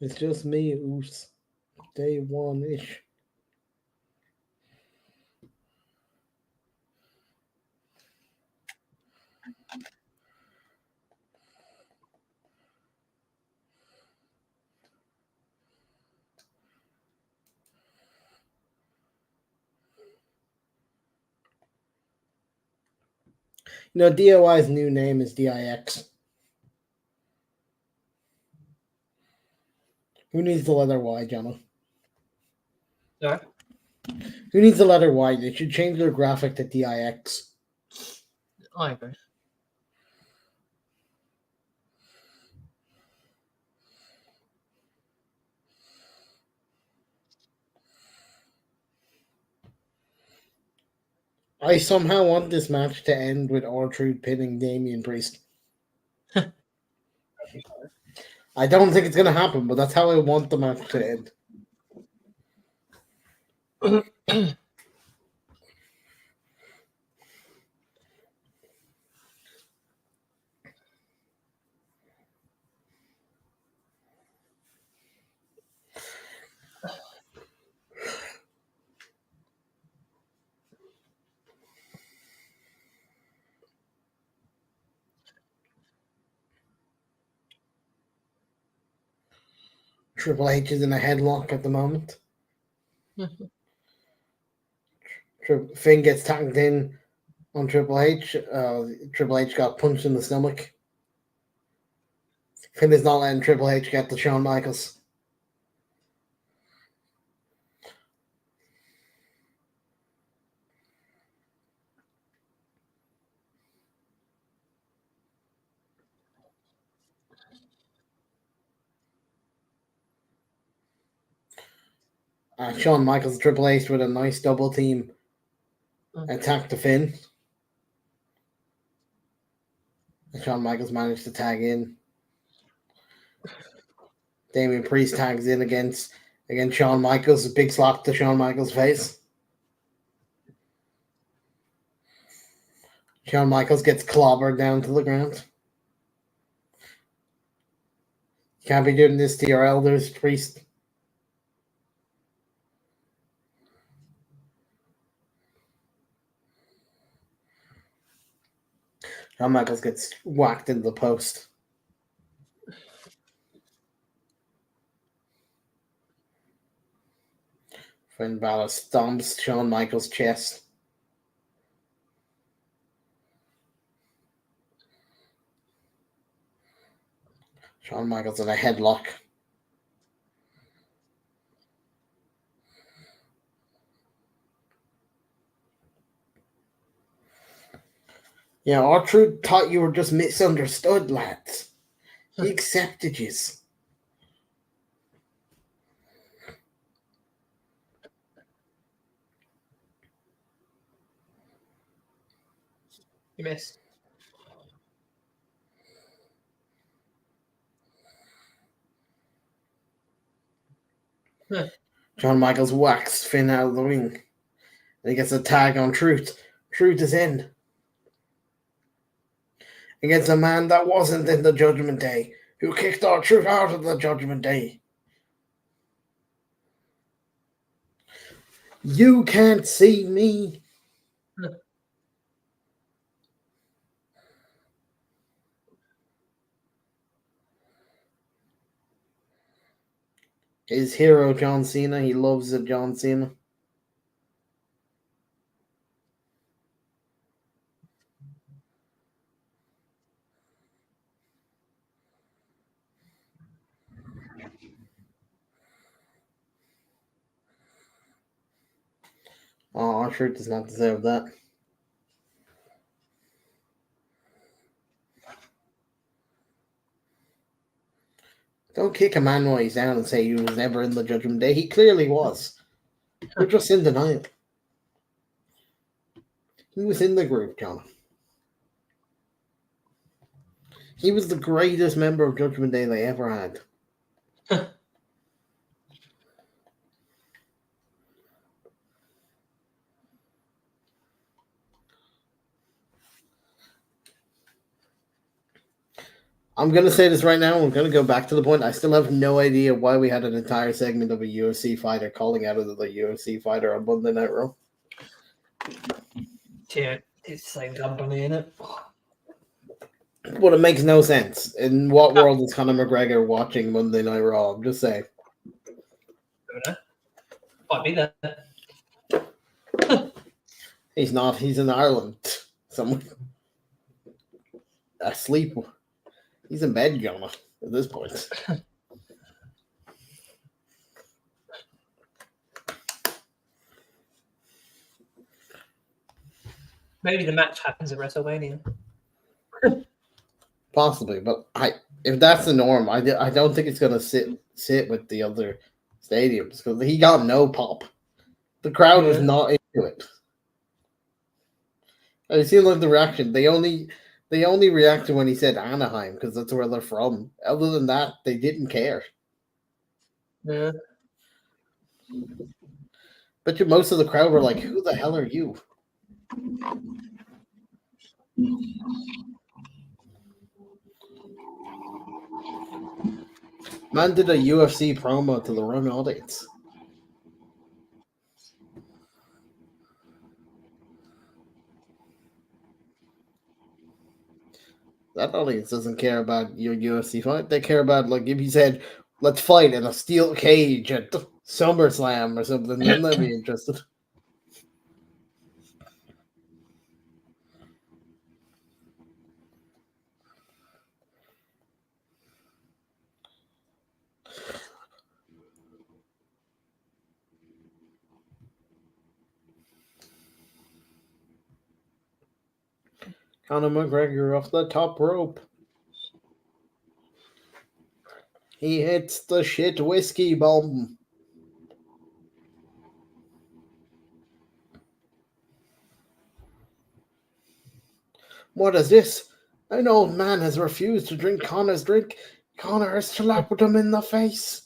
It's just me, Oos. Day 1-ish. You know, DIY's new name is DIX. Who needs the letter Y, Jono? Yeah. Who needs the letter Y? They should change their graphic to DIX. I agree. I somehow want this match to end with R-Truth pinning Damian Priest. I don't think it's going to happen, but that's how I want the match to end. Triple H is in a headlock at the moment. Finn gets tagged in on Triple H. Triple H got punched in the stomach. Finn is not letting Triple H get to Shawn Michaels. Shawn Michaels and Triple H with a nice double team attack to Finn. And Shawn Michaels managed to tag in. Damian Priest tags in against Shawn Michaels. A big slap to Shawn Michaels' face. Shawn Michaels gets clobbered down to the ground. You can't be doing this to your elders, Priest. Shawn Michaels gets whacked into the post. Finn Balor stomps Shawn Michaels' chest. Shawn Michaels in a headlock. Yeah, R-Truth thought you were just misunderstood, lads. He accepted you. You missed. Shawn Michaels whacks Finn out of the ring. And he gets a tag on Truth. Truth is in. Against a man that wasn't in the Judgment Day, who kicked R-Truth out of the Judgment Day. You can't see me. His hero, John Cena. He loves it, John Cena. Oh, R-Truth does not deserve that. Don't kick a man while he's down and say he was never in the Judgment Day. He clearly was. You're just in denial. He was in the group, John. He was the greatest member of Judgment Day they ever had. I'm going to say this right now. We're going to go back to the point. I still have no idea why we had an entire segment of a UFC fighter calling out of the UFC fighter on Monday Night Raw. Yeah, it's the same company, isn't it? But it makes no sense. In what world is Conor McGregor watching Monday Night Raw? I'm just saying. Might be there. He's not. He's in Ireland. Somewhere. Asleep. He's in bed, Jonah, at this point. Maybe the match happens at WrestleMania. Possibly, but if that's the norm, I don't think it's going to sit with the other stadiums because he got no pop. The crowd was not into it. It seemed like the reaction. They only reacted when he said Anaheim because that's where they're from. Other than that, they didn't care. Yeah. But most of the crowd were like, "Who the hell are you?" Man did a UFC promo to the wrong audience. That audience doesn't care about your UFC fight. They care about, like, if you said, let's fight in a steel cage at SummerSlam or something, then they'd be interested. Conor McGregor off the top rope. He hits the shit whiskey bomb. What is this? An old man has refused to drink Conor's drink. Conor has slapped him in the face.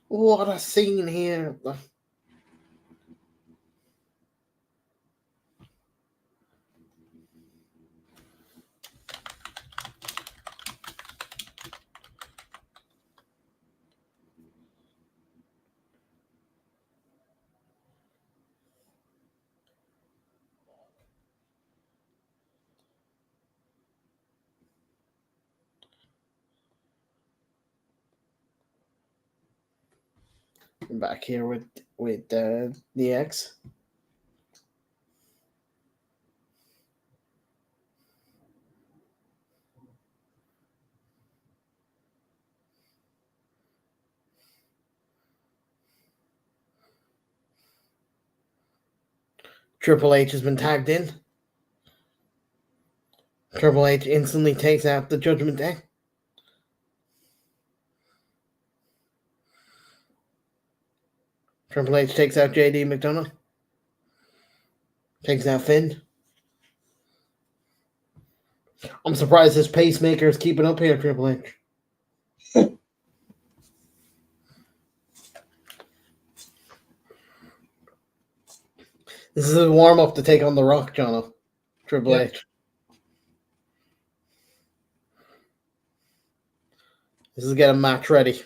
What a scene here. I'm back here with DX. Triple H has been tagged in. Triple H instantly takes out the Judgment Day. Triple H takes out JD McDonough. Takes out Finn. I'm surprised this pacemaker is keeping up here, Triple H. This is a warm-up to take on The Rock, Jono. Triple H. This is to get a match ready.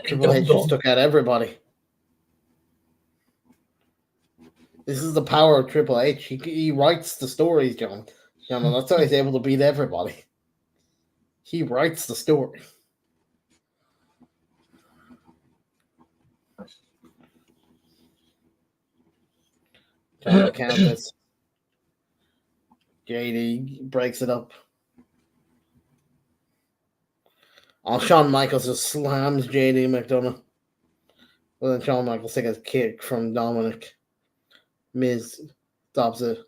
Triple H just took out everybody. This is the power of Triple H. He writes the stories, John. That's how he's able to beat everybody. He writes the story. Trying to count this. JD breaks it up. Shawn Michaels just slams JD McDonough. Well, then Shawn Michaels takes a kick from Dominic. Miz stops it.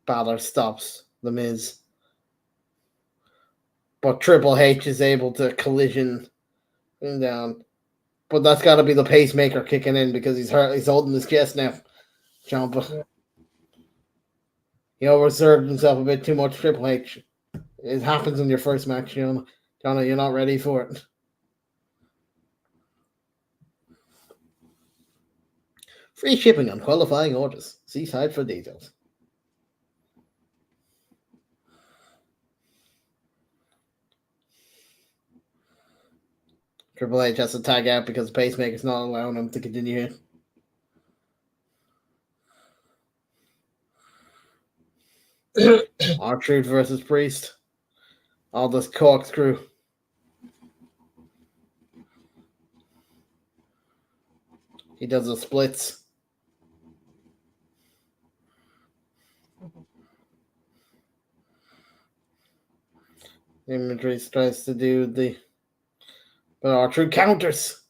Balor stops the Miz. But Triple H is able to collision down. But that's got to be the pacemaker kicking in because he's hurt. He's holding his chest now. Ciampa. He overserved himself a bit too much, Triple H. It happens in your first match, Jono. You're not ready for it. Free shipping on qualifying orders. See site for details. Triple H has to tag out because the pacemaker's not allowing him to continue. R-Truth versus Priest. All this corkscrew. He does the splits. Imagery tries to do the... But R-Truth counters.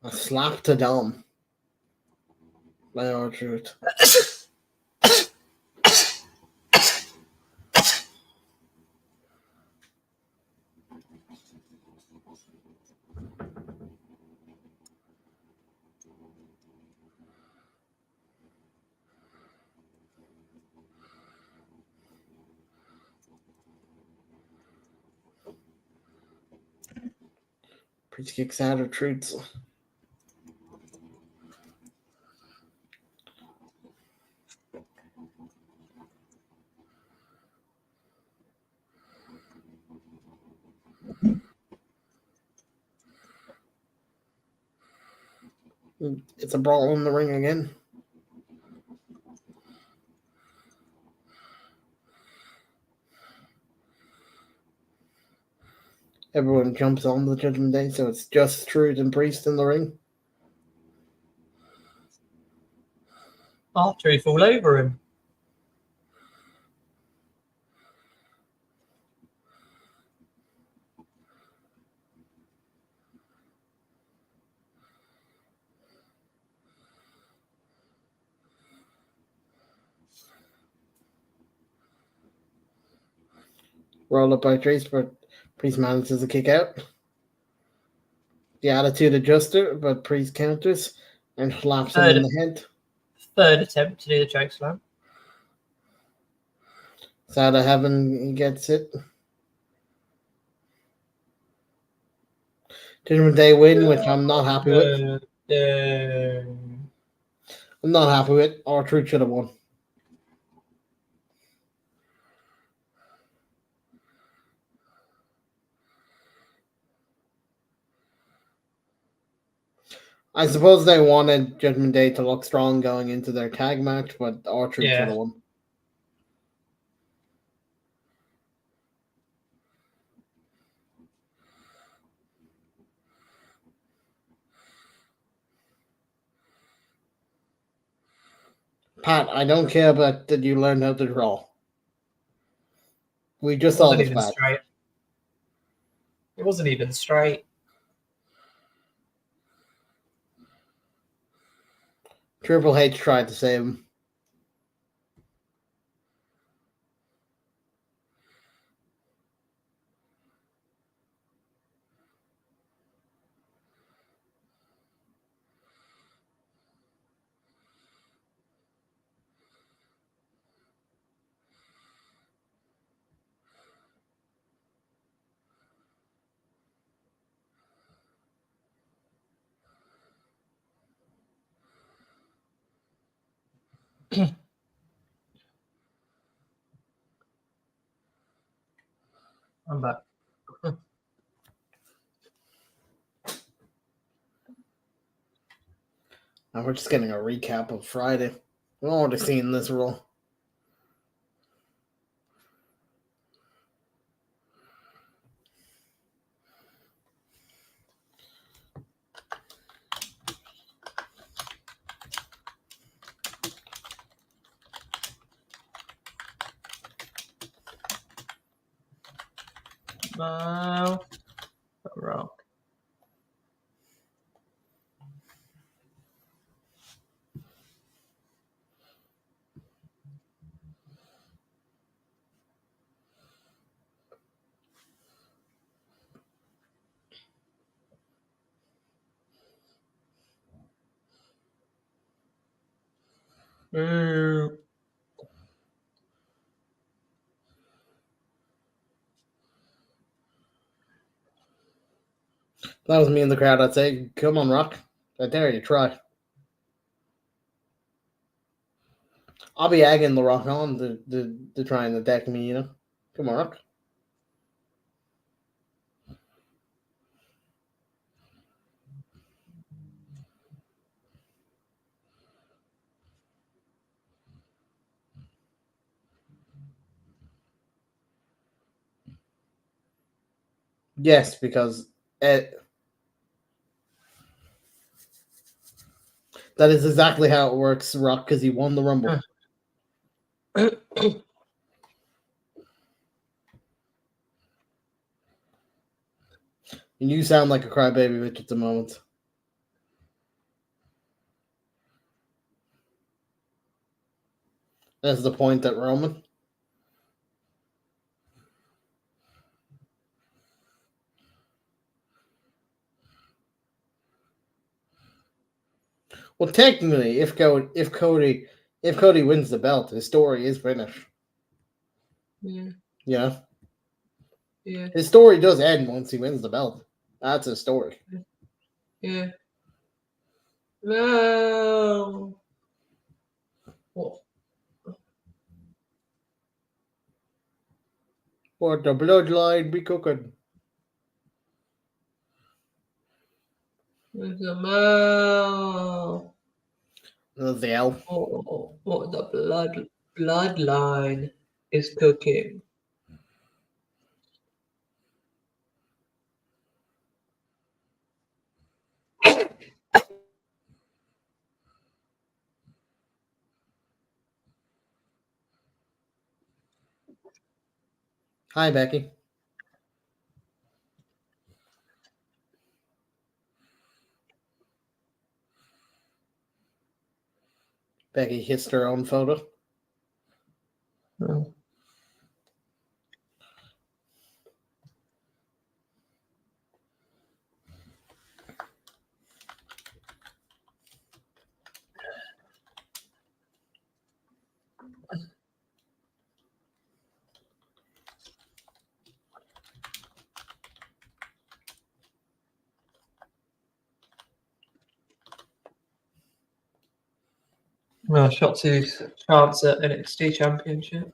A slap to Dom by R-Truth. Priest kicks out of Truth's. It's a brawl in the ring again. everyone jumps on the Judgment Day, so it's just Truth and Priest in the ring. R-Truth all over him. Roll up by Priest, but Priest manages to kick out. The Attitude Adjuster, but Priest counters and slaps him in the head. Third attempt to do the choke slam. It's out of heaven, he gets it. Judgment Day win, which I'm not happy with. I'm not happy with. R-Truth should have won. I suppose they wanted Judgment Day to look strong going into their tag match, but R-Truth should have won. Pat, I don't care about that you learned how to draw. We just saw this, Pat. Straight. It wasn't even straight. Triple H tried to save him. I'm back. Now we're just getting a recap of Friday. We've already seen this role. No. Wrong. If that was me in the crowd, I'd say, come on, Rock. I dare you, try. I'll be egging the Rock on to try and attack me, you know? Come on, Rock. Yes, because that is exactly how it works, Rock, because he won the Rumble. And you sound like a crybaby bitch at the moment. That's the point at Roman. Well, technically, if Cody wins the belt, his story is finished. Yeah. Yeah. Yeah. His story does end once he wins the belt. That's his story. Yeah. No. What? What the bloodline be cooking? The mouth. The L. What the bloodline is cooking. Hi, Becky. Becky hissed her own photo. Oh. Well, Shotzi's chance at NXT Championship.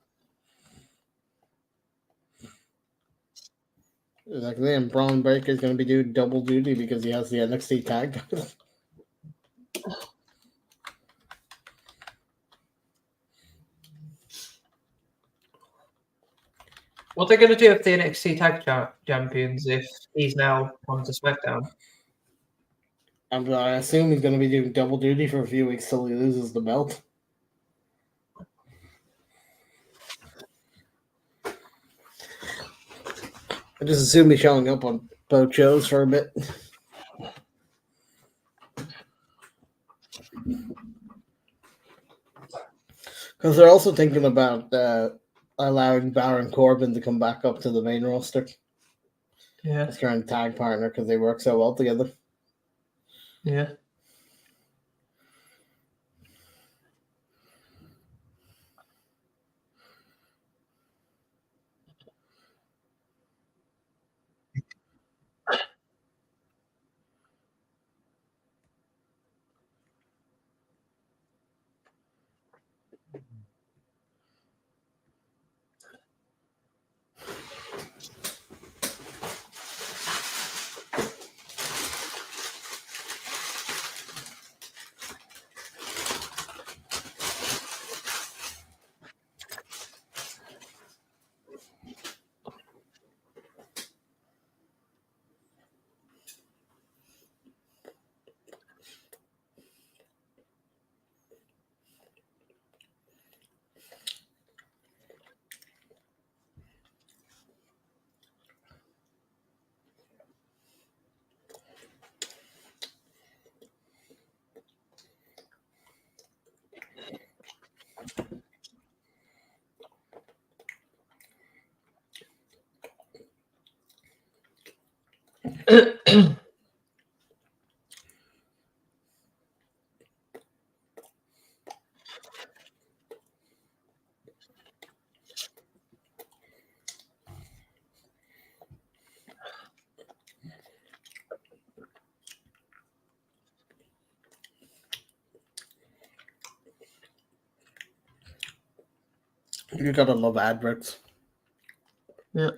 Exactly, and Braun Breaker is going to be doing double duty because he has the NXT tag title. What are they going to do with the NXT Tag Champions if he's now on to SmackDown? I assume he's going to be doing double duty for a few weeks till he loses the belt. I just assume he's showing up on both shows for a bit. Because they're also thinking about allowing Baron Corbin to come back up to the main roster. Yeah. As current tag partner because they work so well together. Yeah. You gotta love adverts. Yeah.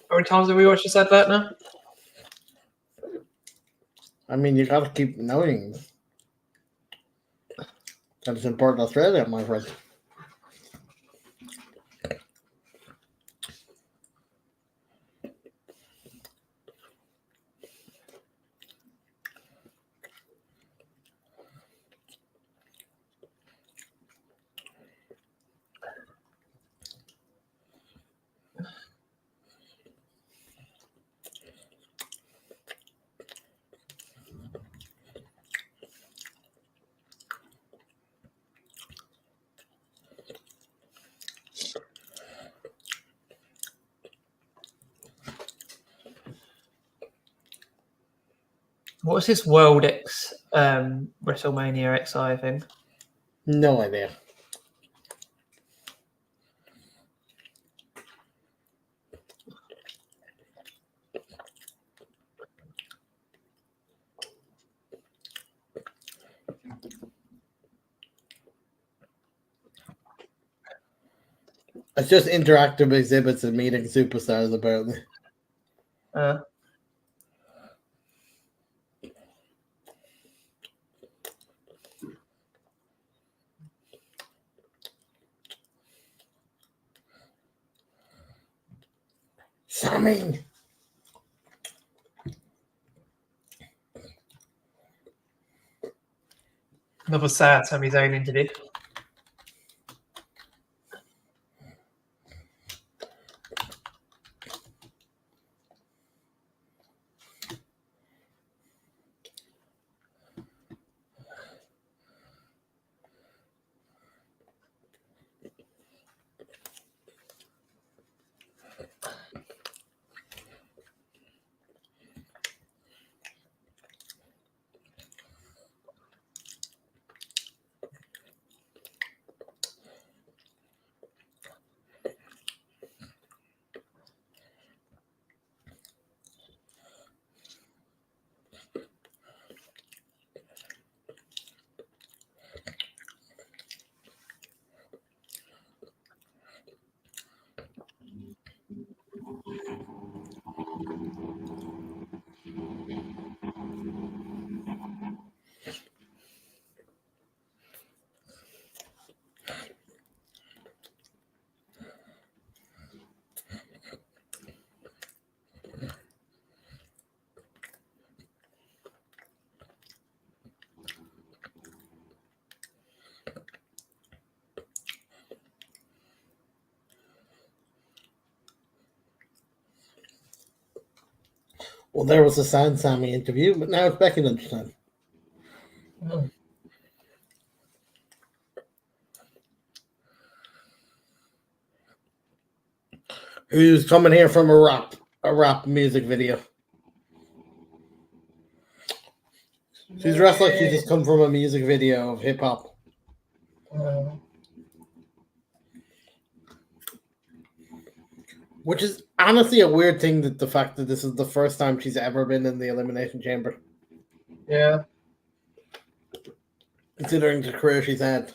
How many times have we watched this advert now? I mean, you gotta keep knowing that it's important Australia, my friend. What's this World X WrestleMania XI thing? No idea. It's just interactive exhibits and meeting superstars, apparently. Sammy. Another sad Sami Zayn interview. Well, there was a sad Sammy interview, but now it's Becky Lynch time. Oh. Who's coming here from a rap music video? She's dressed like she just come from a music video of hip hop. Which is honestly a weird thing, that the fact that this is the first time she's ever been in the Elimination Chamber. Yeah. Considering the career she's had.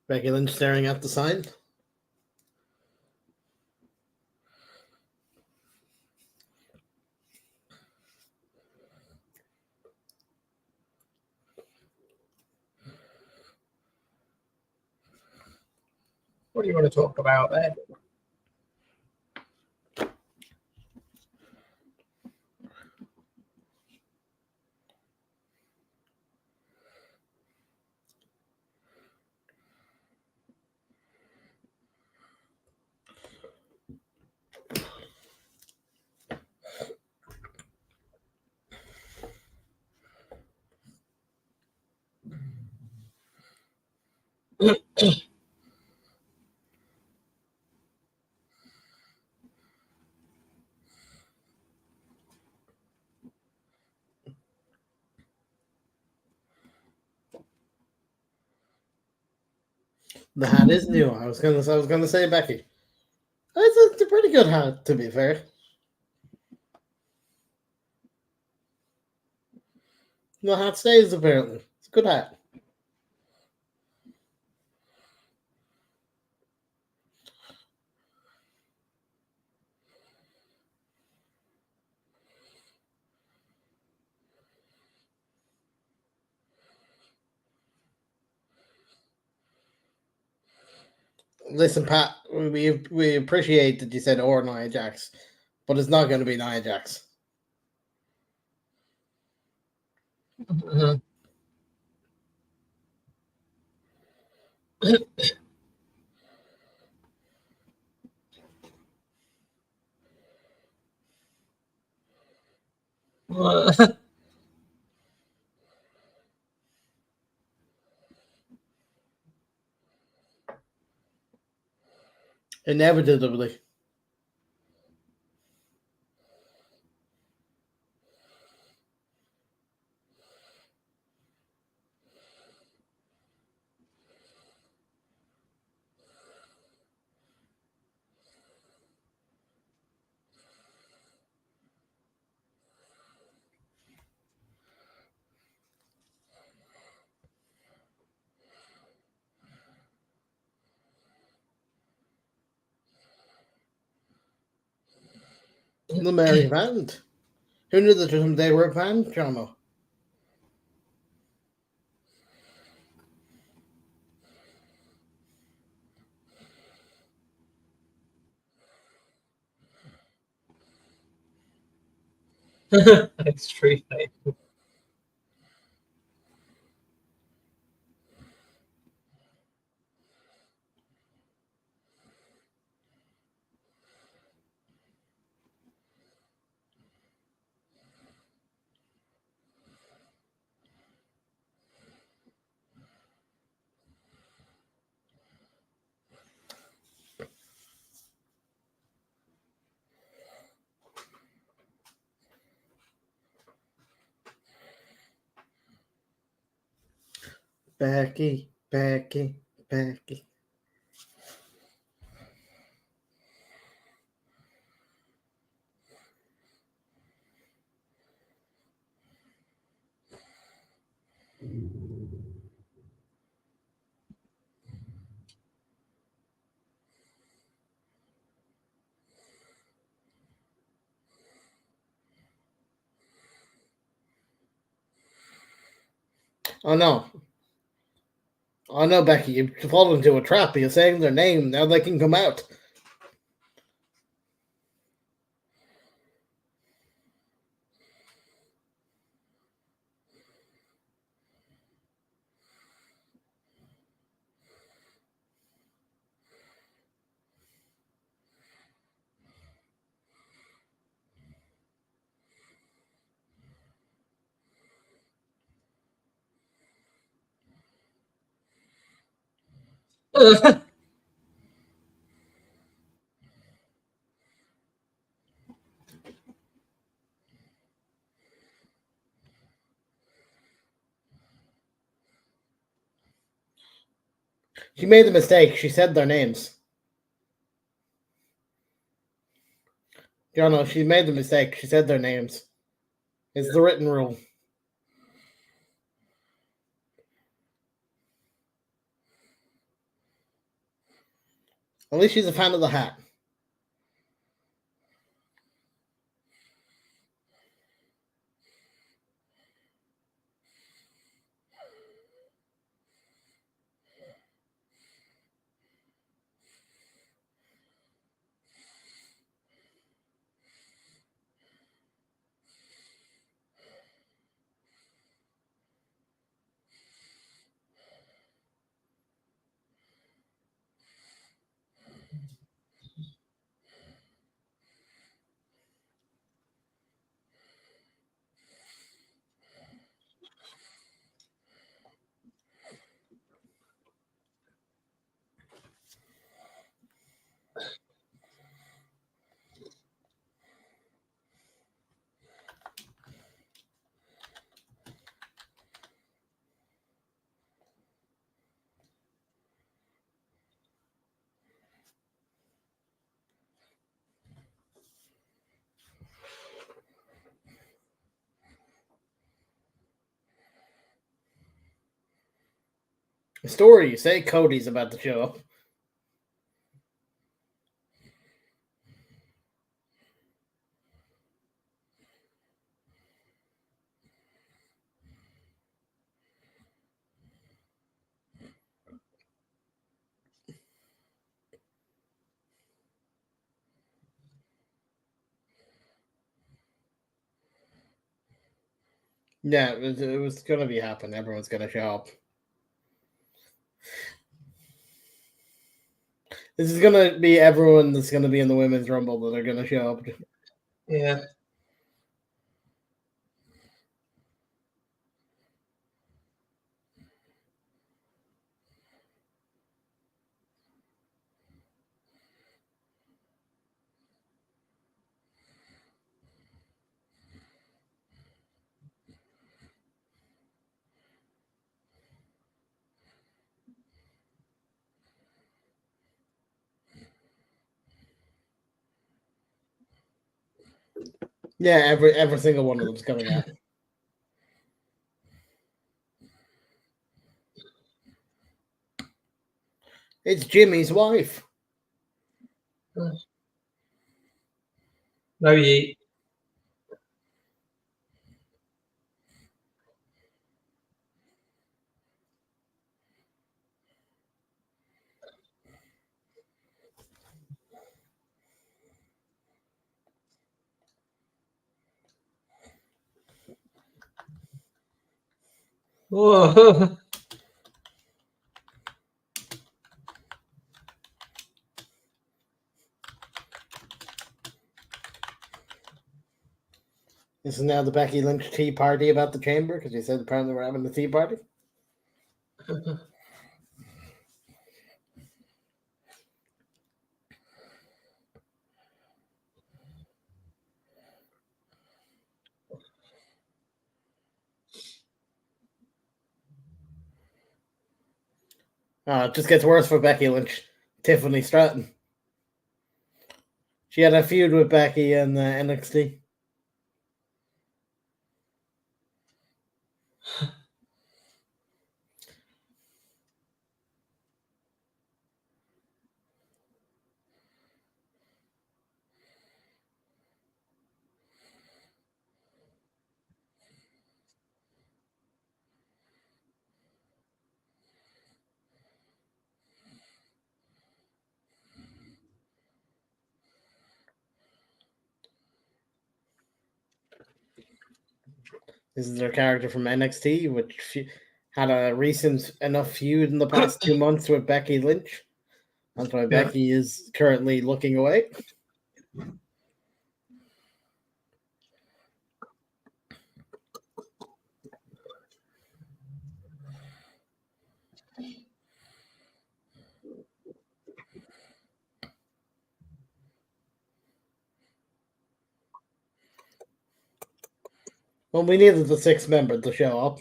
Becky Lynch staring at the sign. What do you want to talk about there? The hat is new. I was gonna say Becky. It's a pretty good hat, to be fair. The hat stays, apparently. It's a good hat. Listen, Pat, we appreciate that you said or Nia Jax, but it's not going to be Nia Jax. Inevitably. The merry band. Who knew that they were a band, Johnno? It's true, mate. Becky. Oh no. Oh no, Becky, you've fallen into a trap. You're saying their name. Now they can come out. She made a mistake. She said their names. Jono, she made the mistake. She said their names. It's the written rule. At least she's a fan of the hat. Story, you say Cody's about to show up. Yeah, it was going to be happening. Everyone's going to show up. This is going to be everyone that's going to be in the Women's Rumble that are going to show up. Yeah. Yeah, every single one of them's coming out. It's Jimmy's wife. No yeet. Whoa. This is now the Becky Lynch tea party about the chamber, because you said apparently we're having the tea party. It just gets worse for Becky Lynch. Tiffany Stratton. She had a feud with Becky in NXT. This is their character from NXT, which had a recent enough feud in the past 2 months with Becky Lynch. That's why Becky is currently looking away. Well, we needed the 6th member to show up.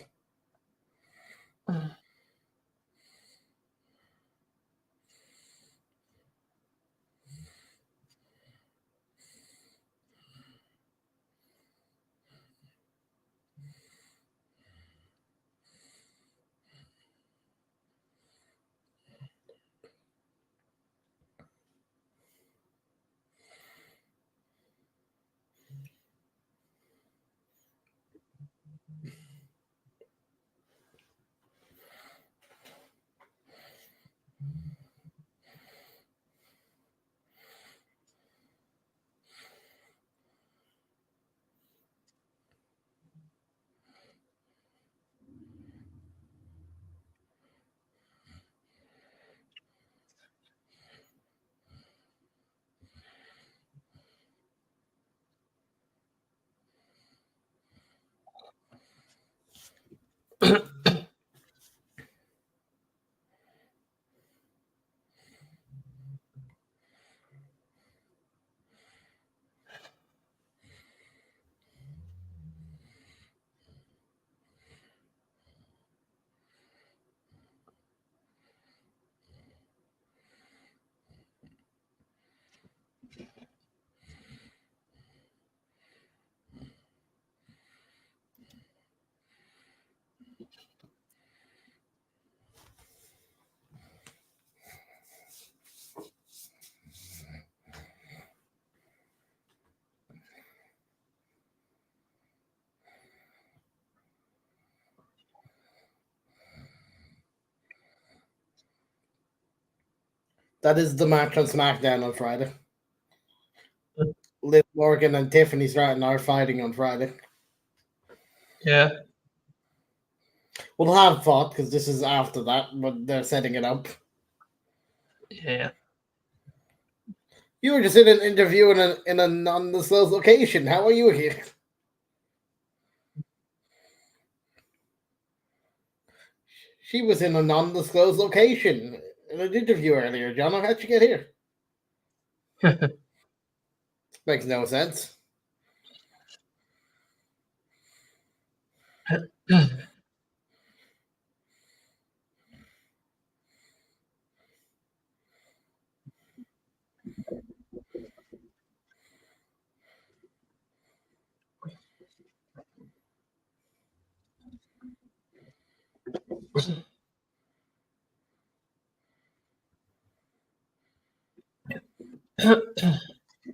That is the match on SmackDown on Friday. Liv Morgan and Tiffany Stratton are fighting on Friday. Yeah. We'll have fought because this is after that, but they're setting it up. Yeah. You were just in an interview in a non-disclosed location. How are you here? She was in a non-disclosed location in an interview earlier. Johnno, how'd you get here? Makes no sense.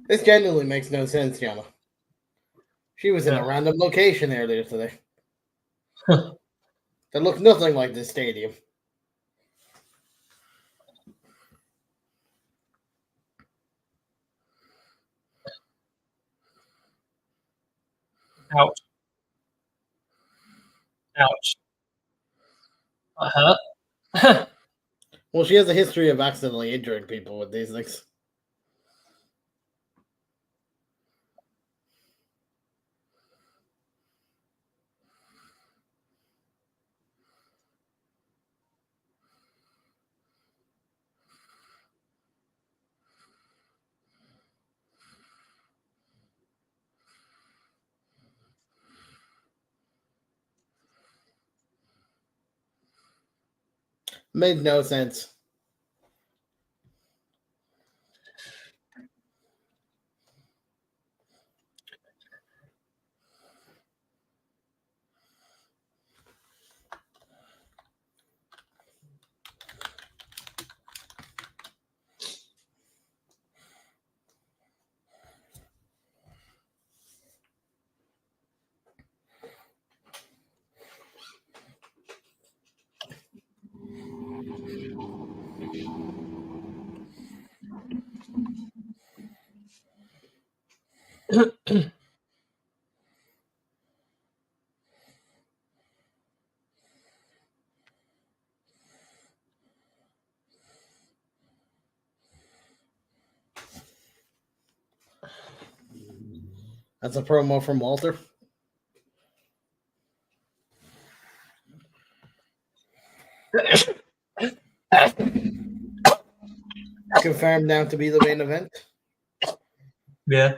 This genuinely makes no sense, Yana. She was in a random location earlier today. That looked nothing like this stadium. Ouch. Ouch. That hurt. Well, she has a history of accidentally injuring people with these things. Made no sense. That's a promo from Walter. Confirmed now to be the main event. Yeah.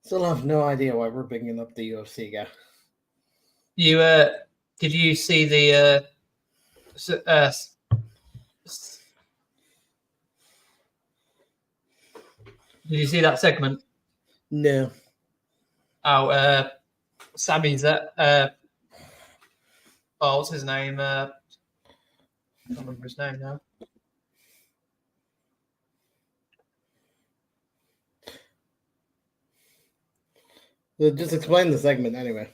Still have no idea why we're bringing up the UFC guy. You did you see the did you see that segment? No. Oh, Sammy's what's his name? I can't remember his name now. Just explain the segment anyway.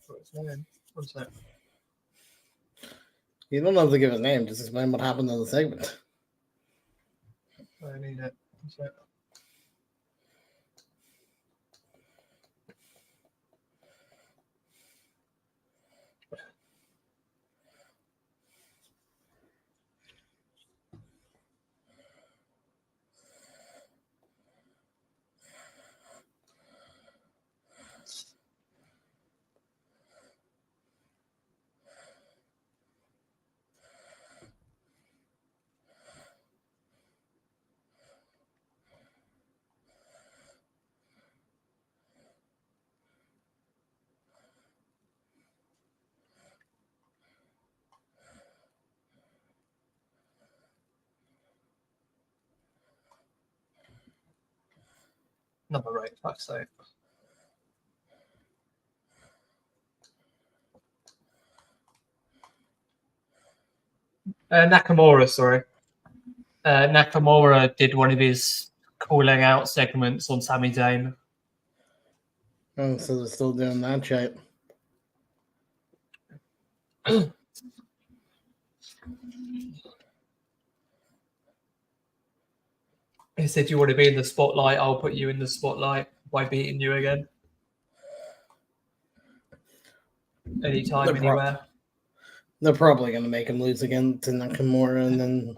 What's his name? What's that? You don't have to give his name. Just explain what happened in the segment. I need it. What's that? Number right, fuck's sake. Nakamura, sorry. Nakamura did one of his calling out segments on Sami Zayn. Oh, so they're still doing that shit. He said, "You want to be in the spotlight? I'll put you in the spotlight by beating you again. Anytime, anywhere." They're probably going to make him lose again to Nakamura, and then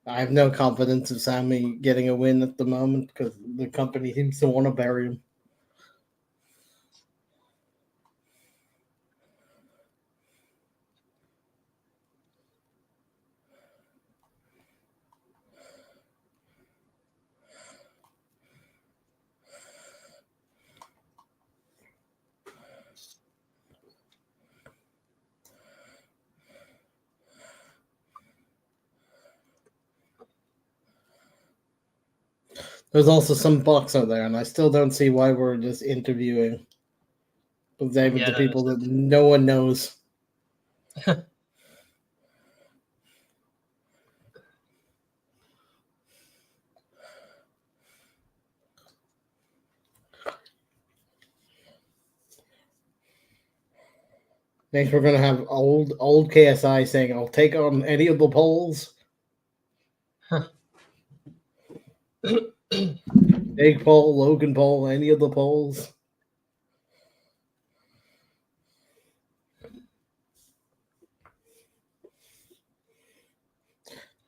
I have no confidence of Sami getting a win at the moment because the company seems to want to bury him. There's also some box out there, and I still don't see why we're just interviewing the people that no one knows. Next, we're going to have old KSI saying, "I'll take on any of the polls." Jake Paul, Logan Paul, any of the polls.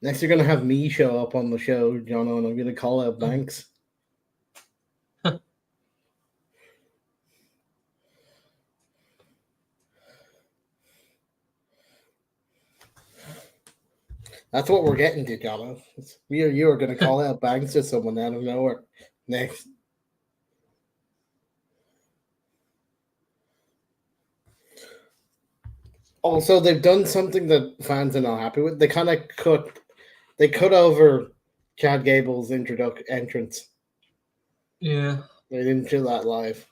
Next, you're going to have me show up on the show, Johnno, and I'm going to call out Banks. That's what we're getting to, Jono. Me or you are going to call out Banks to someone out of nowhere next. Also, they've done something that fans are not happy with. They kind of cut over Chad Gable's entrance. Yeah. They didn't show that live.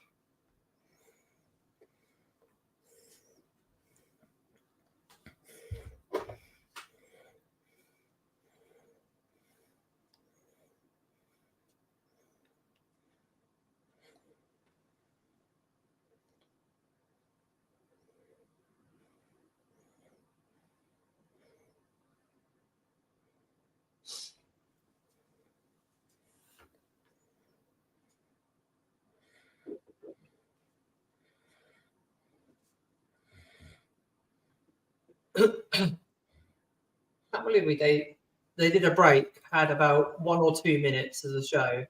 Can't believe they did a break, had about 1 or 2 minutes as a show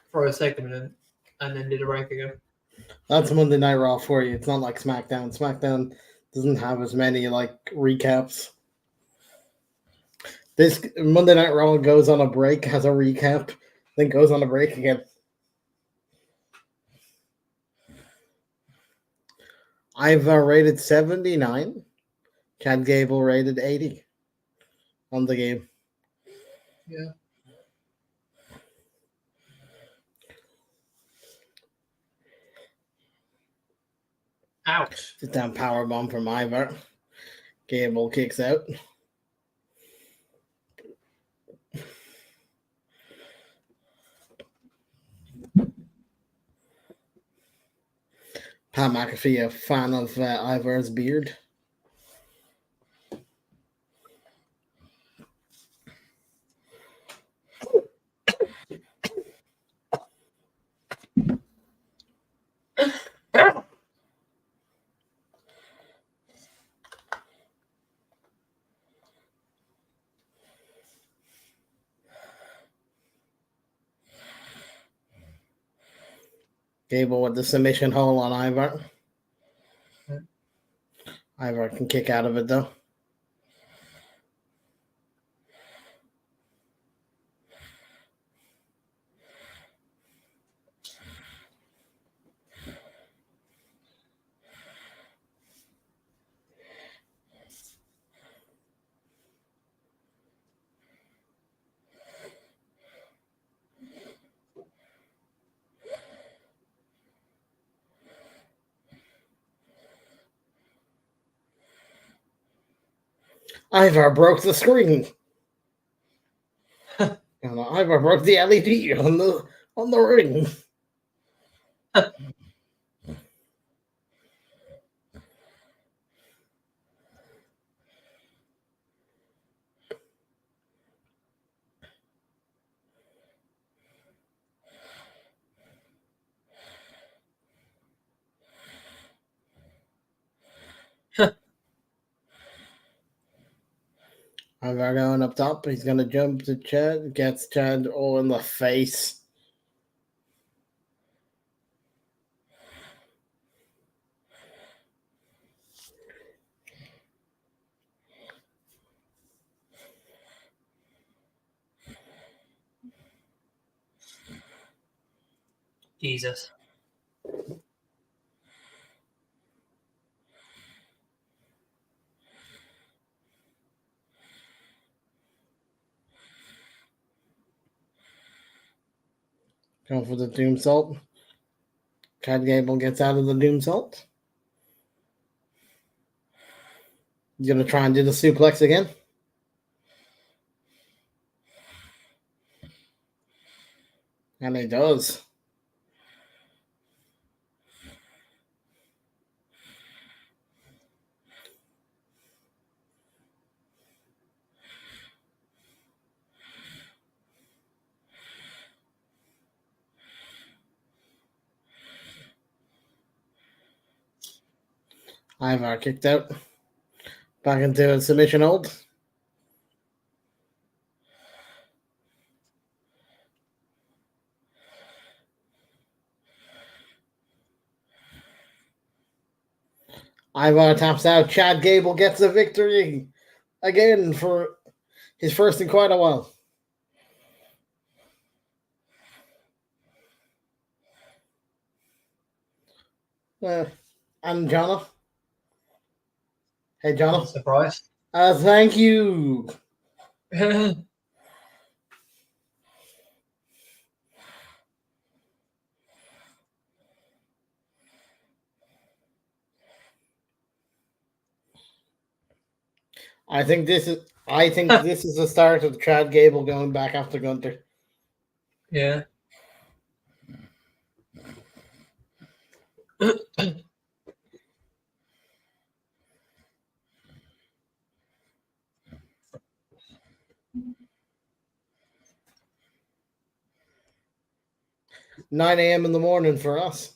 for a segment, and then did a break again. That's Monday Night Raw for you. It's not like SmackDown. SmackDown doesn't have as many recaps. This Monday Night Raw goes on a break, has a recap, then goes on a break again. I've rated 79. Chad Gable rated 80 on the game. Yeah. Ouch. Sit down powerbomb from Ivar. Gable kicks out. Pat McAfee, a fan of Ivar's beard. Gable with the submission hole on Ivar. Ivar can kick out of it, though. Ivar broke the screen. Ivar broke the LED on the ring. Ivar going up top. He's going to jump to Chad. Gets Chad all in the face. Jesus. Going for the Doom Salt. Chad Gable gets out of the Doom Salt. He's going to try and do the suplex again. And he does. Ivar kicked out. Back into a submission hold. Ivar taps out. Chad Gable gets the victory. again for his first in quite a while. And Johnno. Hey, Johnno. Surprise. Thank you. I think this is the start of Chad Gable going back after Gunther. Yeah. $9 a.m. in the morning for us.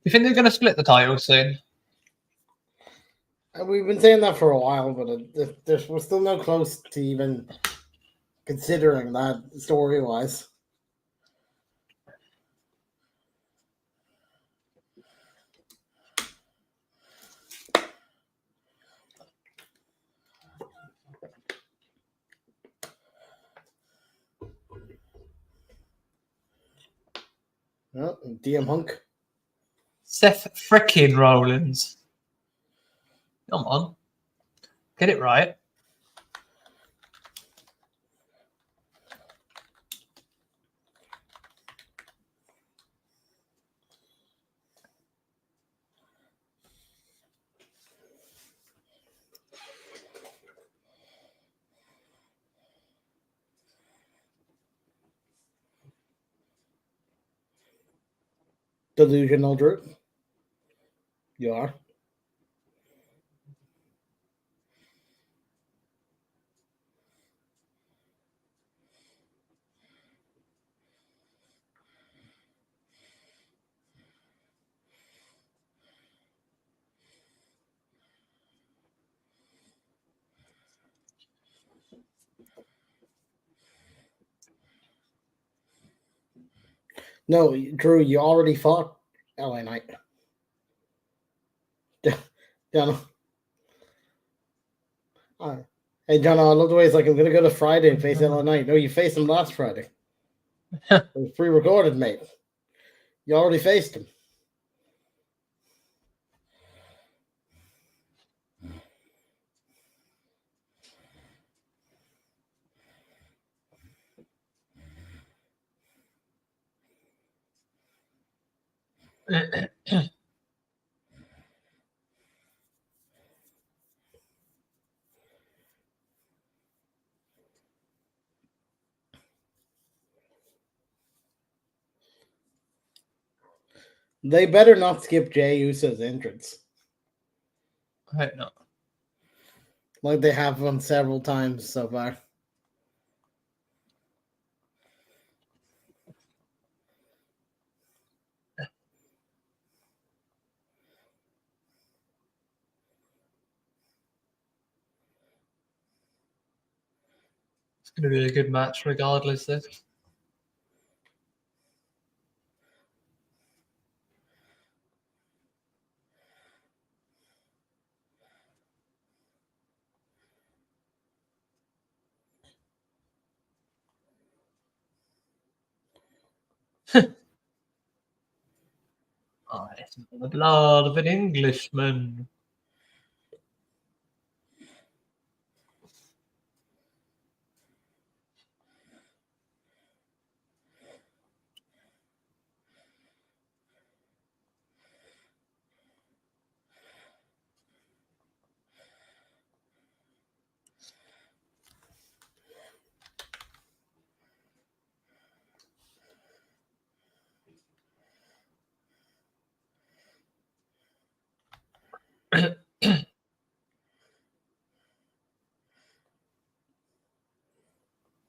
You think they're going to split the titles soon? We've been saying that for a while, but we're still no close to even considering that story-wise. Oh, DM Hunk. Seth frickin' Rollins. Come on. Get it right. Delusional Drew. You are. No, Drew, you already fought LA Knight. John. Hey, John, I love the way it's like, I'm going to go to Friday and face LA Knight. No, you faced him last Friday. It was pre-recorded, mate. You already faced him. They better not skip Jey Uso's entrance. I hope not. Like they have on several times so far. It's going to be a good match regardless. This. Oh, It's the blood of an Englishman.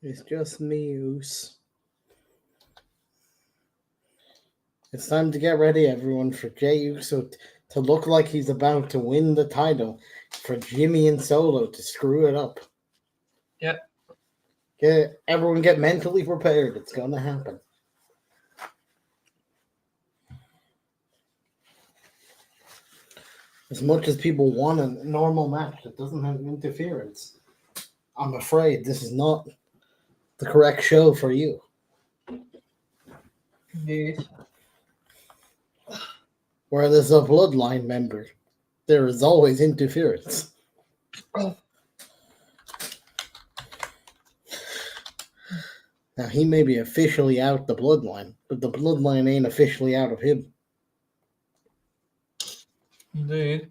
It's just me, Oos. It's time to get ready, everyone, for Jey Uso to look like he's about to win the title, for Jimmy and Solo to screw it up. Yep. Everyone get mentally prepared. It's going to happen. As much as people want a normal match that doesn't have interference, I'm afraid this is not the correct show for you. Indeed. Where there's a bloodline member, there is always interference. Oh. Now, he may be officially out the bloodline, but the bloodline ain't officially out of him. Indeed.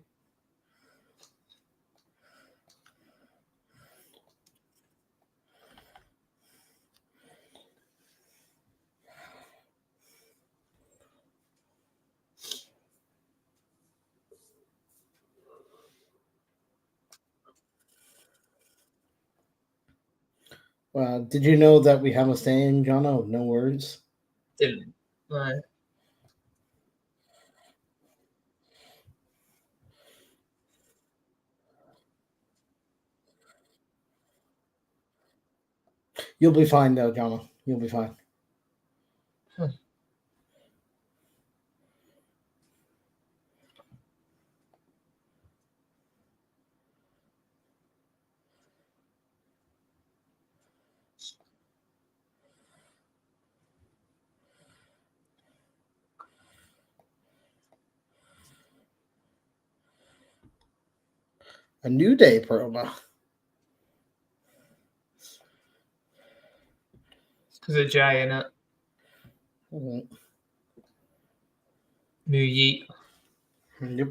Did you know that we have a saying, Johnno, no words? Didn't. Right. You'll be fine, though, Johnno. You'll be fine. A New Day promo. It's because of Jay in it. Mm-hmm. New Yeet. Yep.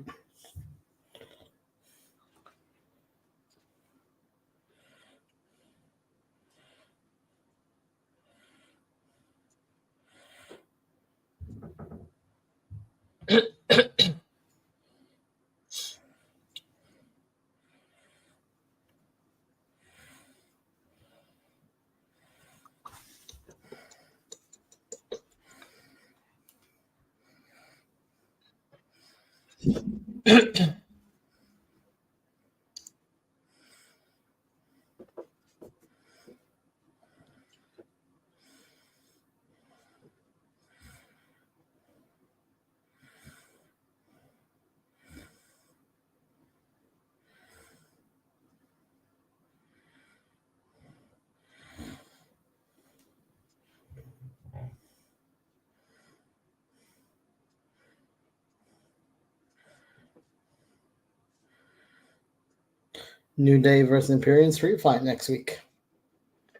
New Day versus Imperium Street Fight next week.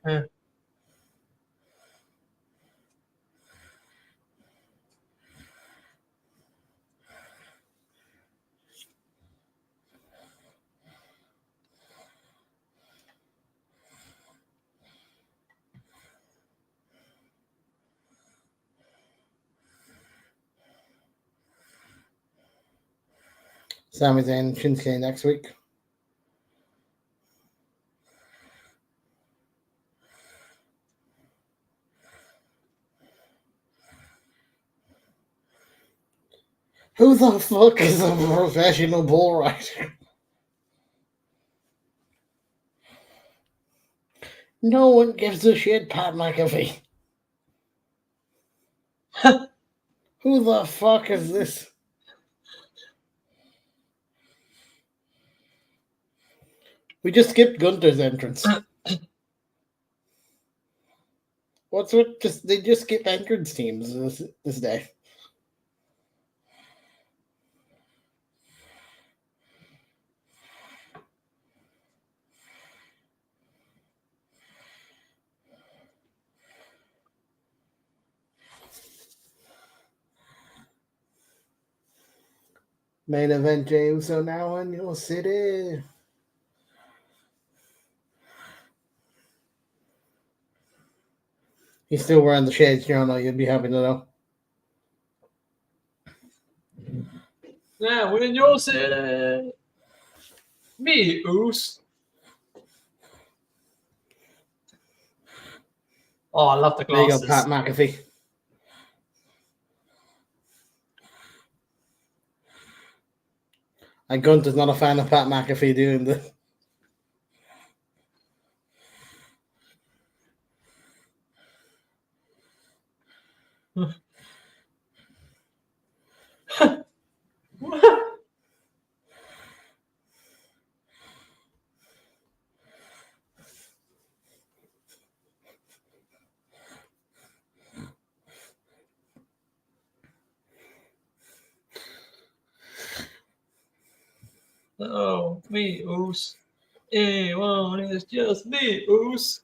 Yeah. Sami Zayn and Shinsuke next week. Who the fuck is a professional bull rider? No one gives a shit, Pat McAfee. Who the fuck is this? We just skipped Gunther's entrance. What's with they just skip entrance teams this day? Main event, Jey Uso now in your city. He's still wearing the shades, Jono. You'd be happy to know. Now in your city. Me, Oos. Oh, I love the There you glasses. go, Pat McAfee. And Gunther's not a fan of Pat McAfee doing this. Oh, me, Oos. A1 is just me, Oos.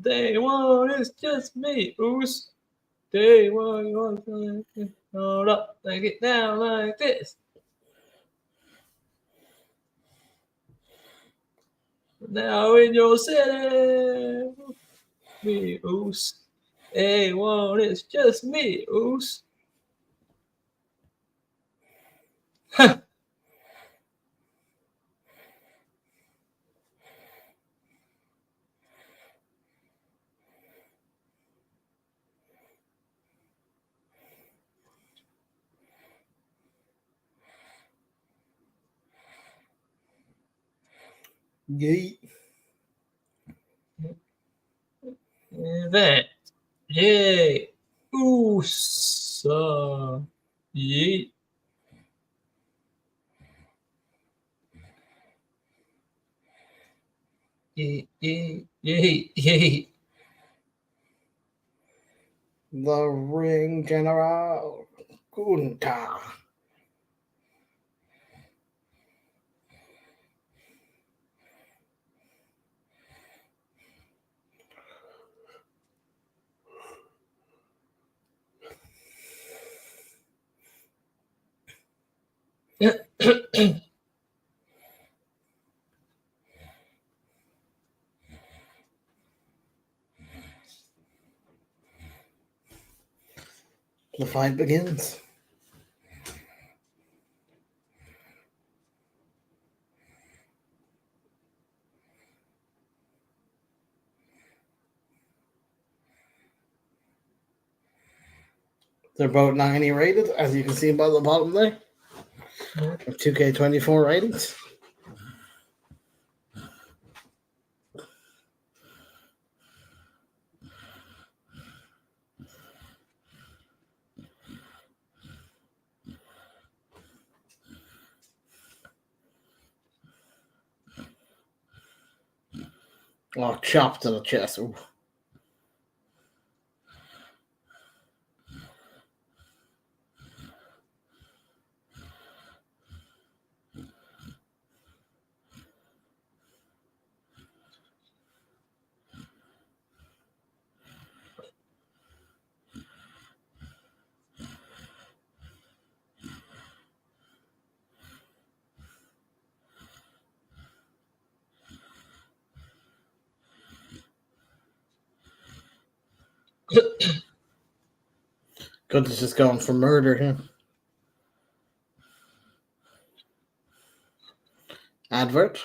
Day one is just me, Oos. Day one, hold up, like it down like this. Now in your city, me, Oos. A1 is just me, Oos. Yeet. Event. Yay. Oos. Yeet. Yeet, yeet, yeet, yeet. The Ring General Gunther. The fight begins. They're both 90 rated, as you can see by the bottom there. 2K24 ratings. Oh, chop to the chest. Ooh. Gunther's just going for murder here. Advert.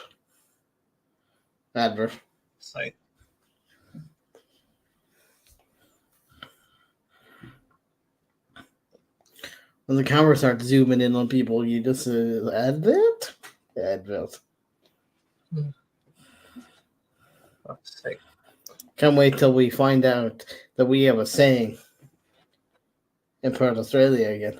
So, When the camera starts zooming in on people, you just advert. fuck's sake. Can't wait till we find out that we have a saying in Perth, Australia again.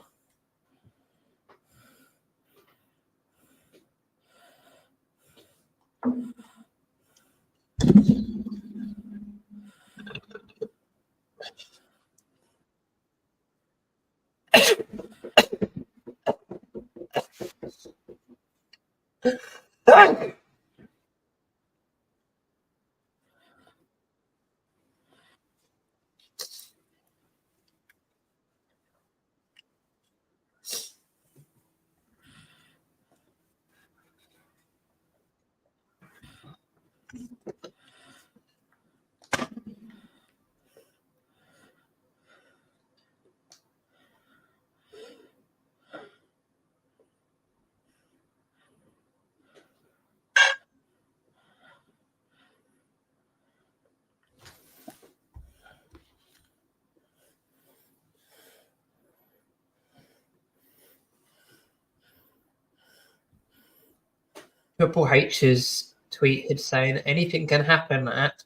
Triple H's tweeted saying anything can happen at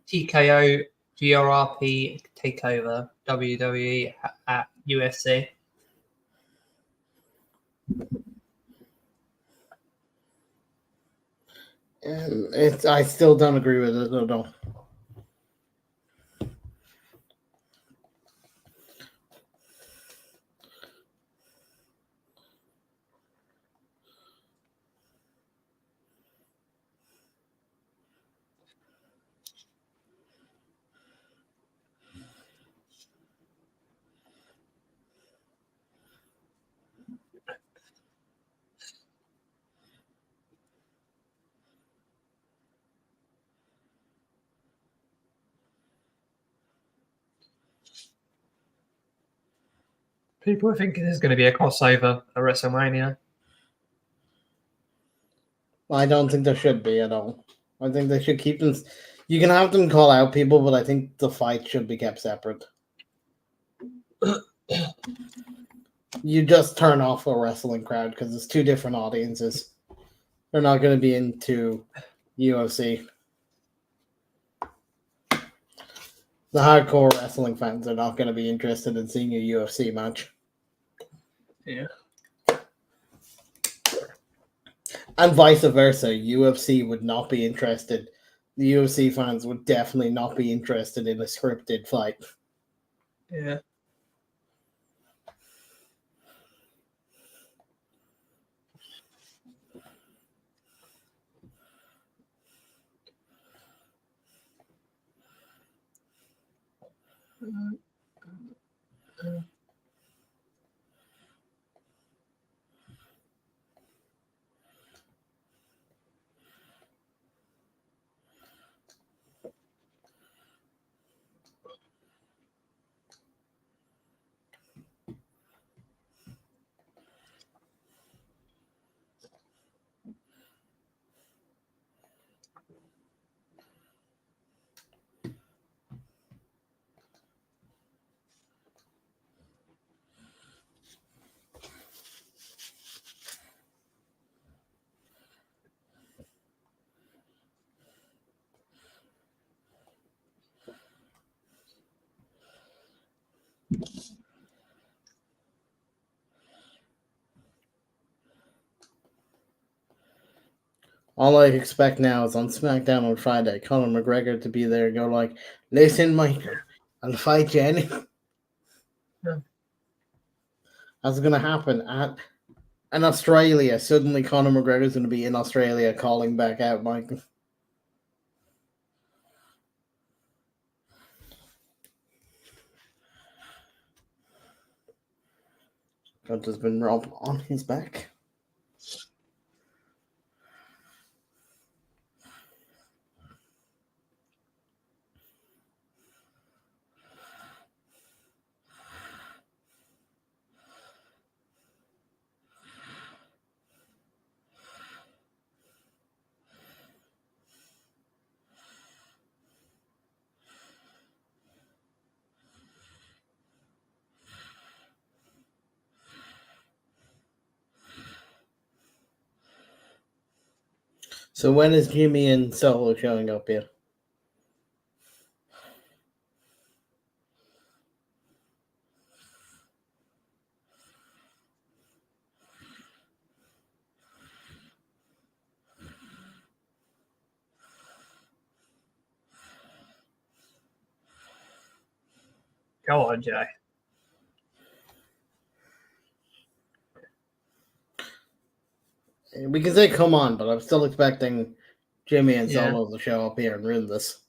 TKO GRRP takeover WWE at UFC. I still don't agree with it. No. People are thinking there's going to be a crossover at WrestleMania. I don't think there should be at all. I think they should keep them. You can have them call out people, but I think the fight should be kept separate. You just turn off a wrestling crowd because it's two different audiences. They're not going to be into UFC. The hardcore wrestling fans are not going to be interested in seeing a UFC match. Yeah. And vice versa. UFC would not be interested. The UFC fans would definitely not be interested in a scripted fight. Yeah. All I expect now is on SmackDown on Friday, Conor McGregor to be there and go like, "Listen, Michael, I'll fight you anything." Yeah. That's going to happen in Australia. Suddenly, Conor McGregor's going to be in Australia calling back out Michael. God has been robbed on his back. So when is Jimmy and Solo showing up here? Go on, Jay. We can say come on, but I'm still expecting Jimmy and Yeah. Solo to show up here and ruin this.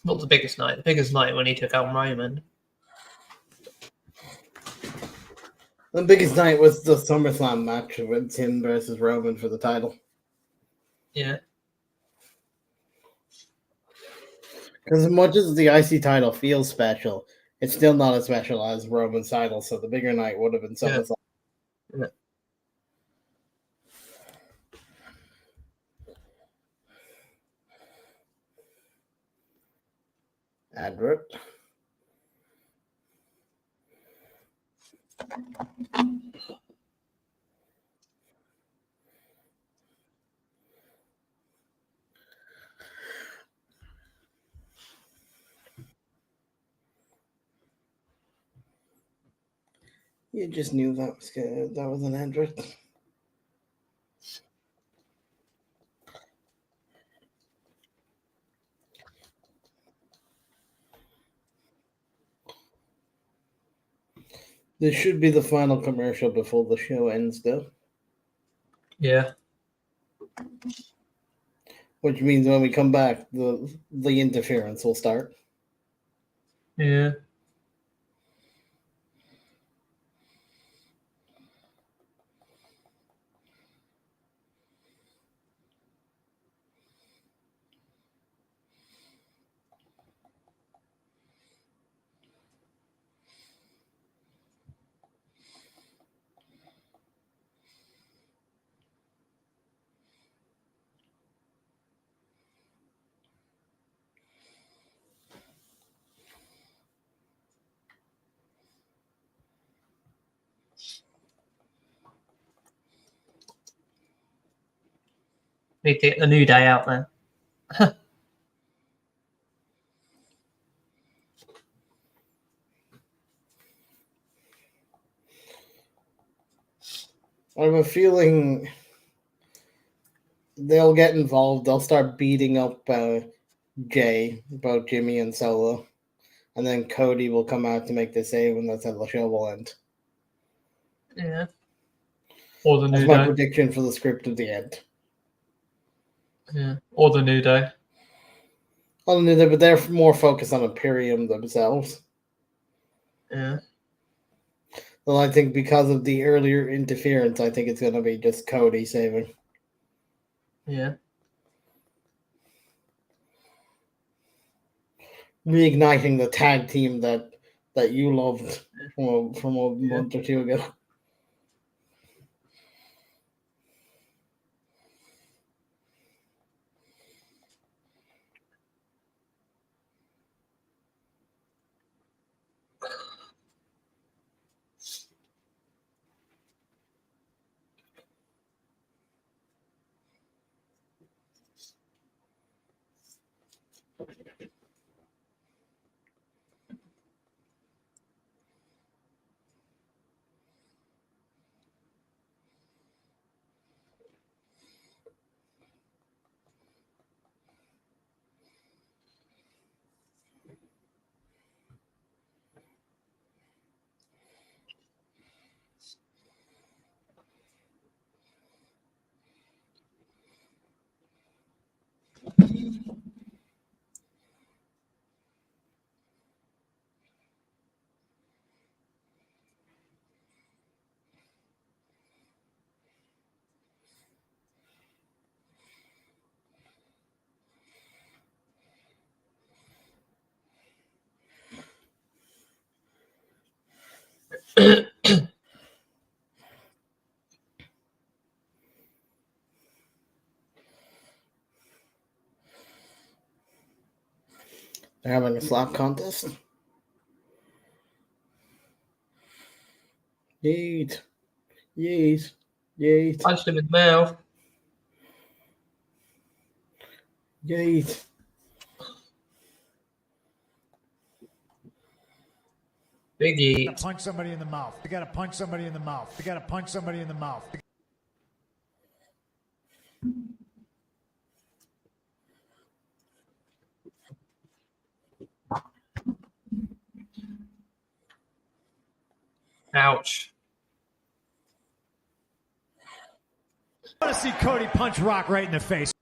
Not the biggest night. The biggest night when he took out Roman. The biggest night was the SummerSlam match with him versus Roman for the title. Yeah. Because as much as the IC title feels special, it's still not as special as Roman's title, so the bigger night would have been SummerSlam. Yeah. Advert. You just knew that was good. That was an advert. This should be the final commercial before the show ends, though. Yeah. Which means when we come back, the interference will start. Yeah. Need to get the New Day out there. I have a feeling they'll get involved. They'll start beating up Jay about Jimmy and Solo. And then Cody will come out to make the save, and that's how the show will end. Yeah. Or the That's New my Day. prediction for the script of the end. Yeah. Or the New Day. Well, but they're more focused on Imperium themselves. Yeah. Well, I think because of the earlier interference, I think it's going to be just Cody saving. Yeah. Reigniting the tag team that you loved from a month or two ago. They're having a slap contest. Yeet. Yeet. Yeet. Punched him in the mouth. Yeet. Big You gotta Eat. punch somebody in the mouth. You gotta punch somebody in the mouth. You gotta punch somebody in the mouth. Ouch. I want to see Cody punch Rock right in the face.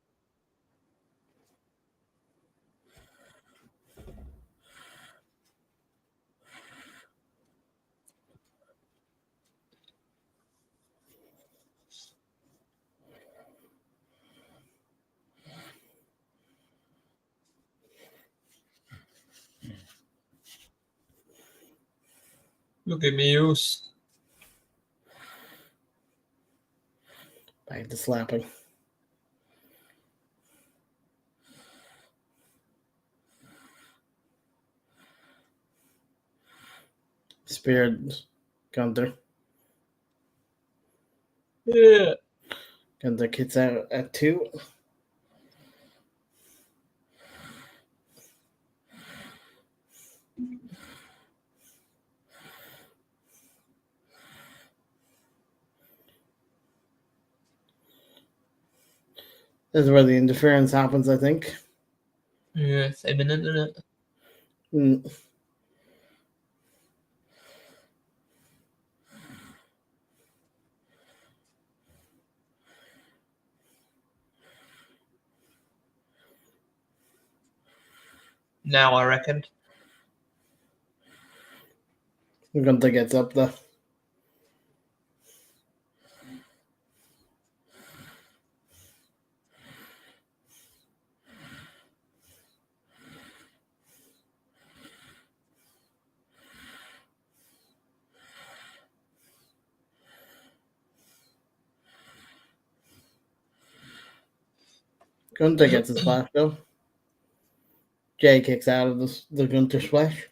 Look at me, use. Back to slapping. Spirit Gunther. Yeah. Gunther kicks out at 2. This is where the interference happens, I think. Yeah, it's imminent, isn't it? Now, I reckon. Gunther gets up though. Gunther gets a splash though. Jay kicks out of the Gunther splash.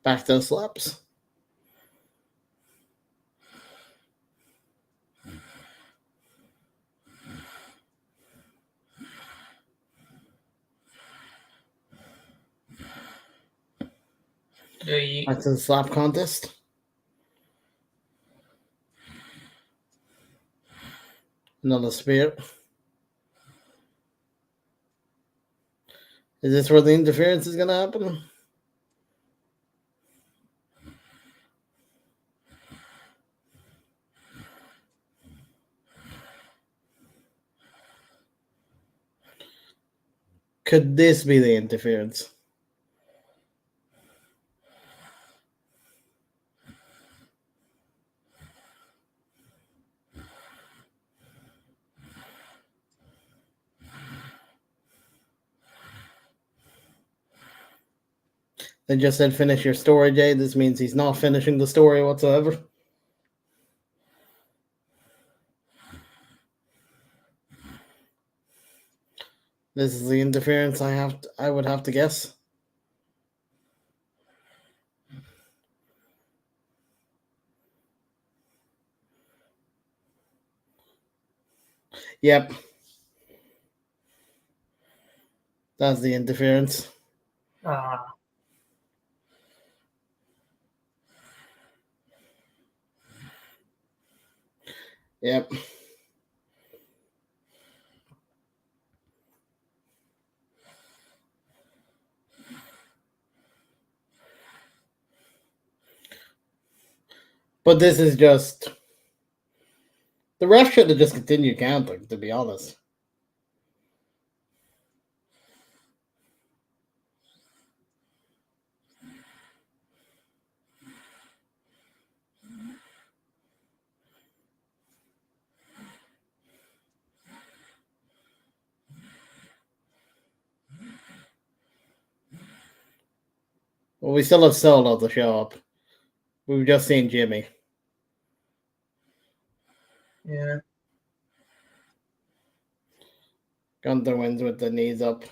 Back to the slaps. Back to the slap contest. Another spear. Is this where the interference is going to happen? Could this be the interference? They just said finish your story, Jay. This means he's not finishing the story whatsoever. This is the interference I would have to guess. Yep. That's the interference. Yep. But this is just... The ref should have just continued counting, to be honest. Well, we still have Solo to show up. We've just seen Jimmy. Yeah. Gunther wins with the knees up.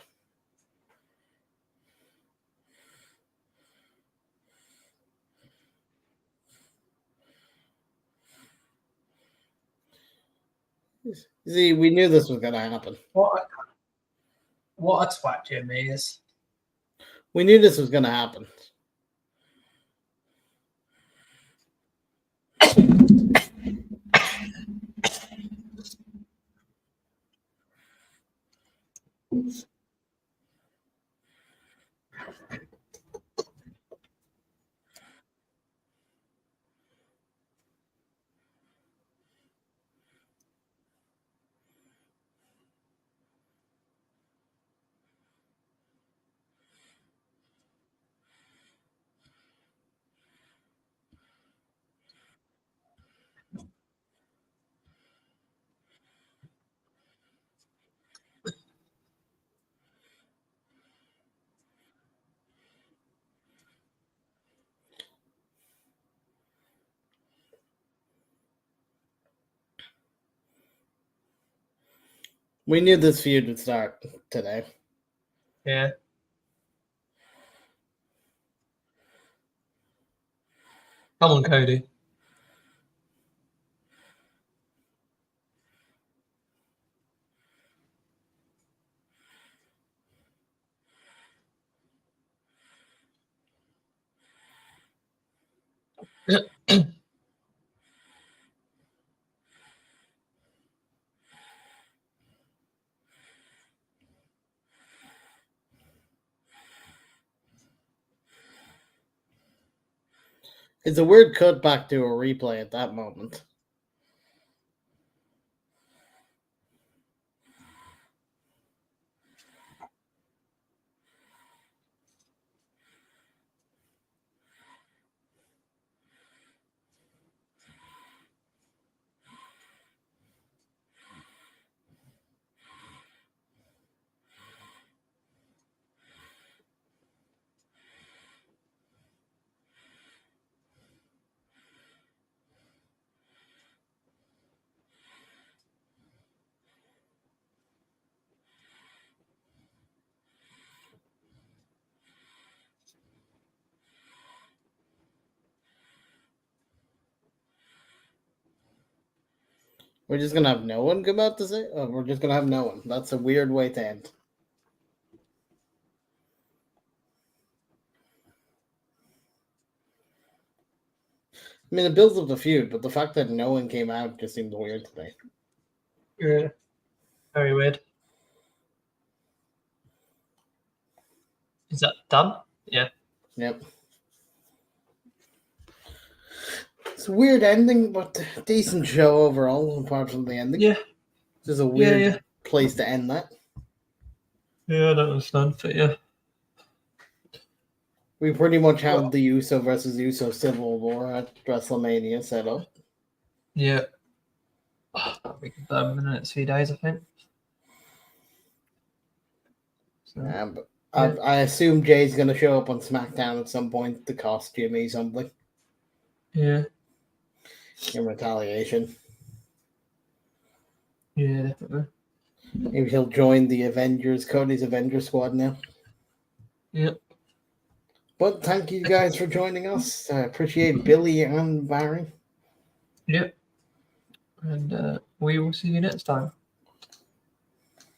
See, we knew this was going to happen. What a twat Jimmy is. We knew this was going to happen. We knew this feud would start today. Yeah. Come on, Cody. It's a weird cut back to a replay at that moment. We're just gonna have no one come out to say. Oh, we're just gonna have no one. That's a weird way to end. I mean, it builds up the feud, but the fact that no one came out just seemed weird to me. Yeah. Very weird. Is that done? Yeah. Yep. It's a weird ending, but decent show overall, apart from the ending. Yeah. Just a weird Yeah. place to end that. Yeah, I don't understand, but yeah. We pretty much have the Uso versus Uso Civil War at WrestleMania set up. Yeah. That'll be confirmed in the next few days, I think. So, But yeah. I assume Jay's going to show up on SmackDown at some point to cost Jimmy something Yeah. in retaliation. Yeah, definitely. Maybe he'll join the Avengers, Cody's Avenger squad now. Yep. But thank you guys for joining us. I appreciate Billy and Barry. Yep. And we will see you next time.